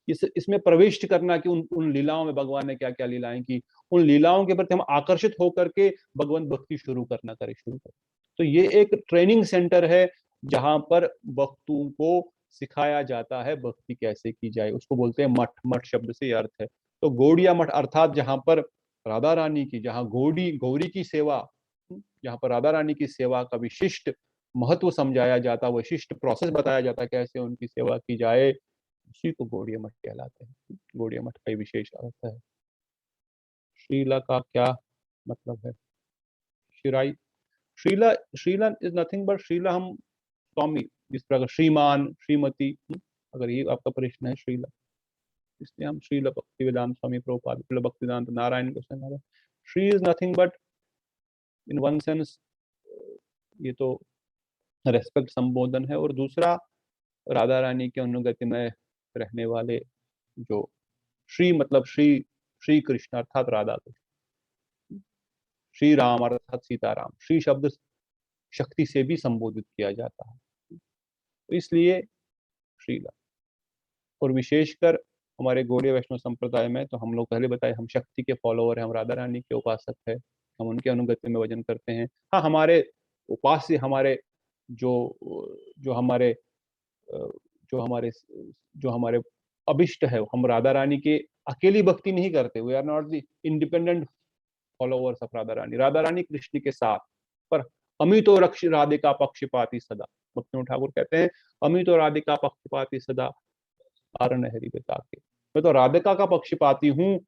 इसमें प्रविष्ट करना कि उन लीलाओं में भगवान ने क्या क्या लीलाएं की, उन लीलाओं के प्रति हम आकर्षित होकर के भगवत भक्ति शुरू करें। तो ये एक ट्रेनिंग सेंटर है जहां पर भक्तों को सिखाया जाता है भक्ति कैसे की जाए। उसको बोलते हैं मठ। मठ शब्द से अर्थ है तो गौड़िया मठ, अर्थात जहां पर राधा रानी की, जहां गौरी की सेवा, जहां पर राधा रानी की सेवा का विशिष्ट महत्व समझाया जाता, विशिष्ट प्रोसेस बताया जाता कैसे उनकी सेवा की जाए, उसी को गौड़िया मठ कहलाते हैं। गौड़िया मठ का विशेष अर्थ है। श्रीला का क्या मतलब है? श्रीराई, Srila, Srila is nothing but Srila हम स्वामी, जिस प्रकार श्रीमान, श्रीमती, अगर ये आपका प्रश्न है श्रीला, इसलिए हम श्रील भक्ति वेदांत स्वामी प्रभुपाद भक्ति वेदांत नारायण को Shri is nothing but in one sense ये तो रेस्पेक्ट संबोधन है, और दूसरा राधा रानी के अनुगति में रहने वाले जो श्री मतलब श्री कृष्ण अर्थात राधा कृष्ण, श्री राम अर्थात सीताराम। श्री शब्द शक्ति से भी संबोधित किया जाता है, तो इसलिए श्रीला। और विशेषकर हमारे गौड़ीय वैष्णव संप्रदाय में तो हम लोग पहले बताए हम शक्ति के फॉलोअर हैं, हम राधा रानी के उपासक है, हम उनके अनुगत्य में भजन करते हैं। हाँ, हमारे उपास्य, हमारे जो हमारे जो हमारे अभिष्ट है, हम राधा रानी के अकेली भक्ति नहीं करते। We are not the independent followers of Radha Rani. Radha Rani Krishna के साथ, पर अमितो रक्ष राधिका पक्षपाती सदा। भक्तिनाथ ठाकुर कहते हैं अमितो राधिका पक्षपाती सदा आरण हरि बेता के। मैं तो राधिका का पक्षपाती हूँ,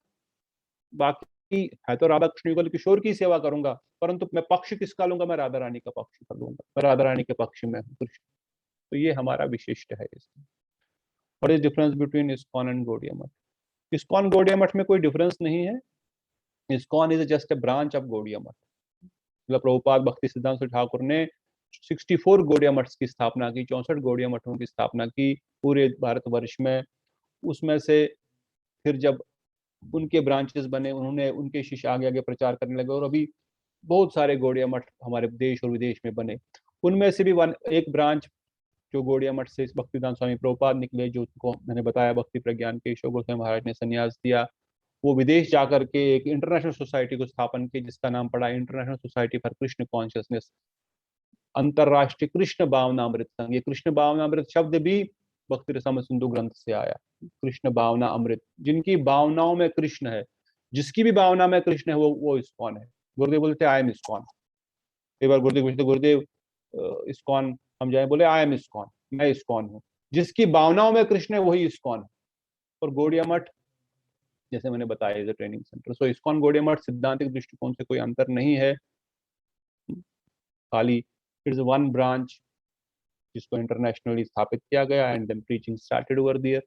बाकी है तो राधा कृष्ण युगल किशोर की सेवा करूंगा, परंतु मैं पक्ष किसका लूंगा? मैं राधा रानी का पक्ष कर लूंगा, मैं राधा रानी के पक्ष में हूँ कृष्ण। तो ये हमारा विशिष्ट है इसमें। What is difference between ISKCON and Gaudiya मठ? इस्कॉन गौड़िया मठ में कोई डिफरेंस नहीं है। ISKCON is just a branch of Gaudiya मठ। मतलब प्रभुपाद भक्ति सिद्धांत ठाकुर ने 64 गौड़िया मठ की स्थापना की, 64 गौड़िया मठों की स्थापना की पूरे भारतवर्ष में। उसमें से फिर जब उनके ब्रांचेस बने, उन्होंने उनके शिष्य आगे आगे प्रचार करने लगे, और अभी बहुत सारे गौड़िया मठ हमारे देश और विदेश में बने। उनमें से भी एक ब्रांच जो गौड़िया मठ से भक्तिवेदांत स्वामी प्रभुपाद निकले, जो उनको मैंने बताया भक्ति प्रज्ञान के ईश्वर गोस्वामी महाराज ने संन्यास दिया, वो विदेश जाकर के एक इंटरनेशनल सोसाइटी को स्थापन की जिसका नाम पड़ा international society for Krishna consciousness, अंतरराष्ट्रीय कृष्ण भावनामृत संघ। ये कृष्ण भावनामृत शब्द भी भक्ति रसामृत सिंधु ग्रंथ से आया। कृष्ण भावना अमृत, जिनकी भावनाओं में कृष्ण है, जिसकी भी भावना में कृष्ण है, वो इस्कॉन है। गुरुदेव बोलते आई एम इस्कॉन। कई बार गुरुदेव पूछते गुरुदेव इस्कॉन, हम जाए, बोले आई एम इस्कॉन, मैं इस्कॉन हूँ। जिसकी भावनाओं में कृष्ण है वही इस्कॉन है। और गौड़िया मठ जैसे मैंने बताया is a training centre. So ISKCON Gaudiya Math सिद्धांतिक दृष्टिकोण से कोई अंतर नहीं है, खाली इट इज वन ब्रांच जिसको इंटरनेशनली स्थापित किया गया and then preaching started over there.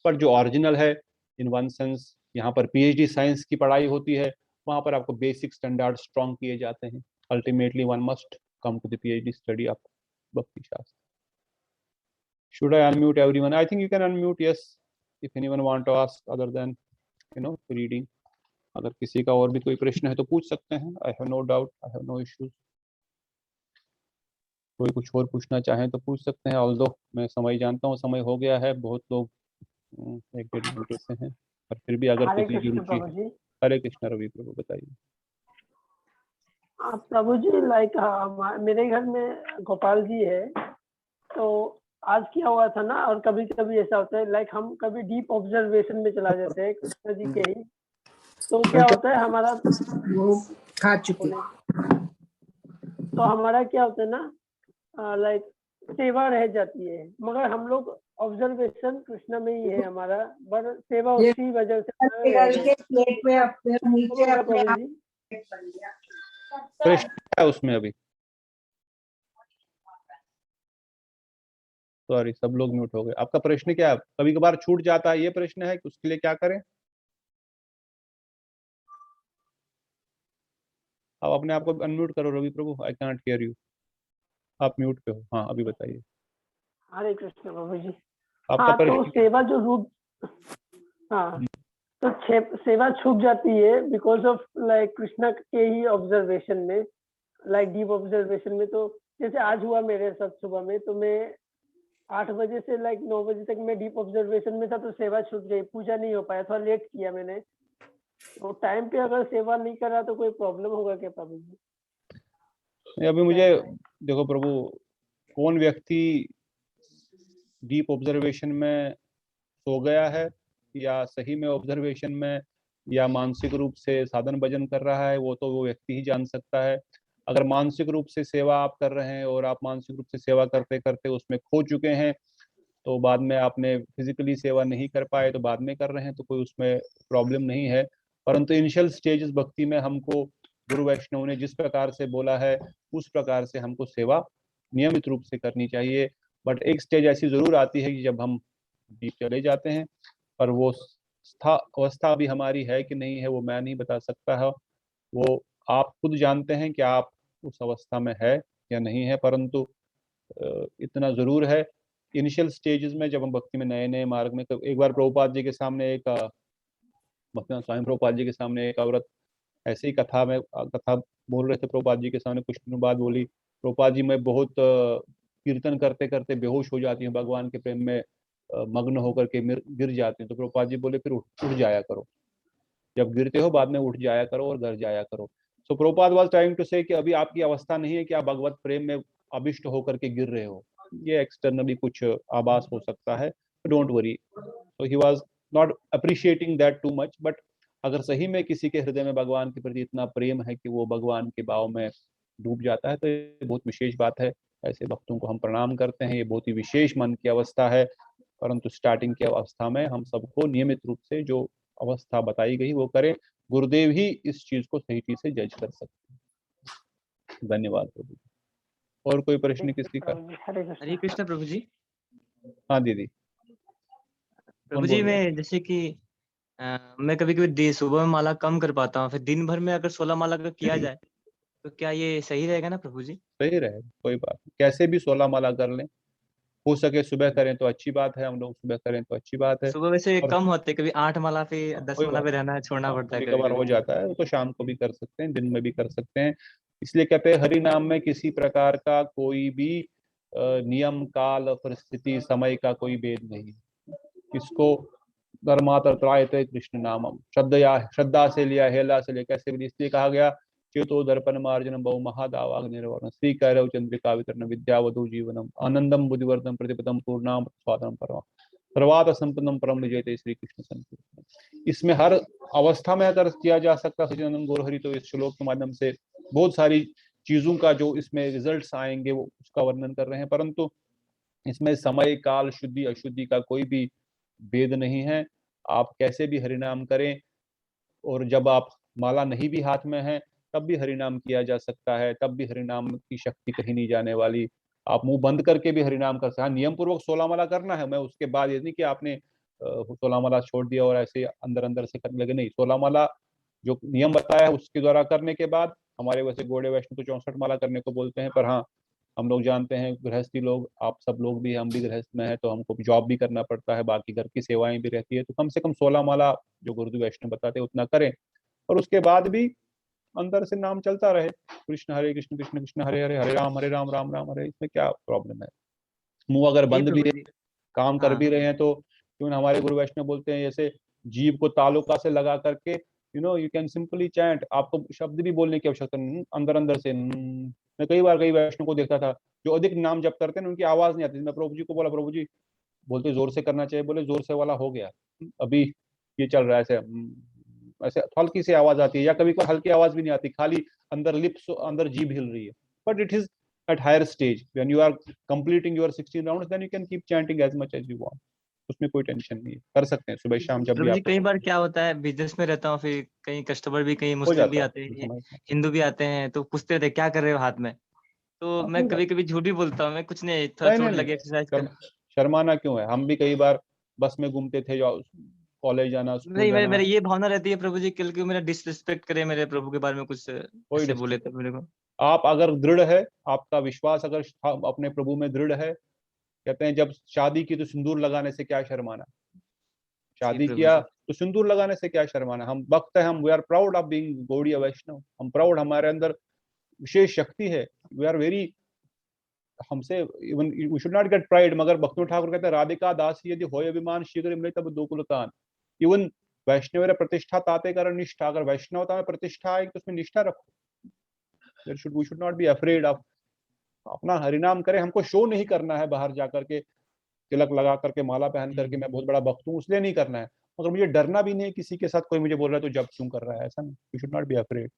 पर जो ओरिजिनल है इन वन सेंस, यहाँ पर पीएचडी साइंस की पढ़ाई होती है, वहां पर आपको बेसिक स्टैंडर्ड स्ट्रॉन्ग किए जाते हैं। Ultimately one must come to the PhD study of Bhakti Shastra. Should I unmute everyone? I think you can unmute, yes, if anyone want to ask other than reading. अगर किसी का और भी कोई प्रश्न है तो पूछ सकते हैं। I have no doubt, I have no issues. कोई कुछ और पूछना चाहें तो पूछ सकते हैं। ऑल्दो मैं समय जानता हूँ, समय हो गया है, बहुत लोग 1-1.5 घंटे से हैं, पर फिर भी अगर किसी की रुचि। हरे कृष्ण रवि प्रभु, बताइए। प्रभु जी, लाइक मेरे घर में गोपाल जी है, तो आज क्या हुआ था ना, और कभी कभी ऐसा होता है लाइक हम कभी डीप ऑब्जर्वेशन में चला जाते हैं कृष्ण जी के ही, तो क्या होता है हमारा वो खा चुके, तो हमारा क्या होता है ना लाइक सेवा रह जाती है, मगर हम लोग ऑब्जर्वेशन कृष्ण में ही है हमारा, पर सेवा उसी वजह से प्रश्न क्या है उसमें अभी? सॉरी, सब लोग म्यूट हो गए। आपका प्रश्न क्या है? कभी कभार छूट जाता है, ये प्रश्न है कि उसके लिए क्या करें? आप अपने आप को अनम्यूट करो रवि प्रभु, आई कैनॉट हियर यू। आप म्यूट पे हो। हाँ, अभी बताइए हरे कृष्ण प्रभु जी। आपका हाँ, तो प्रश्न। सेवा जो रूप, हाँ, तो सेवा छूट जाती है बिकॉज ऑफ लाइक कृष्णा के ही ऑब्जर्वेशन में, लाइक डीप ऑब्जर्वेशन में। तो जैसे आज हुआ मेरे साथ सुबह में, तो मैं 8 बजे से लाइक 9 बजे तक मैं डीप ऑब्जर्वेशन में था, तो सेवा छूट गई, पूजा नहीं हो पाया, थोड़ा लेट किया मैंने। तो टाइम पे अगर सेवा नहीं करा तो कोई प्रॉब्लम होगा क्या प्रभु जी? अभी मुझे देखो प्रभु, कौन व्यक्ति डीप ऑब्जर्वेशन में सो गया है या सही में ऑब्जर्वेशन में या मानसिक रूप से साधन भजन कर रहा है, वो तो वो व्यक्ति ही जान सकता है। अगर मानसिक रूप से सेवा आप कर रहे हैं और आप मानसिक रूप से सेवा करते करते उसमें खो चुके हैं, तो बाद में आपने फिजिकली सेवा नहीं कर पाए तो बाद में कर रहे हैं, तो कोई उसमें प्रॉब्लम नहीं है। परंतु इनिशियल स्टेजेस भक्ति में हमको गुरु वैष्णव ने जिस प्रकार से बोला है उस प्रकार से हमको सेवा नियमित रूप से करनी चाहिए। बट एक स्टेज ऐसी जरूर आती है कि जब हम डीप चले जाते हैं, पर वो अवस्था अभी हमारी है कि नहीं है वो मैं नहीं बता सकता है, वो आप खुद जानते हैं कि आप उस अवस्था में है या नहीं है। परंतु इतना जरूर है, इनिशियल स्टेजेस में जब हम भक्ति में नए नए मार्ग में, तो एक बार प्रभुपाद जी के सामने एक भक्तिनाथ स्वामी प्रभुपाद जी के सामने एक औरत ऐसे ही कथा बोल रहे थे प्रभुपाद जी के सामने, कुछ दिनों बाद बोली, प्रभुपाद जी मैं बहुत कीर्तन करते करते बेहोश हो जाती हूँ, भगवान के प्रेम में मग्न होकर के गिर जाती हूँ। तो प्रभुपाद जी बोले फिर उठ जाया करो, जब गिरते हो बाद में उठ जाया करो और घर जाया करो। सो प्रभुपाद वाज ट्राइंग टू से कि अभी आपकी अवस्था नहीं है कि आप भगवत प्रेम में अभिष्ट होकर के गिर रहे हो, ये एक्सटर्नली कुछ आभास हो सकता है, don't worry. So he was not appreciating that too much. But अगर सही में किसी के हृदय में भगवान के प्रति इतना प्रेम है कि वो भगवान के भाव में डूब जाता है, तो ये बहुत विशेष बात है। ऐसे भक्तों को हम प्रणाम करते हैं, ये बहुत ही विशेष मन की अवस्था है। परंतु स्टार्टिंग की अवस्था में हम सबको नियमित रूप से जो अवस्था बताई गई वो करें। गुरुदेव ही इस चीज को सही चीज से जज कर सकते हैं। धन्यवाद प्रभु। और कोई प्रश्न किसी का? हरे हरे कृष्ण। कृष्ण प्रभु जी। हाँ दीदी। प्रभु जी बोल रहे मैं जैसे कि मैं कभी कभी सुबह में माला कम कर पाता हूँ, फिर दिन भर में अगर 16 माला का किया जाए तो क्या ये सही रहेगा ना प्रभु जी? सही रहे, कोई बात नहीं, कैसे भी 16 माला कर लें, हो सके सुबह करें तो अच्छी बात है, हम लोग सुबह करें तो अच्छी बात है। सुबह वैसे और कम होते, कभी 8 माला पे 10 कोई माला बात पे रहना छोड़ना पड़ता है कभी कभी कभार हो कभी। जाता है, तो शाम को भी कर सकते हैं, दिन में भी कर सकते हैं। इसलिए कहते हैं हरि नाम में किसी प्रकार का कोई भी नियम काल परिस्थिति समय का कोई भेद नहीं। इसको धर्मातर त्रायते कृष्ण नामम, श्रद्धा से लिया, हेला से लिया, कैसे भी, इसलिए कहा गया चेतो दर्पण मार्जन बहु महादावाग निर्वर्ण श्री कैरव चंद्रिका वितरण विद्यावधु जीवनम आनंदम बुद्धिवर्धन प्रतिपदम पूर्णाम स्वादनम परम सर्वात संपन्नम परम विजयते श्री कृष्ण संकीर्तन। इसमें हर अवस्था में अगर किया जा सकता सचिदानंद गौरहरि तो इस श्लोक के माध्यम से बहुत सारी चीजों का जो इसमें रिजल्ट्स आएंगे वो उसका वर्णन कर रहे हैं। परंतु इसमें समय काल शुद्धि अशुद्धि का कोई भी भेद नहीं है। आप कैसे भी हरिनाम करें, और जब आप माला नहीं भी हाथ में है तब भी हरिनाम किया जा सकता है, तब भी हरिनाम की शक्ति कहीं नहीं जाने वाली। आप मुंह बंद करके भी हरिनाम कर सकते हैं। नियम पूर्वक 16 माला करना है, मैं उसके बाद ये नहीं कि आपने 16 माला छोड़ दिया और ऐसे अंदर अंदर से करने लगे, नहीं। 16 माला जो नियम बताया है उसके द्वारा करने के बाद, हमारे वैसे गौड़े वैष्णव तो 64 माला करने को बोलते हैं, पर हाँ हम लोग जानते हैं गृहस्थी लोग, आप सब लोग भी, हम भी गृहस्थ में है तो हमको जॉब भी करना पड़ता है, बाकी घर की सेवाएं भी रहती है, तो कम से कम 16 माला जो गुरुदेव वैष्णव बताते हैं उतना करें। और उसके बाद भी अंदर से नाम चलता रहे, कृष्ण हरे कृष्ण कृष्ण कृष्ण हरे हरे, हरे राम राम राम हरे, इसमें क्या प्रॉब्लम है। मुंह अगर जी बंद भी प्रभु है, जी। काम कर हाँ भी रहे हैं, तो क्यों हमारे गुरु वैष्णव बोलते हैं जैसे जीव को तालुका से लगा करके यू कैन सिंपली चैंट, आपको शब्द भी बोलने की आवश्यकता नहीं, अंदर अंदर से मैं कई बार कई वैष्णव को देखता था जो अधिक नाम जप करते हैं उनकी आवाज नहीं आती। मैं प्रभु जी को बोला, प्रभु जी बोलते जोर से करना चाहिए, बोले जोर से वाला हो गया, अभी ये चल रहा है ऐसे, ऐसे हल्की सी आवाज आती है, या कभी कोई हल्की आवाज भी नहीं आती, खाली अंदर लिप्स अंदर जीभ हिल रही है। But it is at higher stage when you are completing your 16 rounds, then you can keep chanting as much as you want. उसमें कोई टेंशन नहीं है, कर सकते हैं सुबह शाम जब भी प्रभु जी आपको कई बार क्या होता है, बिजनेस में रहता हूँ, फिर कई कस्टमर भी, कई हो मुस्लिम भी जाता आते है, हैं, समझ में हिंदू भी आते हैं, तो पूछते रहते हैं क्या कर रहे हो हाथ में, तो मैं कोई बात कभी कभी झूठ भी बोलता हूँ, मैं कुछ नहीं, थोड़ा नहीं चोट नहीं लगी, एक्सरसाइज कर। शर्माना क्यों है? हम भी कई बार बस में घूमते थे, कॉलेज जाना, स्कूल नहीं, मेरे जाना, मेरे ये भावना रहती है प्रभु जी, कल को मेरा डिसरिस्पेक्ट करे, मेरे प्रभु के बारे में कुछ कोई ऐसे बोले डिस्टर्ब। तो मेरे को। आप अगर दृढ़ है, आपका विश्वास अगर अपने प्रभु में दृढ़ है, कहते हैं जब शादी की तो सिंदूर लगाने से क्या शर्माना, जी शादी प्रभु किया जी। तो सिंदूर लगाने से क्या शर्माना। हम भक्त है, हम we are proud of being Gaudiya Vaishnava, हम प्राउड, हमारे अंदर विशेष शक्ति है, वी आर वेरी, हमसे even we should not get pride. मगर भक्ति ठाकुर कहते हैं राधिका दासी यदि होय अभिमान शीघ्र मिले तब दोकुलतान। इवन वैष्णव प्रतिष्ठा ताते कर निष्ठा, अगर वैष्णवता में प्रतिष्ठा है तो उसमें निष्ठा रखो। We should not be afraid of, अपना हरिनाम करें, हमको शो नहीं करना है बाहर जाकर के तिलक लगा करके माला पहन करके मैं बहुत बड़ा भक्त हूँ, उसलिए नहीं करना है। मगर मुझे डरना भी नहीं, किसी के साथ कोई मुझे बोल रहा है तो जब क्यों कर रहा है, ऐसा नहीं, we should not be afraid.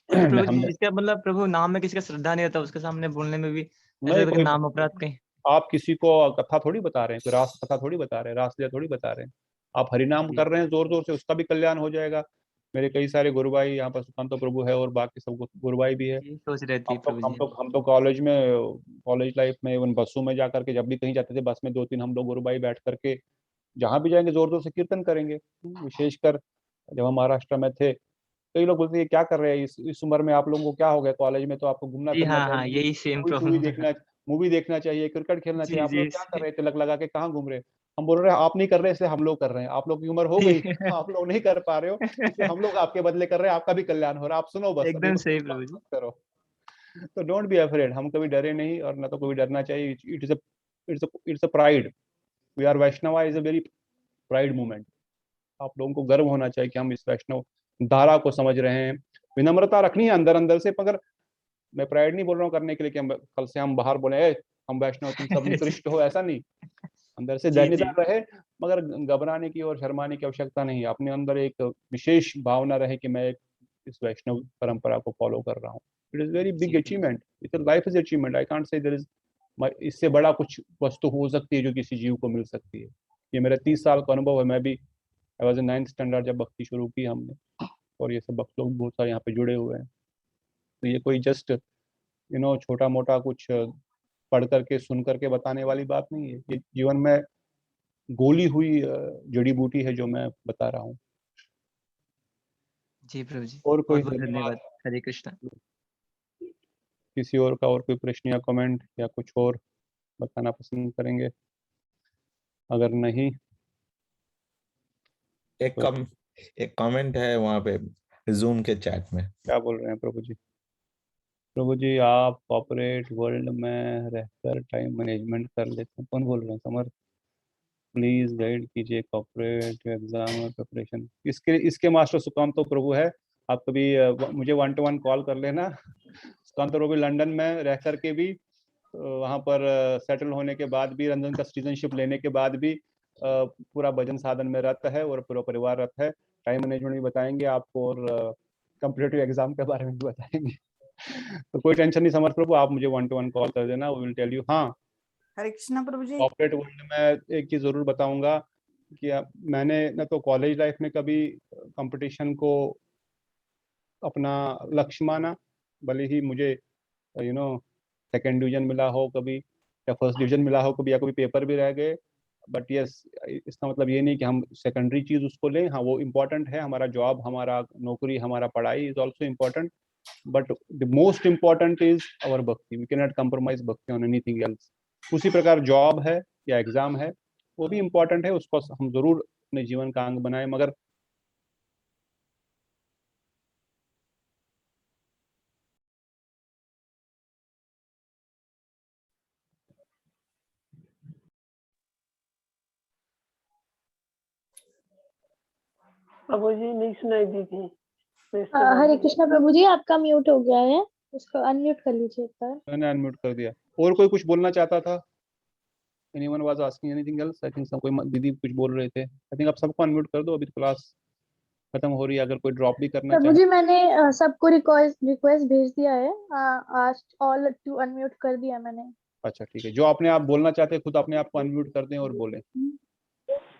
वही तो प्रभु जी, हमने जिसका मतलब प्रभु नाम में किसी का श्रद्धा नहीं रहता, उसके सामने बोलने में भी ऐसा नहीं लगता है कि कोई, नाम अपराध कहीं। आप किसी को कथा थोड़ी बता रहे हैं, कोई रास कथा थोड़ी बता रहे हैं, रासलीला थोड़ी बता रहे हैं, आप हरिनाम जी कर रहे हैं जोर जोर से, उसका भी कल्याण हो जाएगा। मेरे कई सारे गुरु भाई यहाँ पर, सुकांतो प्रभु है और बाकी सब गुरु भाई भी है। यही सोच रहती है प्रभु जी। हम तो कॉलेज लाइफ में इवन बसों में जाकर के जब भी कहीं जाते थे, बस में 2-3 हम लोग गुरु भाई बैठ करके जहाँ भी जाएंगे जोर जोर से कीर्तन करेंगे। विशेषकर जब हम महाराष्ट्र में थे, कई लोग बोलते हैं क्या कर रहे हैं इस उम्र में, आप लोगों को क्या हो गया, कॉलेज में तो आपको घूमना जी फिरना हाँ हाँ, चाहिए, यही सेम मूवी प्रॉब्लम। देखना, मूवी देखना चाहिए, क्रिकेट खेलना चाहिए, जी आप जी लोग क्या कर रहे हैं तिलक लगा के, कहाँ घूम रहे हैं? हम बोल रहे हैं आप नहीं कर रहे इसलिए हम लोग कर रहे हैं, आप लोग की उम्र हो गई, आप लोग नहीं कर पा रहे हो इसलिए हम लोग आपके बदले कर रहे हैं, आपका भी कल्याण हो रहा है, आप सुनो बस, अभी एकदम बस सही बात प्रभु जी। मत करो। तो डोंट बी अफ्रेड, हम कभी डरे नहीं और ना तो कभी डरना चाहिए। It's a pride, we are Vaishnava is a very pride movement. आप लोगों को गर्व होना चाहिए कि हम इस वैष्णव धारा को समझ रहे हैं। विनम्रता रखनी है अंदर अंदर से, मगर मैं प्राइड नहीं बोल रहा हूँ करने के लिए कि हम कल से हम बाहर बोले हम वैष्णव तुम सब निकृष्ट हो, ऐसा नहीं। अंदर से जी दैन्यता जी रहे, मगर घबराने की और शर्माने की आवश्यकता नहीं है। अपने अंदर एक विशेष भावना रहे कि मैं इस वैष्णव परंपरा को फॉलो कर रहा हूँ। इट इज वेरी बिग जी प्रभु जी। Achievement, it life is achievement, I can't say there is, इससे बड़ा कुछ वस्तु हो सकती है जो किसी जीव को मिल सकती है। ये मेरा 30 साल का अनुभव है। मैं भी I was in 9th standard जब भक्ति शुरू की हमने, और ये सब भक्त लोग बहुत सारे यहाँ पे जुड़े हुए हैं। तो ये कोई जस्ट छोटा मोटा कुछ पढ़ करके सुन करके बताने वाली बात नहीं है, ये जीवन में गोली हुई जड़ी बूटी है जो मैं बता रहा हूँ। जी प्रभु जी, और कोई बहुत बहुत धन्यवाद। धन्यवाद। हरे कृष्णा। किसी और का और कोई प्रश्न या कमेंट या कुछ और बताना पसंद करेंगे? अगर नहीं एक तो कम एक कमेंट है वहां पे जूम के चैट में। क्या बोल रहे हैं प्रभु जी? प्रभु जी आप कॉर्पोरेट वर्ल्ड में रहकर टाइम मैनेजमेंट कर लेते हैं, कौन बोल रहे हैं? समर प्लीज गाइड कीजिए कॉर्पोरेट एग्जाम और प्रिपरेशन। इसके मास्टर सुकांतो प्रभु है। आप कभी मुझे 1-to-1 कॉल कर लेना। सुकांतो प्रभु लंदन में रह करके भी, वहाँ पर सेटल होने के बाद भी, लंदन का सिटीजनशिप लेने के बाद भी पूरा भजन साधन में रत है और पूरा परिवार रत है। टाइम मैनेजमेंट भी बताएंगे आपको और कॉम्पिटिटिव एग्जाम के बारे में भी बताएंगे। तो कोई टेंशन नहीं समर प्रभु, आप मुझे 1-to-1 कॉल कर देना, वी विल टेल यू। हाँ, हरे कृष्णा प्रभु जी। कॉर्पोरेट वर्ल्ड में एक चीज जरूर बताऊंगा कि मैंने ना तो कॉलेज लाइफ में कभी कंपटीशन को अपना लक्ष्य माना, भले ही मुझे सेकंड डिवीजन मिला हो कभी, या फर्स्ट डिवीजन मिला हो कभी, या कभी पेपर भी रह गए। बट यस, इसका मतलब ये नहीं कि हम सेकेंडरी चीज उसको लें। हाँ, वो इम्पोर्टेंट है, हमारा जॉब, हमारा नौकरी, हमारा पढ़ाई is also important, but the most important is our भक्ति। वी कैन नॉट कंप्रोमाइज भक्ति ऑन एनीथिंग एल्स। उसी प्रकार जॉब है या एग्जाम है, वो भी इम्पोर्टेंट है, उसको हम जरूर अपने जीवन का अंग बनाए, मगर प्रभु जी नहीं सुनाई दी थी। हरे कृष्णा प्रभु जी, आपका म्यूट हो गया है, उसको अनम्यूट कर लीजिए एक बार। मैंने अनम्यूट कर दिया। और कोई कुछ बोलना चाहता था? Anyone was asking anything else? I think सब कोई दीदी कुछ बोल रहे थे। आई थिंक आप सबको अनम्यूट कर दो, अभी तो क्लास खत्म हो रही है। अगर कोई ड्रॉप भी करना प्रभु चाहे। जी मैंने सबको रिक्वेस्ट भेज दिया है, आज ऑल टू अनम्यूट कर दिया मैंने। अच्छा ठीक है, जो अपने आप बोलना चाहते हैं खुद अपने आप को अनम्यूट कर दें और बोलें।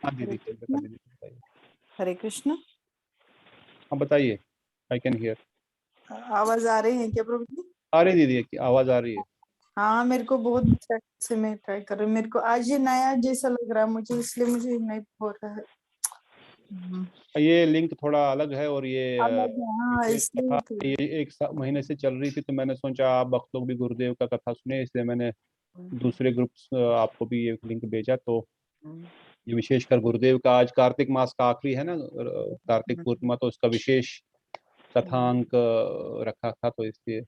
हाँ दीदी, चंद्रिका दीदी बताइए। हरे कृष्ण। हाँ बताइए, आई कैन हियर। आवाज आ रही है क्या प्रभु जी? आ रही दीदी, की आवाज आ रही है। हाँ, मेरे को बहुत अच्छा से मैं ट्राई कर रही हूँ। मेरे को आज ये नया जैसा लग रहा है मुझे, इसलिए मुझे नहीं हो रहा है। ये लिंक थोड़ा अलग है और ये अलग है, हाँ, विशेष इसलिए कथा तो। ये 1 महीने से चल रही थी, तो मैंने सोचा आप भक्त लोग भी गुरुदेव का कथा सुने, इसलिए मैंने दूसरे ग्रुप्स आपको भी ये लिंक भेजा। तो ये विशेषकर गुरुदेव का आज कार्तिक मास का आखिरी है ना, कार्तिक पूर्णिमा, तो उसका विशेष कथांक रखा था, तो इसलिए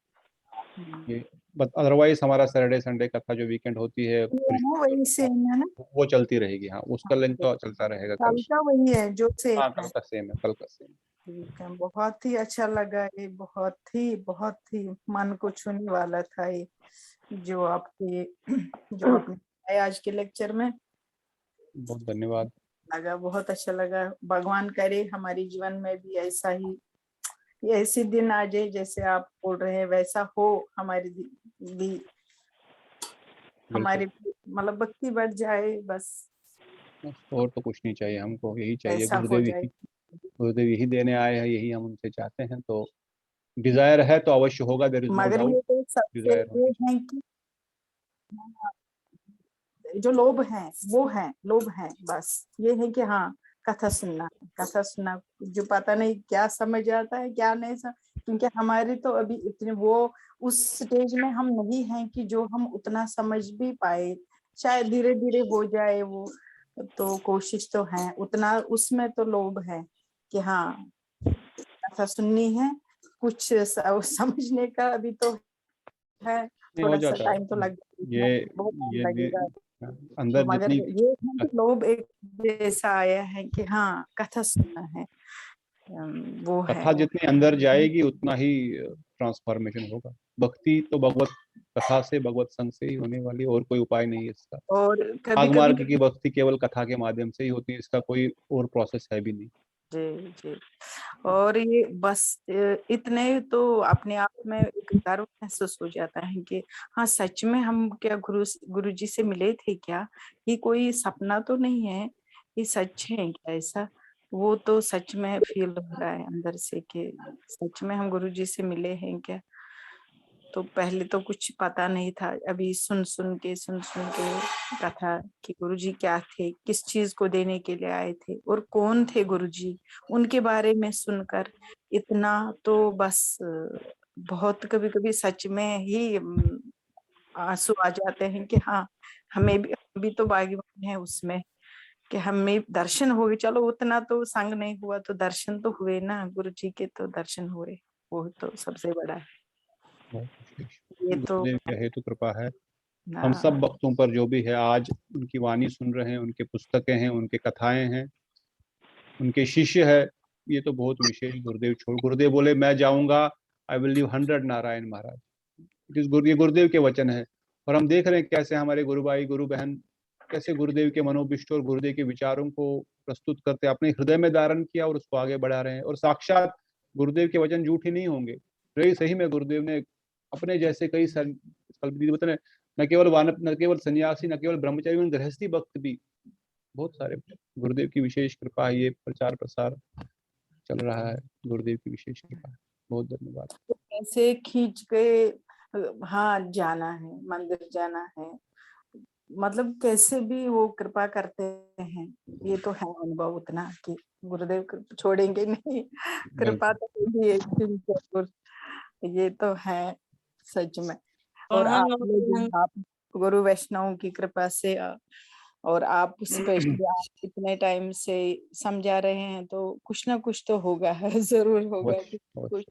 ये अदरवाइज हमारा सैटरडे संडे कथा जो वीकेंड होती है ये ना वही सेम है ना, वो चलती रहेगी। हाँ, उसका लिंक तो चलता रहेगा कल। कल का वही है जो सेम हाँ, है। कल का सेम है, कल का सेम। ठीक है, बहुत ही अच्छा लगा ये, बहुत ही मन को छूने वाला था ये जो आपके जो आपने बताया आज के लेक्चर में। बहुत धन्यवाद। लगा, बहुत अच्छा लगा। भगवान करे हमारे जीवन में भी ऐसा ही, ऐसे दिन आ जाए जैसे आप बोल रहे हैं वैसा हो हमारी भी, हमारी मतलब भक्ति बढ़ जाए बस। और तो कुछ नहीं चाहिए हमको, यही चाहिए। ऐसा हो जाए। गुरुदेव यही देने आए हैं, यही हम उनसे चाहते हैं। तो डिजायर है तो अवश्य होगा, देयर इज नो मगर डाउट। ये तो सबसे डिजायर ये है कि जो लोभ है वो है, लोभ है बस। ये है कि हाँ, कथा सुनना, कथा सुनना, जो पता नहीं क्या समझ आता है क्या नहीं क्योंकि हमारी तो अभी इतने वो उस स्टेज में हम नहीं हैं कि जो हम उतना समझ भी पाए। शायद धीरे धीरे हो जाए वो, तो कोशिश तो है उतना। उसमें तो लोभ है कि हाँ कथा सुननी है, कुछ समझने का अभी तो है, नहीं हो थोड़ा सा जाता टाइम तो है। लग ये बहुत टाइम ये लगेगा। अंदर मगर जितनी ये है कि लोभ एक जैसा आया है कि हाँ कथा सुनना है, वो है। कथा जितनी अंदर जाएगी उतना ही ट्रांसफॉर्मेशन होगा। भक्ति तो भगवत कथा से, भगवत संग से ही होने वाली, और कोई उपाय नहीं है इसका। और कभी भाग कभी मार्ग की भक्ति केवल कथा के माध्यम से ही होती है, इसका कोई और प्रोसेस है भी नहीं। जी जी। और ये बस इतने तो अपने आप में एक गर्व महसूस हो जाता है कि हाँ सच में हम क्या गुरु जी से मिले थे क्या, ये कोई सपना तो नहीं है, ये सच है क्या ऐसा। वो तो सच में फील हो रहा है अंदर से कि सच में हम गुरु जी से मिले हैं क्या। तो पहले तो कुछ पता नहीं था, अभी सुन सुन के कथा कि गुरुजी क्या थे, किस चीज को देने के लिए आए थे और कौन थे गुरुजी, उनके बारे में सुनकर इतना तो बस बहुत कभी कभी सच में ही आंसू आ जाते हैं कि हाँ हमें भी तो भाग्यवान है उसमें कि हमें दर्शन हुए। चलो उतना तो संग नहीं हुआ तो दर्शन तो हुए ना, गुरुजी के तो दर्शन हुए, वो तो सबसे बड़ा है। ये तो गुरुदेव की हेतु कृपा है हम सब हाँ, भक्तों पर जो भी है। आज उनकी वाणी सुन रहे हैं, उनके पुस्तकें हैं, उनके कथाएं हैं, उनके शिष्य है, ये तो बहुत विशेष। गुरुदेव बोले मैं जाऊंगा, I will leave 100 Narayan Maharaj. ये गुरुदेव के वचन है। और हम देख रहे हैं कैसे हमारे गुरु भाई गुरु बहन कैसे गुरुदेव के मनोविष्ट और गुरुदेव के विचारों को प्रस्तुत करते, अपने हृदय में धारण किया और उसको आगे बढ़ा रहे हैं। और साक्षात गुरुदेव के वचन झूठे नहीं होंगे। सही में गुरुदेव ने अपने जैसे कई बताए, न केवल सन्यासी, न केवल ब्रह्मचारी, गृहस्थी भक्त भी बहुत सारे। गुरुदेव की विशेष कृपा, ये प्रचार प्रसार चल रहा है, गुरुदेव की विशेष कृपा है। बहुत धन्यवाद। तो कैसे खींच के हाँ जाना है, मंदिर जाना है, मतलब कैसे भी वो कृपा करते हैं। ये तो है अनुभव उतना कि गुरुदेव छोड़ेंगे नहीं, कृपा तो होगी एक दिन जरूर, ये तो है सच में। और आप गुरु वैष्णव की कृपा से और आप स्पेशली आप इतने टाइम से समझा रहे हैं तो कुछ ना कुछ तो होगा जरूर होगा कुछ।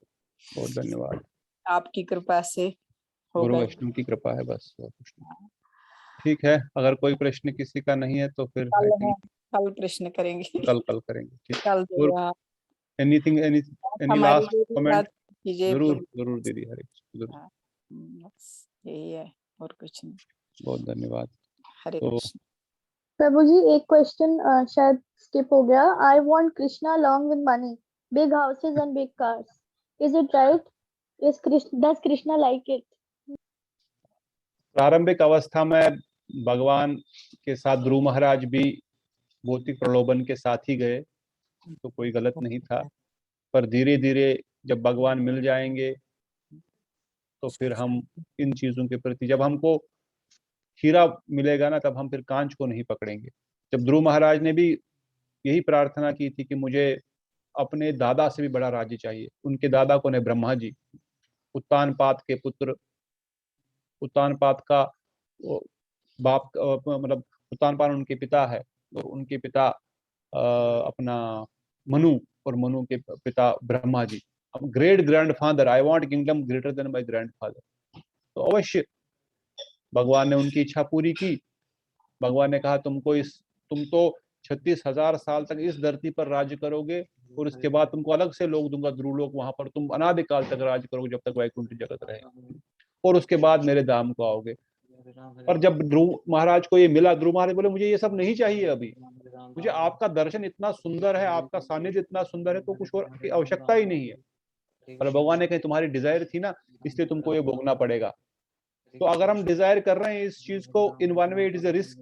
बहुत धन्यवाद। आपकी कृपा से गुरु होगा। वैष्णव की कृपा है बस, और कुछ नहीं। ठीक है, अगर कोई प्रश्न किसी का नहीं है तो फिर कल है, कल प्रश्न करेंगे। कल करेंगे। ठीक। कल और एनी हमारी लास्ट जो भी कमेंट? बात कीजिए जरूर प्रभु। जरूर दीदी, हरे कृष्ण। हाँ, बस यही है और कुछ नहीं। बहुत धन्यवाद। हरे तो कृष्ण। प्रभु जी एक क्वेश्चन शायद स्किप हो गया। I want Krishna along with money, big houses and big cars. Is it right? Does Krishna like it? प्रारंभिक अवस्था में भगवान के साथ ध्रुव महाराज भी भौतिक प्रलोभन के साथ ही गए, तो कोई गलत नहीं था। पर धीरे धीरे जब भगवान मिल जाएंगे तो फिर हम इन चीजों के प्रति, जब हमको हीरा मिलेगा ना, तब हम फिर कांच को नहीं पकड़ेंगे। जब ध्रुव महाराज ने भी यही प्रार्थना की थी कि मुझे अपने दादा से भी बड़ा राज्य चाहिए। उनके दादा कौन है? ब्रह्मा जी, उत्तानपाद के पुत्र। उत्तानपाद का बाप, मतलब उत्तानपाद उनके पिता है, और उनके पिता अपना मनु, और मनु के पिता Brahma ji. Great grand father, I want kingdom greater than my grand father. तो अवश्य भगवान ने उनकी इच्छा पूरी की। भगवान ने कहा तुम तो 36,000 साल तक इस धरती पर राज्य करोगे, और उसके बाद तुमको अलग से लोग दूंगा, ध्रुवलोक, वहां पर तुम अनादिकाल तक राज्य करोगे, जब तक वैकुंठ जगत रहे, और उसके बाद मेरे धाम को आओगे। पर जब ध्रुव महाराज को ये मिला, ध्रुव महाराज बोले मुझे ये सब नहीं चाहिए, अभी मुझे आपका दर्शन इतना सुंदर है, आपका सानिध्य इतना सुंदर है, तो कुछ और की आवश्यकता ही नहीं है। पर भगवान ने कहा तुम्हारी डिजायर थी ना, इसलिए तुमको ये भोगना पड़ेगा। तो अगर हम डिजायर कर रहे हैं इस चीज को, in one way it is a risk,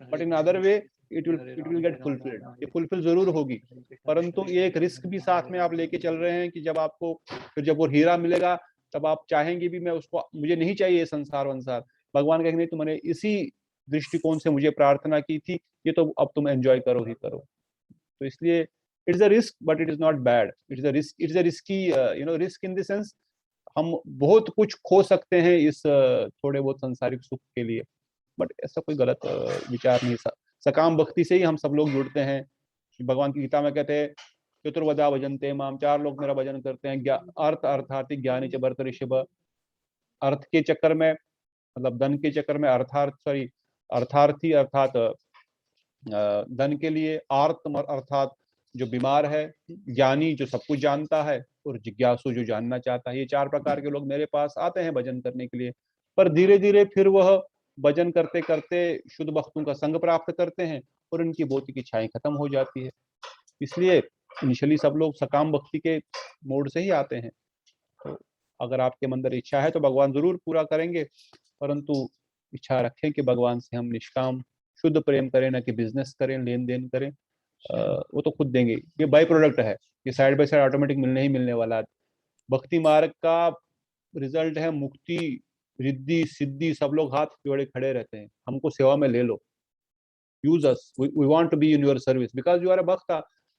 but in other way it will get fulfilled. ये फुलफिल जरूर होगी, परंतु ये एक रिस्क भी साथ में आप लेके चल रहे हैं कि जब आपको फिर जब वो हीरा मिलेगा, तब आप चाहेंगे भी मैं उसको, मुझे नहीं चाहिए ये संसार वंसार। भगवान कहेंगे नहीं, तुमने इसी दृष्टिकोण से मुझे प्रार्थना की थी, ये तो अब तुम एंजॉय करो ही करो। तो इसलिए it is a risk, but it is not bad. It is a risk, it is a risky, risk in the sense हम बहुत कुछ खो सकते हैं इस थोड़े बहुत सांसारिक सुख के लिए, बट ऐसा कोई गलत विचार नहीं। सकाम भक्ति से ही हम सब लोग जुड़ते हैं। भगवान की गीता में कहते हैं चतुर्वदा भजन्ते माम, 4 लोग मेरा भजन करते हैं। अर्थ अर्थार्थी ज्ञानी च भरत ऋषभ। अर्थ के चक्कर में, मतलब धन के चक्कर में अर्थार्थी अर्थात धन के लिए, आर्त अर्थात जो बीमार है, ज्ञानी जो सब कुछ जानता है, और जिज्ञासु जो जानना चाहता है। ये 4 प्रकार के लोग मेरे पास आते हैं भजन करने के लिए। पर धीरे धीरे फिर वह भजन करते करते शुद्ध भक्तों का संग प्राप्त करते हैं, और इनकी भौतिक इच्छाएं खत्म हो जाती है। इसलिए इनिशियली सब लोग सकाम भक्ति के मोड से ही आते हैं। तो अगर आपके अंदर इच्छा है तो भगवान जरूर पूरा करेंगे, परंतु इच्छा रखें कि भगवान से हम निष्काम शुद्ध प्रेम करें, ना कि बिजनेस करें, लेन देन करें। वो तो खुद देंगे, ये बाय प्रोडक्ट है, ये साइड बाय साइड ऑटोमेटिक मिलने ही मिलने वाला है। भक्ति मार्ग का रिजल्ट है मुक्ति, रिद्धि, सिद्धि। सब लोग हाथ जोड़े खड़े रहते हैं, हमको सेवा में ले लो, use us, we want to be in your service because you are a भक्त।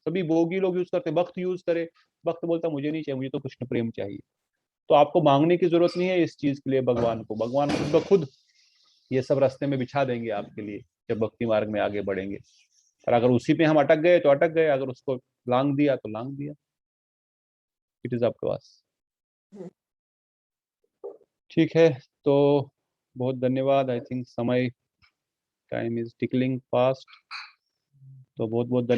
सभी भोगी लोग यूज करते, भक्त यूज करे। भक्त बोलता मुझे नहीं चाहिए, मुझे तो कृष्ण प्रेम चाहिए। तो आपको मांगने की जरूरत नहीं है इस चीज के लिए भगवान को, भगवान खुद ब खुद ये सब रास्ते में बिछा देंगे आपके लिए, जब भक्ति मार्ग में आगे बढ़ेंगे। और अगर उसी पे हम अटक गए तो अटक गए, अगर उसको लांग दिया तो लांग दिया। इट इज आपके पास। ठीक है, तो बहुत धन्यवाद। आई थिंक समय टाइम इज टिकलिंग फास्ट, तो बहुत बहुत धन्यवाद।